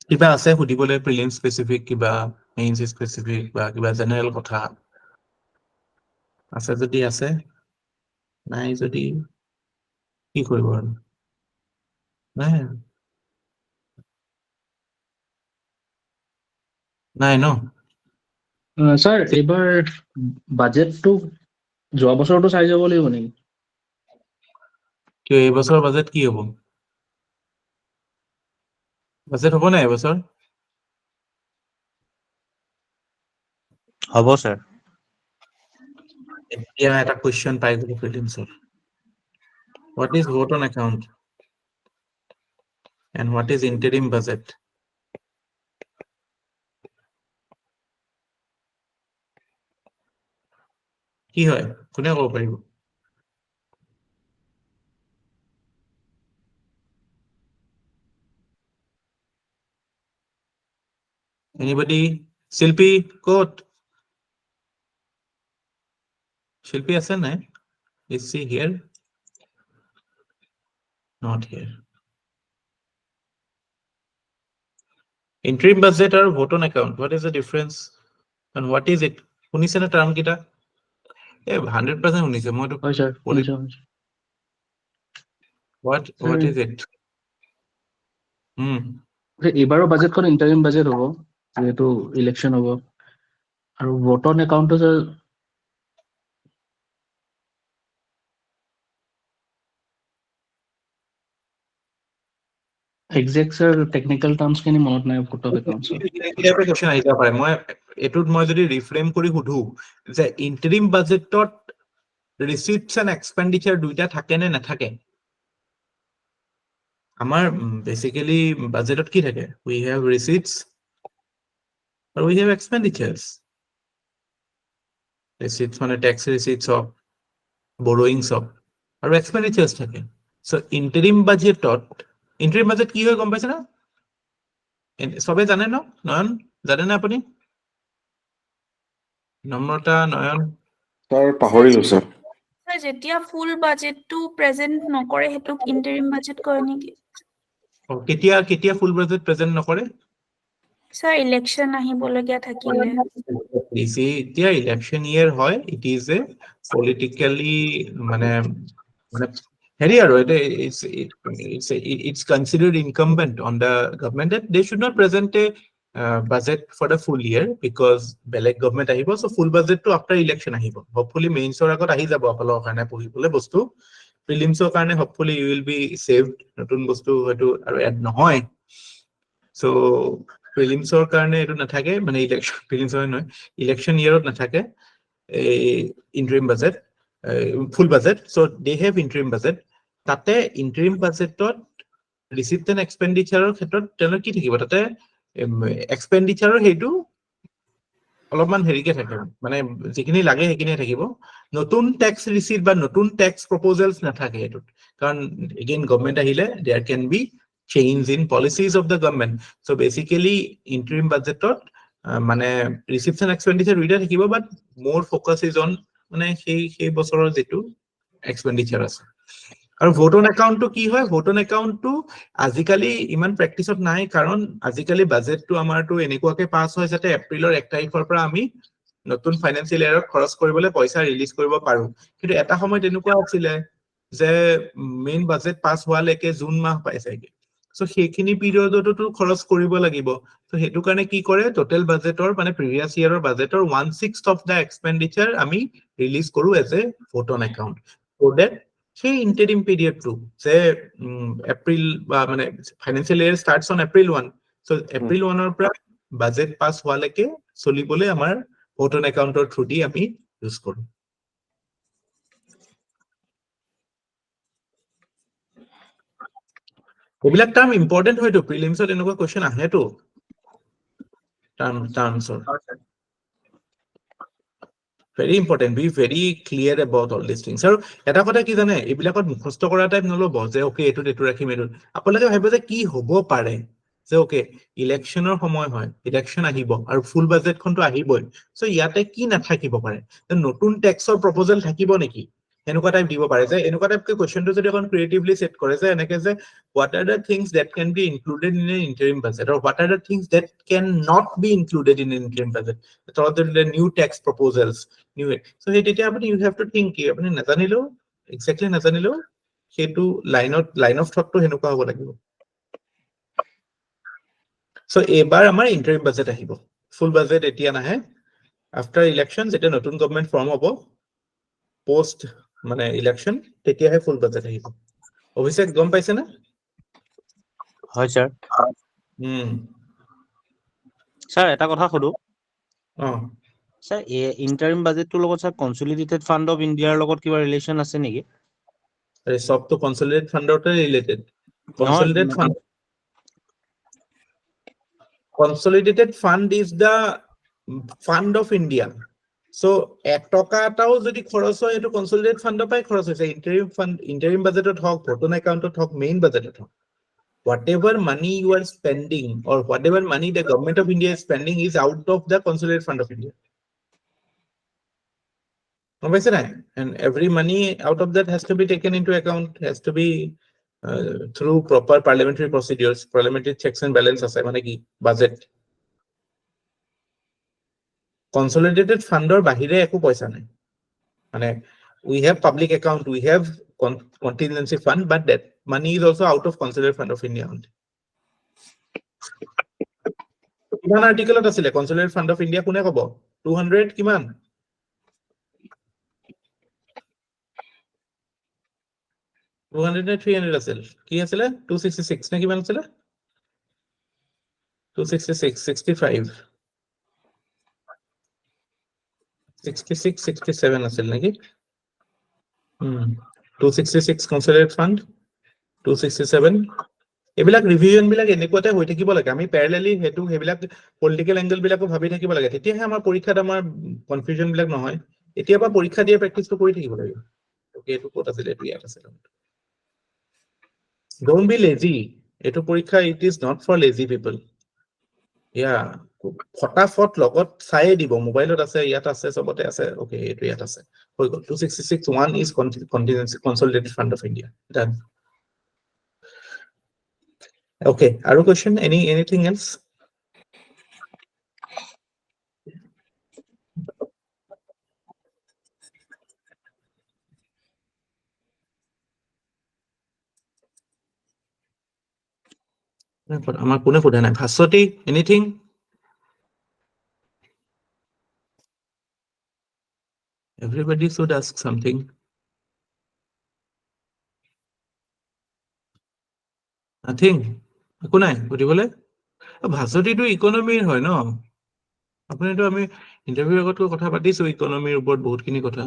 কিবা আছে সুধিবলৈ প্ৰিলিম স্পেচিফিক কিবা মেইনছ স্পেচিফিক বা কিবা জেনেৰেল কথা আছে যদি আছে নাই যদি কি কৰিব আৰু নাই নাই ন স্যাৰ এইবাৰ বাজেটটো যোৱা বছৰটো চাই যাব লাগিব নেকি কিয় এইবছৰ বাজেট কি হ'ব বাজেট হ'ব নাই এইবছৰ হ'ব স্যাৰ এতিয়া এটা কোৱেশ্চন পাই গ'লো প্ৰিলিমছৰ what is vote on account and what is interim budget কি হয় কোনে ক'ব পাৰিব anybody শিল্পী ক'ত শিল্পী আছে নাই is she here not here interim budget or vote on account what is the difference and what is it শুনিছে না টাৰ্ম কিটা এ 100% শুনিছে মইতো হয় স্যাৰ শুনিছোঁ what is it এইবাৰৰ বাজেটখন ইন্টাৰিম বাজেট হ'ব যেহেতু ইলেকশ্যন হ'ব আৰু ভোট অন একাউণ্টটো স্যাৰ একজেক্ট স্যাৰ টেকনিকেল টাৰ্মছখিনি মনত নাই ভোট অফ একাউণ্টছৰ কোৱেশ্চন আহিব পাৰে মই এটোত মই যদি ৰিফ্ৰেম কৰি সুধো যে ইন্টাৰিম বাজেটত ৰিসিপ্টস এন্ড এক্সপেন্ডিচাৰ দুইটা থাকে নে নাথাকে আমাৰ বেসিক্যালি বাজেটত কি থাকে we have receipts or we have expenditures receipts মানে tax receipts of borrowings of আৰু expenditures থাকে so interim budget কি হয় গম পাইছে না সবে জানে ন নয়ন জানে না আপুনি নম্ৰতা নয়ন স্যাৰ পাহৰিলো স্যাৰ স্যাৰ যেতিয়া ফুল বাজেটটো প্ৰেজেন্ট নকৰে হেতুক ইন্টাৰিম বাজেট কয় নেকি কেতিয়া ফুল বাজেট প্ৰেজেন্ট নকৰে স্যাৰ ইলেকশ্যন আহিবলগীয়া থাকিলে এতিয়া ইলেকশ্যন ইয়াৰ হয় ইট ইজ এ পলিটিক্যালি মানে হেৰি আৰু এটা it's considered incumbent on the government that they should not present a budget for the full year because বেলেগ government আহিব so full budget to after election আহিব hopefully mains-ৰ আগত আহি যাব আপোনালোকৰ কাৰণে পঢ়িবলৈ বস্তু prelims-ৰ কাৰণে hopefully you will be saved নতুন বস্তু হয়তো আৰু এড নহয় so prelims-ৰ কাৰণে এটো নাথাকে মানে ইলেকশ্যন prelims-ৰ নহয় ইলেকশ্যন ইয়াৰত নাথাকে interim budget full budget so they have interim budget তাতে interim budgetত receipt and expenditure ক্ষেত্ৰত তেনে কি থাকিব তাতে expenditure হেইটো অলপমান হেৰিকে থাকে মানে যিখিনি লাগে সেইখিনি থাকিব নতুন ট্যাক্স ৰিসিট বা নতুন ট্যাক্স প্ৰপোজালস নাথাকে এটোত কাৰণ again গভৰ্নমেন্ট আহিলে there can be change in policies of the government so basically interim budgetত মানে receipts and expenditure দুইটা থাকিব but more focus is on মানে সেই বছৰৰ যেটো expenditure আছে আৰু ভোট অন একাউণ্টটো কি হয় ভোট অন একাউণ্টটো আজিকালি ইমান প্ৰেক্টিছত নাই কাৰণ আজিকালি বাজেটটো আমাৰটো এনেকুৱাকে পাস হয় যাতে এপ্ৰিলৰ 1 তাৰিখৰ পৰা আমি নতুন ফাইনান্সিয়েল ইয়াৰত খৰচ কৰিবলৈ পইচা ৰিলিজ কৰিব পাৰো কিন্তু এটা সময় তেনেকুৱা আছিল যে মেইন বাজেট পাস হোৱালৈকে জুন মাহ পাইছেগে সো সেইখিনি পিৰিয়ডতো খৰচ কৰিব লাগিব সো হেতু কাৰণে কি কৰে টোটাল বাজেটৰ মানে প্ৰিভিয়াস ইয়াৰৰ বাজেটৰ 1/6 অফ দা এক্সপেন্ডিচাৰ আমি ৰিলিজ কৰো as a vote on account so that সেই ইন্টারিম পিরিয়ড টু যে এপ্রিল বা মানে financial year starts on April 1 so April 1 এর পৰা বাজেট পাস হোৱালৈকে চলিবলৈ আমাৰ ভোট অন একাউণ্টৰ থ্ৰু দি আমি ইউজ কৰো এইবিলাক টাৰ্ম ইম্পৰ্টেন্ট হয়তো প্ৰিলিমছত এনেকুৱা কোৱেশ্চন আহেতো টাৰ্মছৰ Very important. Be very clear about all these things. আৰু এটা কথা কি জানে, এইবিলাকত মুখস্থ কৰা টাইপ নল'ব যে ওকে এইটো ৰাখিম এইটো। আপোনালোকে ভাবিব যে কি হ'ব পাৰে, যে ওকে ইলেকশ্যনৰ সময় হয়, ইলেকশ্যন আহিব আৰু ফুল বাজেটখনটো আহিবই, চ' ইয়াতে কি নাথাকিব পাৰে, নতুন টেক্সৰ প্ৰপ'জেল থাকিব নেকি, এনেকুৱা টাইপ দিব পাৰে। যে এনেকুৱা টাইপকৈ কুৱেশ্যনটো যদি অকণ ক্ৰিয়েটিভলি ছেট কৰে, যে এনেকে যে what are the things that can be included in an interim budget, or what are the things that can not be included in an interim budget, or the new tax proposals, new, so hey tetya apuni you have to think ki apuni najanilo, exactly najanilo hetu line of thought to henuka hobo lagibo. So ebar amar interim budget ahibo, full budget etia nahe, after elections eta notun government form hobo, post mane election tetia he full budget ahibo. Obviously gom paise na? হয় sir. Sir এটা কথা সুধো, sir interim বাজেটটোৰ লগত sir consolidated fund of ইন্ডিয়াৰ লগত কিবা relation আছে নেকি? সব তো কনসলিডেটেড ফান্ডতে related. Consolidated fund is the fund of India. So 1 টকা এটাও যদি খৰচ হয় এটো কনসলিডেটেড ফান্ডৰ পৰাই খৰচ হৈছে। ইন্টারিম বাজেটত হওক, ভোটন একাউন্টত হওক, মেইন বাজেটত হওক, whatever money you are spending or whatever money the government of India is spending is out of the consolidated fund of India. And every money out of that has to be taken into account, has to be through proper parliamentary procedures, parliamentary checks and balances ase mane ki budget. Consolidated fund or bahire eku paisa nai, mane we have public account, we have contingency fund, but that money is also out of consolidated fund of India only. Kiman article ot asile consolidated fund of India kune kobo 200 kiman 200 নে 300 আছিল, কি আছিল 266 নে কিমান আছিল 266 65 66 67 আছিল নেকি 266 consolidated fund 267 এবিলাক revision বিলাক এনেকুৱাতে হৈ থাকিব লাগে। আমি প্যাৰেলালি হেতু হেবিলাক পলিটিক্যাল এংগল বিলাকো ভাবি থাকিব লাগে, তেতিয়াহে আমাৰ পৰীক্ষাত আমাৰ কনফিউজন বিলাক নহয়। এতিয়াবা পৰীক্ষা দিয়া প্ৰেক্টিছটো কৰি থাকিব লাগে। ওকে এটো ক'ত আছিল, এটো ইয়াত আছিল। Don't be lazy. Eto porikha, it is not for lazy people. Yeah, ফটাফট লগত চাই দিব, মোবাইলত আছে, ইয়াত আছে, সবতে আছে। ওকে এটো ইয়াত আছে, হৈ গল। 266 one is contingency consolidated fund of India. Done. Okay, aru question, anything else? আমার কোনে সোধা নাই, Bhaswati anything? Everybody should ask something. Nothing. একো নাই সুধিবলে? ভাস্বতীটো ইকনমিৰ হয় ন? আপুনিতো আমি ইন্টাৰভিউৰ আগত কথা পাতিছো ইকনমিৰ ওপৰত বহুতখিনি কথা।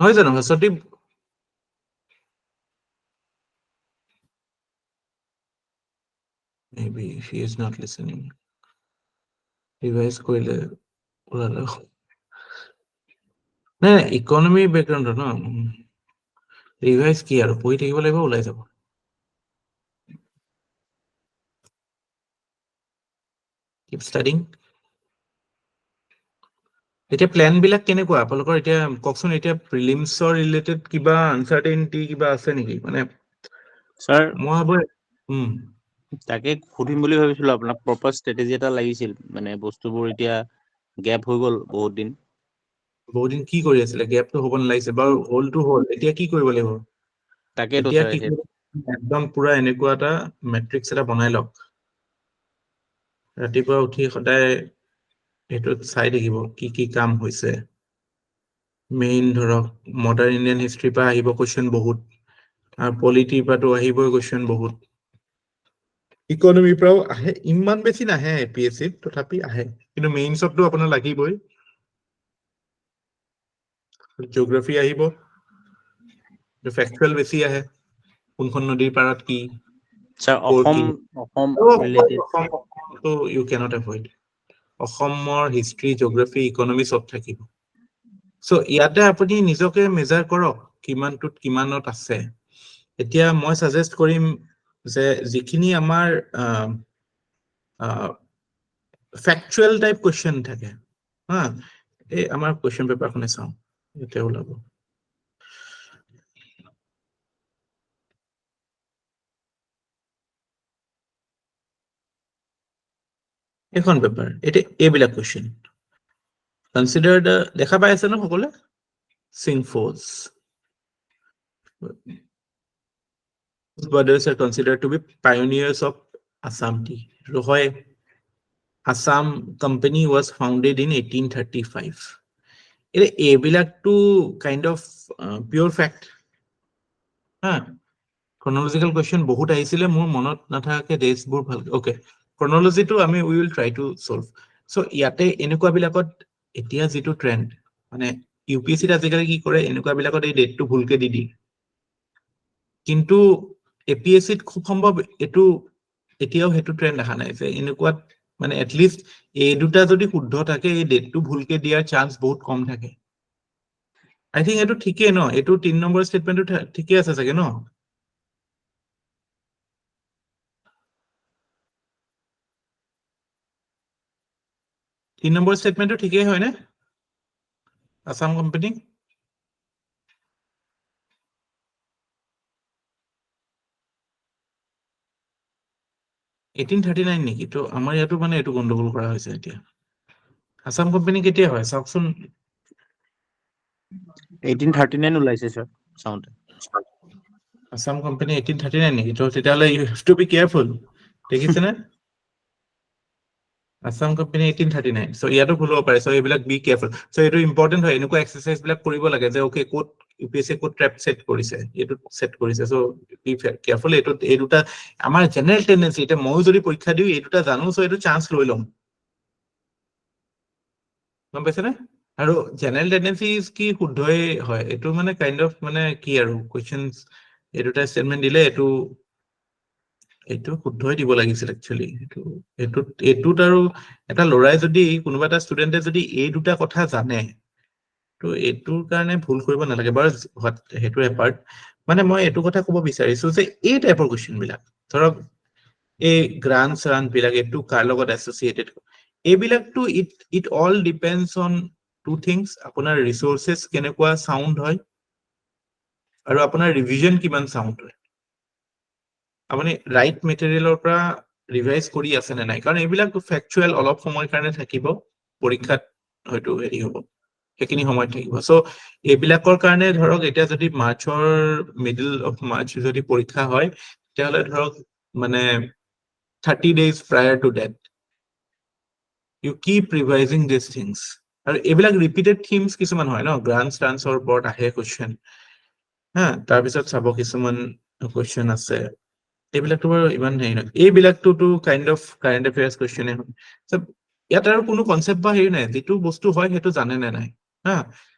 হয় জানো Bhaswati? Maybe she is not listening. Revise কৰিলে ওলালে। নাই ইকনমি বেকগ্ৰাউণ্ড ন, ৰিভাইজ কি আৰু পঢ়ি থাকিব লাগিব, ওলাই যাব। Keep studying. এতিয়া প্ল্যান বিলাক কেনেকুৱা আপোনালোকৰ? এতিয়া কওকচোন, এতিয়া প্ৰিলিমছৰ ৰিলেটেড কিবা আনসাৰ্টেইনিটি কিবা আছে নেকি? মানে স্যাৰ মই ভাবো তাকে সুধিম বুলি ভাবিছিলো, আপোনাক প্ৰপাৰ ষ্ট্ৰেটেজি এটা লাগিছিল। মানে বস্তুবোৰ এতিয়া গ্যাপ হৈ গ'ল বহুত দিন। বহুত দিন কি কৰি আছিলে? গ্যাপটো হ'ব নালাগিছে বাৰু, হ'লটো হ'ল, এতিয়া কি কৰিব লাগিব? তাকেতো এতিয়া স্যাৰ কি একদম পুৰা এনেকুৱা এটা মেট্ৰিক্স এটা বনাই লওক। ৰাতিপুৱা উঠি সদায় এইটোত চাই থাকিব কি কি কাম হৈছে। মেইন ধৰক মডাৰ্ণ ইণ্ডিয়ান হিষ্ট্ৰীৰ পৰা আহিব কুৱেশ্যন বহুত, আৰু পলিটিৰ পৰাতো আহিবই কুৱেশ্যন বহুত, ইকনমিৰ পৰাও আহে, ইমান বেছি নাহে APSCত, তথাপি আহে, কিন্তু মেইনছততো আপোনাৰ লাগিবই। জিঅ'গ্ৰাফি আহিব, ফেক্টুৱেল বেছি আহে, কোনখন নদীৰ পাৰত কি, sir Assam related you cannot avoid. অসমৰ হিষ্ট্ৰী জিঅ'গ্ৰাফি ইকনমি সব থাকিব সো ইয়াতে আপুনি নিজকে মেজাৰ কৰক কিমানটোত কিমানত আছে এতিয়া মই সাজেষ্ট কৰিম যে যিখিনি আমাৰ ফ্যাকচুৱেল টাইপ কোৱেশ্চন থাকে হা এই আমাৰ কোৱেশ্চন পেপাৰখনে চাওঁ এতিয়া ওলাব এখন পেপাৰ এটা এইবিলাক কোৱেশ্চন কনসিডাৰ দ্য দেখা পাই আছে ন সকলে Singfos brothers are considered to be pioneers of Assam tea. Roy Assam company was founded in 1835. It to kind of pure fact. Chronological question বহুত আহিছিলে মোৰ মনত নাথাকে ডেটস বোৰ ভাল ওকে chronology to আমি we will try to solve so ইয়াতে এনেকুৱা বিলাকত এতিয়া যেটো ট্ৰেন্ড মানে UPSC ত আজিকালি কি কৰে এনেকুৱা বিলাকত এই ডেটটো ভুলকে দি দি কিন্তু APSC ত খুব সম্ভৱ এটো এতিয়াও হেতু ট্ৰেন্ড দেখা নাই যে এনেকুৱা মানে at least এই দুটা যদি শুদ্ধ থাকে এই ডেটটো ভুলকে দিয়াৰ চান্স বহুত কম থাকে I think এটো ঠিকই ন এটো 3 নম্বৰ স্টেটমেন্টটো ঠিকই আছে চাগে ন 3 নম্বৰ স্টেটমেন্টটো ঠিকই হয় নে আসাম কোম্পানী 1839 নেকি তো আমাৰ ইয়াতো মানে এটো গণ্ডগোল কৰা হৈছে এতিয়া আসাম কোম্পানী কেতিয়া হয় চাওকচোন 1839 ওলাইছে স্যার সাউন্ড আসাম কোম্পানী 1839 নেকি তো তেতিয়ালে you have to be careful দেখিছে না আসাম কোম্পানী 1839 সো ইয়াতো ভুল হ'ব পাৰে সো এইবিলাক বি কেয়াৰফুল সো এটো ইম্পৰ্টেন্ট হয় এনেকুৱা এক্সাৰসাইজ বিলাক কৰিব লাগে যে okay code UPSC code trap set কৰিছে এটো সেট কৰিছে সো বি কেয়াৰফুল এটো এই দুটা আমাৰ জেনাৰেল টেন্ডেন্সি এটা মই যদি পৰীক্ষা দিও এই দুটা জানো সো এটো চান্স লৈ লম গম পাইছে না আৰু জেনাৰেল টেন্ডেন্সিজ কি শুদ্ধই হয় এটো মানে কাইন্ড অফ মানে কি আৰু কোৱেশ্চনস এই দুটা স্টেটমেন্ট দিলে এটো শুদ্ধই দিব লাগিছিল একচুয়ালি এটোত আৰু এটা লৰাই যদি কোনোবা এটা ষ্টুডেন্টে যদি এই দুটা কথা জানে তো এটোৰ কাৰণে ভুল কৰিব নালাগে বাৰু হেতু এপাৰ্ট মানে মই এটো কথা ক'ব বিচাৰিছো যে এই টাইপৰ কোৱেশ্চন বিলাক ধৰক এই গ্ৰান্টস ৰান বিলাক এটো কাৰ লগত এসোসিয়েটেড এইবিলাক to it all depends on two things আপোনাৰ ৰিসোৰ্সেস কেনেকুৱা সাউন্ড হয় আৰু আপোনাৰ ৰিভিজন কিমান সাউন্ড হয় আপুনি ৰাইট মেটেৰিয়েলৰ পৰা ৰিভাইজ কৰি আছে নে নাই কাৰণ এইবিলাক ফ্যাকচুৱেল অলপ সময় কাৰণে থাকিব পৰীক্ষাত হয়তো হেৰি হ'ব এখিনি সময় থাকিব সো এইবিলাকৰ কাৰণে ধৰক এতিয়া যদি মাৰ্চৰ মিডল অফ মাৰ্চ যদি পৰীক্ষা হয় তেতিয়াহলে ধৰক মানে 30 days prior to that you keep revising these things আৰু এইবিলাক ৰিপিটেড থিমস কিছুমান হয় ন গ্ৰান্ড স্টান্সৰ ওপৰত আহে কোৱেশ্চন তাৰ পিছত চাব কিছুমান কোৱেশ্চন আছে এইবিলাকটো বাৰু ইমান হেৰি নহয় এইবিলাকটো কাইন্ড অফ কাৰেন্ট এফেয়াৰ্স কোৱেশ্চনে হয় সো ইয়াত আৰু কোনো কনসেপ্ট বা হেৰি নাই যেটো বস্তু হয় হেতু জানে নে নাই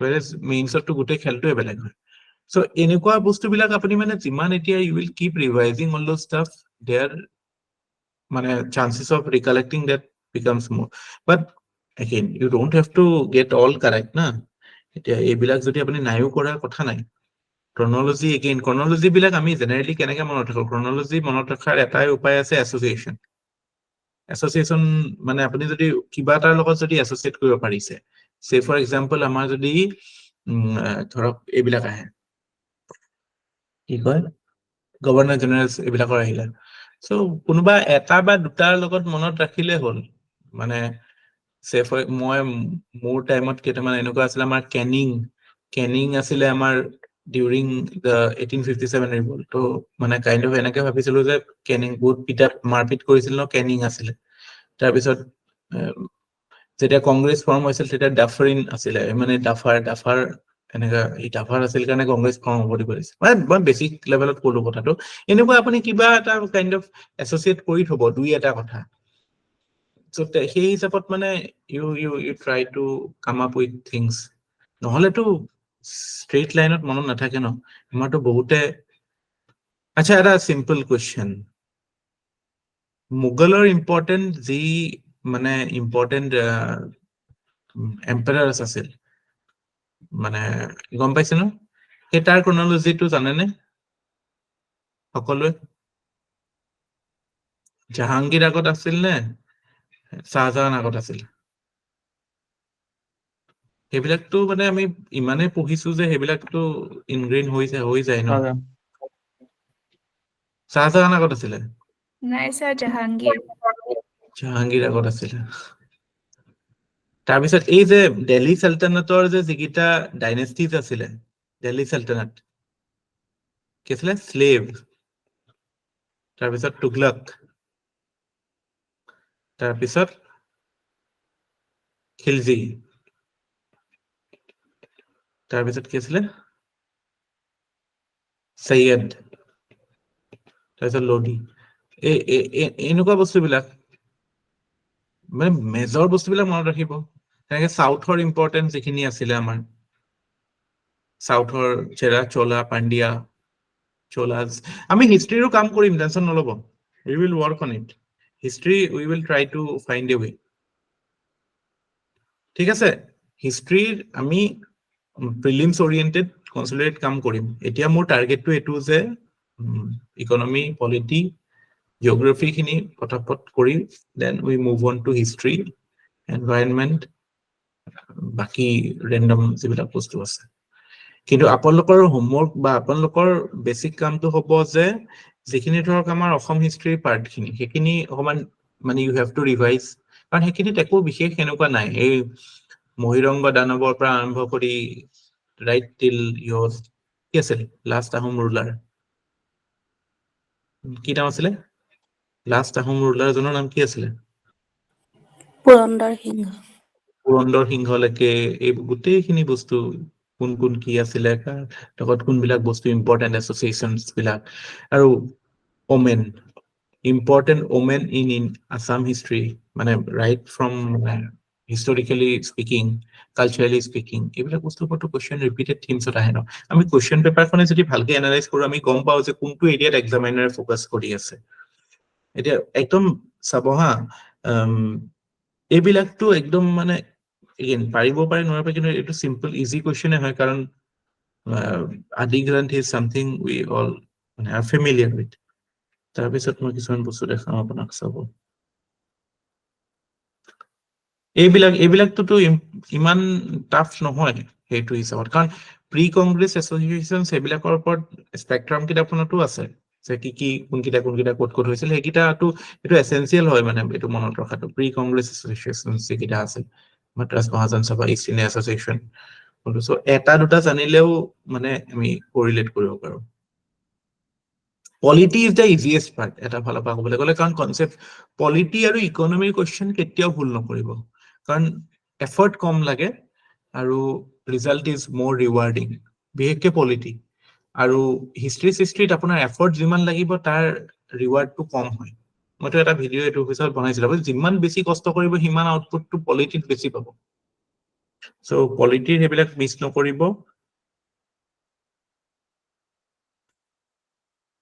whereas মেইনছটো গোটেই খেলটোৱে বেলেগ হয় সো এনেকুৱা বস্তুবিলাক আপুনি মানে যিমান এতিয়া you will keep revising all those stuff there মানে chances of recollecting that becomes more but again you don't have to get all correct না এতিয়া এইবিলাক যদি আপুনি নাইও কৰাৰ কথা নাই chronology again chronology বিলাক আমি জেনাৰেলি কেনেকৈ মনত ৰাখো chronology মনত ৰাখাৰ এটাই উপায় আছে এসোসিয়েশন মানে আপুনি যদি কিবা এটাৰ লগত যদি এসোসিয়েট কৰিব পাৰিছে সে ফৰ এক্সাম্পল আমাৰ যদি ধৰক এইবিলাক আহে কি কয় গভৰ্ণৰ জেনাৰেলস এইবিলাকৰ আহিলে সো কোনোবা এটা বা দুটাৰ লগত মনত ৰাখিলে হ'ল মানে সে মই মোৰ টাইমত কেইটামান এনেকুৱা আছিল আমাৰ কেনিং আছিলে আমাৰ ডিউৰিং দ্য 1857 ৰিভল্ট তো মানে কাইন্ড অফ এনেকে ভাবিছিলো যে কেনিং বহুত মাৰপিট কৰিছিল ন কেনিং আছিলে তাৰ পিছত যেতিয়া কংগ্ৰেছ ফৰ্ম হৈছিল তেতিয়া ডাফাৰিন আছিলে মানে ডাফাৰ এনেকা এই ডাফাৰ আছিল কাৰণে কংগ্ৰেছ ফৰ্ম হ'ব দিব দিছে মানে বেসিক লেভেলত ক'লো কথাটো এনেকুৱা আপুনি কিবা এটা কাইন্ড অফ এসোসিয়েট কৰি থব দুই এটা কথা সো সেই হিচাপত মানে you try to come up with things নহলেতো স্ট্রেট লাইনত মনত নাথাকে ন আমাৰতো বহুতে আচ্ছা এটা সিম্পল কোৱেশ্চন মোগলৰ ইম্পৰ্টেন্ট যি মানে ইম্পৰ্টেণ্ট এম্পায়াৰ্স আছিল মানে গম পাইছে ন সেই তাৰ ক্ৰনলজিটো জানেনে সকলোৱে জাহাংগীৰ আগত আছিল নে শাহজাহান আগত আছিল সেইবিলাকতো মানে আমি ইমানে পঢ়িছো যে সেইবিলাকতো ইনগ্ৰেইন হৈ যায় ন শাহজাহান আগত আছিলে নাই স্যাৰ জাহাংগীৰ জাহাংগীৰ আগত আছিলে তাৰপিছত এই যে দিল্লী সালতানাতৰ যে যিকিটা ডাইনেষ্টিজ আছিলে দিল্লী সালতানাত কি আছিলে স্লেভ তাৰপিছত তুগলক তাৰপিছত খিলজি তাৰপিছত কি আছিলে সৈয়দ তাৰপিছত লোধি এনেকুৱা বস্তুবিলাক মানে মেজৰ বস্তুবিলাক মনত ৰাখিব তেনেকে সাউথৰ ইম্পৰ্টেন্ট যিখিনি আছিলে আমাৰ সাউথৰ চেৰা চোলা পাণ্ডিয়া চোলাজ আমি হিষ্ট্ৰীৰো কাম কৰিম টেনচন নল'ব we will work on it history we will try to find a way ঠিক আছে হিষ্ট্ৰীৰ আমি প্ৰিলিমছ ওৰিয়েন্টেড কনসলিডেট কাম কৰিম এতিয়া মোৰ টাৰ্গেটটো এটো যে ইকোনমি পলিটি জিওগ্ৰাফি খিনি পটাপট কৰি then we move on to history environment বাকি ৰেন্ডম যিবিলাক বস্তু আছে কিন্তু আপোনালোকৰ হোমৱৰ্ক বা আপোনালোকৰ বেসিক কামটো হ'ব যে যিখিনি ধৰক আমাৰ অসম হিষ্ট্ৰীৰ পাৰ্ট খিনি সেইখিনি অকমান মানে ইউ হেভ টু ৰিভাইজ কাৰণ সেইখিনিত একো বিশেষ এনেকুৱা নাই এই মহিৰংগ দানৱৰ পৰা আৰম্ভ কৰি ৰাইট টিল ইয়ৰ কি আছিল লাষ্ট আহোম ৰুলাৰ কি নাম আছিলে লাষ্ট আহোম ৰুলাৰজনৰ নাম কি আছিলে পুৰন্দৰ সিংহ পুৰন্দৰ সিংহলৈকে এই গোটেইখিনি বস্তু কোন কোন কি আছিলে লগত কোনবিলাক বস্তু ইম্পৰ্টেণ্ট এছ'চিয়েশ্যনছ বিলাক আৰু women important women in Assam history মানে right from historically speaking culturally speaking এইবিলাক বস্তুৰ ওপৰতো কুৱেশ্যন ৰিপিটেড থিমছত আহে ন আমি কুৱেশ্যন পেপাৰখনে যদি ভালকে এনালাইজ কৰোঁ আমি গম পাওঁ যে কোনটো এৰিয়াত এক্সামিনাৰে ফ'কাছ কৰি আছে এতিয়া একদম চাব হা এইবিলাকতো একদম মানে এগেইন পাৰিব পাৰে নোৱাৰিব কিন্তু এইটো চিম্পল ইজি কুৱেশ্যনে হয় কাৰণ আদি গ্ৰন্থ ইজ সামথিং উই অল মানে আৰ ফেমিলিয়াৰ উইথ তাৰপিছত মই কিছুমান বস্তু দেখাম আপোনাক চাব এইবিলাকতো ইমান টাফ নহয় সেইটো হিচাপত কাৰণ প্ৰি কংগ্ৰেছ এছ'চিয়েশ্যন সেইবিলাকৰ ওপৰত স্পেক্ট্ৰাম কিতাপখনতো আছে যে কি কোনকেইটা ক'ত হৈছিল সেইকেইটাটো এইটো এছেঞ্চিয়েল হয় মানে এইটো মনত ৰখাটো প্ৰি কংগ্ৰেছ এছ'চিয়েশ্যন যিকেইটা আছে মাদ্ৰাজ মহাজন সভা ইষ্ট ইণ্ডিয়া এছ'চিয়েশ্যন চ' এটা দুটা জানিলেও মানে আমি কৰিলেট কৰিব পাৰো পলিটি ইজ দ্য ইজিয়েষ্ট পাৰ্ট এটা ফালৰ পৰা ক'বলৈ গ'লে কাৰণ কনচেপ্ট পলিটি আৰু ইকনমিৰ কুৱেশ্যন কেতিয়াও ভুল নকৰিব কাৰণ এফৰ্ট কম লাগে আৰু ৰিজাল্ট ইজ মোৰ ৰিৱাৰ্ডিং বিশেষকে পলিটি আৰু হিষ্ট্ৰীত আপোনাৰ এফৰ্ট যিমান লাগিব তাৰ ৰিৱাৰ্ডটো কম হয় মইতো এটা ভিডিঅ' এইটো পিছত বনাইছিলো যিমান বেছি কষ্ট কৰিব সিমান আউটপুটটো পলিটিত বেছি পাব চ' পলিটিৰ সেইবিলাক মিছ নকৰিব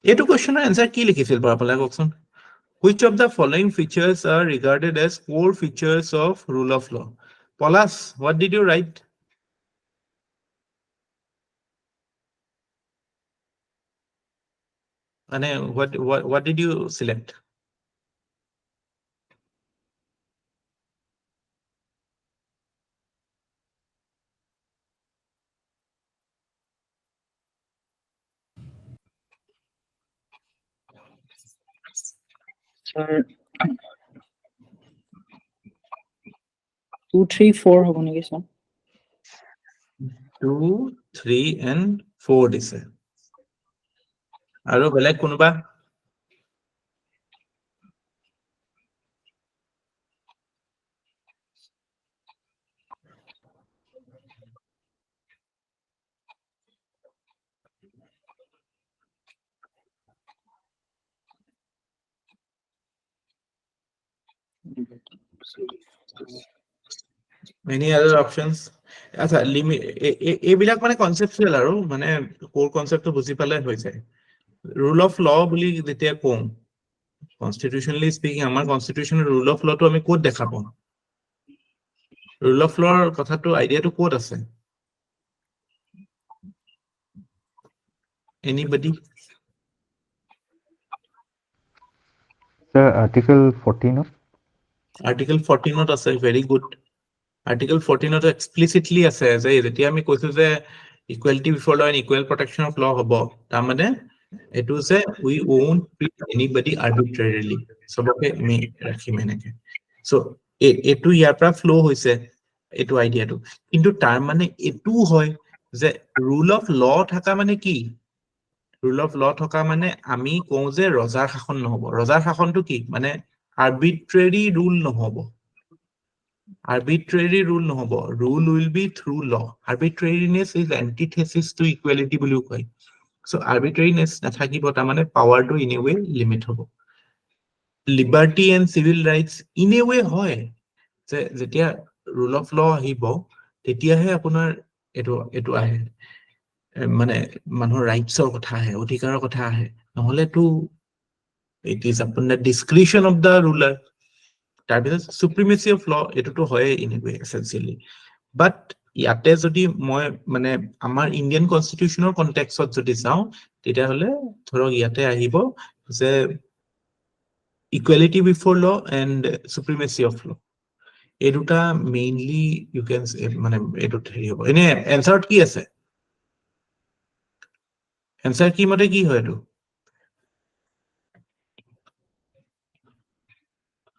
এইটো কুৱেশ্যনৰ এনচাৰ কি লিখিছিল বাৰু আপোনালোকে কওকচোন Which of the following features are regarded as core features of rule of law? Palas, what did you write? And what did you select? Sir, 2, 3, 4 হ'ব নেকি sir? 2, 3 and 4 দিছে আৰু বেলেগ কোনোবা Many other options. আচ্ছা এইবিলাক মানে কনচেপচুৱেল আৰু মানে কোৰ কনচেপ্টটো বুজি পালে হৈ যায় ৰুল অফ ল বুলি যেতিয়া কওঁ কনষ্টিটিউশনালি স্পিকিং আমাৰ কনষ্টিটিউশনৰ ৰুল অফ লটো আমি ক'ত দেখা পাওঁ? ৰুল অফ লৰ কথাটো আইডিয়াটো ক'ত আছে? Anybody? Sir, Article 14. Article 14 আছে, very good. Article 14 explicitly আছে যে যেতিয়া আমি কৈছো যে equality before law and equal protection of law হ'ব, তাৰ মানে এটো যে we won't treat anybody arbitrarily. সবকে আমি ৰাখিম এনেকে। So এটো ইয়াৰ পৰা ফ্লো হৈছে এটো আইডিয়াটো, কিন্তু তাৰ মানে এটো হয় যে rule of law থাকা মানে কি? Rule of law থকা মানে আমি কওঁ যে ৰজাৰ শাসন নহব। ৰজাৰ শাসনটো কি? মানে arbitrary rule নহব। Arbitrary rule নহব। Rule will be through law. Arbitrariness is antithesis to equality বুলিও কয়। So arbitrariness নাথাকিব, তাৰ মানে powerটো in a way limit হ'ব। Liberty and civil rights in a way হয় যে যেতিয়া rule of law আহিব তেতিয়াহে আপোনাৰ এটো আহে, মানে মানুহৰ ৰাইটছৰ কথা আহে, অধিকাৰৰ কথা আহে, নহলেতো it is upon the discretion of the ruler. তাৰপিছত supremacy of law এটোতো হয় in a way essentially, but ইয়াতে যদি মই মানে আমাৰ ইণ্ডিয়ান কনষ্টিটিউশনৰ কনটেক্সটত যদি চাওঁ তেতিয়াহলে ধৰক ইয়াতে আহিব যে equality before law and supremacy of law, এই দুটা মেইনলি you can say মানে এটোত হেৰি হ'ব। এনে এনসাৰত কি আছে? এনসাৰ কি মতে কি হয় এটো?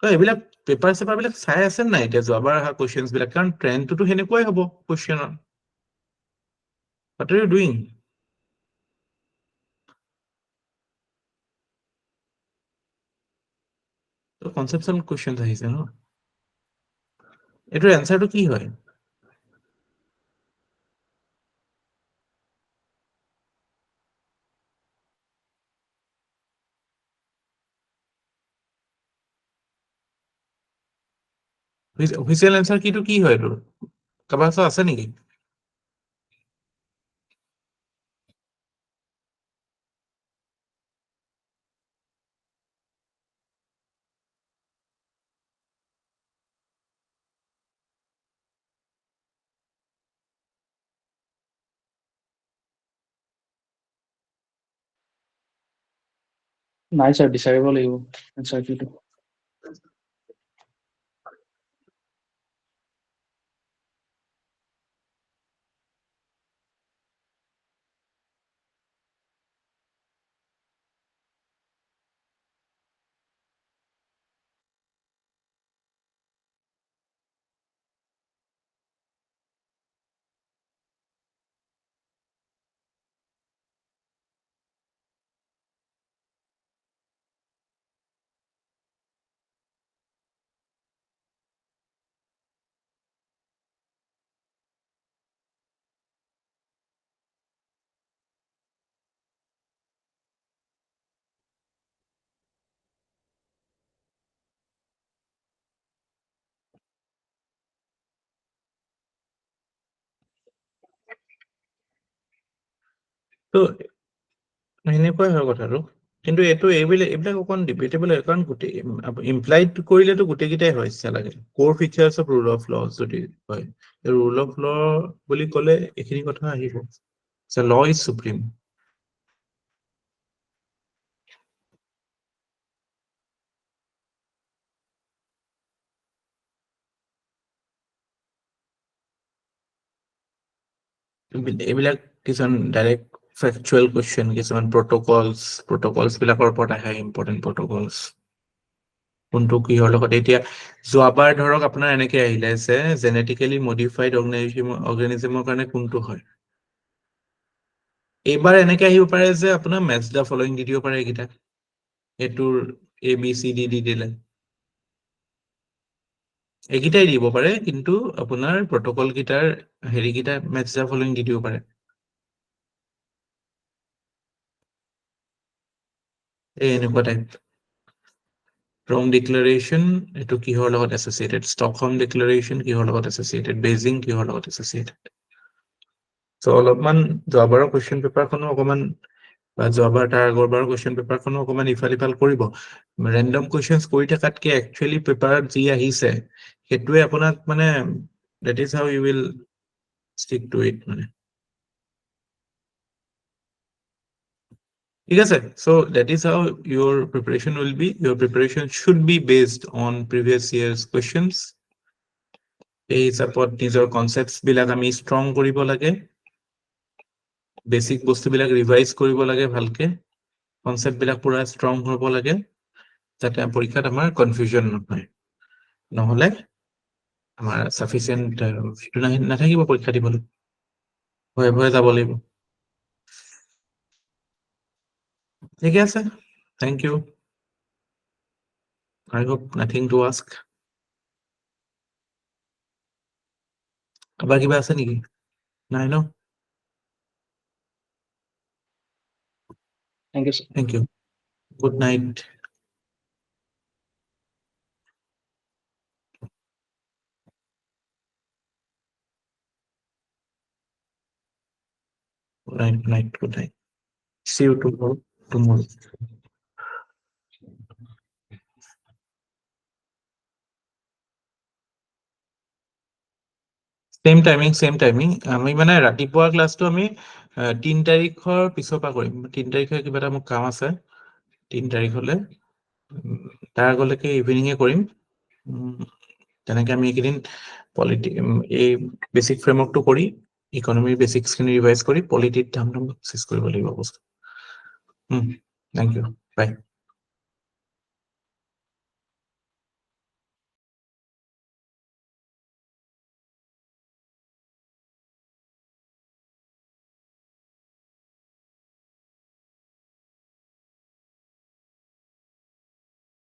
এইবিলাক পেপাৰ চেপাৰ বিলাক চাই আছে নাই এতিয়া যোৱাবাৰ অহা কুৱেশ্যনছ বিলাক? কাৰণ ট্ৰেণ্ডটো সেনেকুৱাই হ'ব কুৱেশ্যনৰ। What are you doing? Conceptual questions আহিছে ন? এটোৰ এনসাৰটো কি হয়? অফিচিয়েল এনসাৰ কিটো কি হয় এটোৰ? কাবাৰ ওচৰত আছে নেকি? নাই স্যাৰ, বিচাৰিব লাগিব এনসাৰ কিটো। তো সেনেকুৱাই হয় কথাটো, কিন্তু এইবিলাক অকণ ডিবেটেবল হয়, কাৰণ গোটেই ইমপ্লাইড কৰিলেতো গোটেইকেইটাই হয় ইচ্ছা লাগে। কোৰ features of rule of law যদি হয়, ৰুল অফ ল বুলি ক'লে এইখিনি কথা আহিব। Law is supreme. এইবিলাক কিছুমান ডাইৰেক্ট ফেকচুৱেল কুৱেশ্যন, কিছুমান প্ৰটকলছ বিলাকৰ ওপৰত আহে, ইম্পৰ্টেণ্ট প্ৰটকলছ কোনটো কিহৰ লগত। এতিয়া যোৱাবাৰ ধৰক আপোনাৰ এনেকে আহিলে যে জেনেটিকেলি মডিফাইড অৰ্গেনিজমৰ কাৰণে কোনটো হয়। এইবাৰ এনেকে আহিব পাৰে যে আপোনাৰ মেটচ দা ফলোইং দি দিব পাৰে এইকেইটা, এইটোৰ ABCD দি দিলে এইকেইটাই দিব পাৰে, কিন্তু আপোনাৰ প্ৰটকল কেইটাৰ হেৰিকেইটা মেটচ দা ফলোইং দি দিব পাৰে। এনেকুৱা টাইপ। ৰং ডিক্লাৰেশ্যন এইটো কিহৰ লগত এছ'চিয়েটেড, ষ্টকহোম ডিক্লাৰেশ্যন কিহৰ লগত এছ'চিয়েটেড, বেইজিং কিহৰ লগত এছ'চিয়েটেড। চ' অলপমান যোৱাবাৰৰ কুৱেশ্যন পেপাৰখনো অকমান, বা যোৱাবাৰ তাৰ আগৰবাৰৰ কুৱেশ্যন পেপাৰখনো অকমান ইফাল সিফাল কৰিব, ৰেন্ডম কুৱেশ্যনছ কৰি থাকাতকে একচুৱেলি পেপাৰত যি আহিছে সেইটোৱে আপোনাক মানে that is how you will stick to it মানে ঠিক আছে so that is how your preparation will be your preparation should be based on previous year's questions এই হিচাপত নিজৰ কনসেপ্টস বিলাক আমি ষ্ট্ৰং কৰিব লাগে বেসিক বস্তুবিলাক ৰিভাইজ কৰিব লাগে ভালকে কনসেপ্ট বিলাক পুৰা ষ্ট্ৰং হ'ব লাগে যাতে পৰীক্ষাত আমাৰ কনফিউজন নহয় নহলে আমাৰ সাফিসিয়েন্ট নাথাকিব পৰীক্ষা দিবলৈ ভয়ে ভয়ে যাব লাগিব ঠিক আছে thank you I hope nothing to ask আবার কিবা আছে নেকি নাই ন Thank you, sir. Thank you. Good night. Good night. Good night. See you tomorrow. Same timing. আমি মানে ৰাতিপুৱা ক্লাছটো আমি 3 তাৰিখৰ পিছৰ পৰা কৰিম 3 তাৰিখে কিবা এটা মোৰ কাম আছে 3 তাৰিখলৈ তাৰ আগলৈকে ইভিনিঙে কৰিম তেনেকৈ আমি এইকেইদিন এই বেসিক ফ্ৰেমৱৰ্কটো কৰি ইকনমিৰ বেসিক্সখিনি ৰিভাইজ কৰি পলিটিত ধাম চেছ কৰিব লাগিব বস্তু থ্যাংক ইউ বাই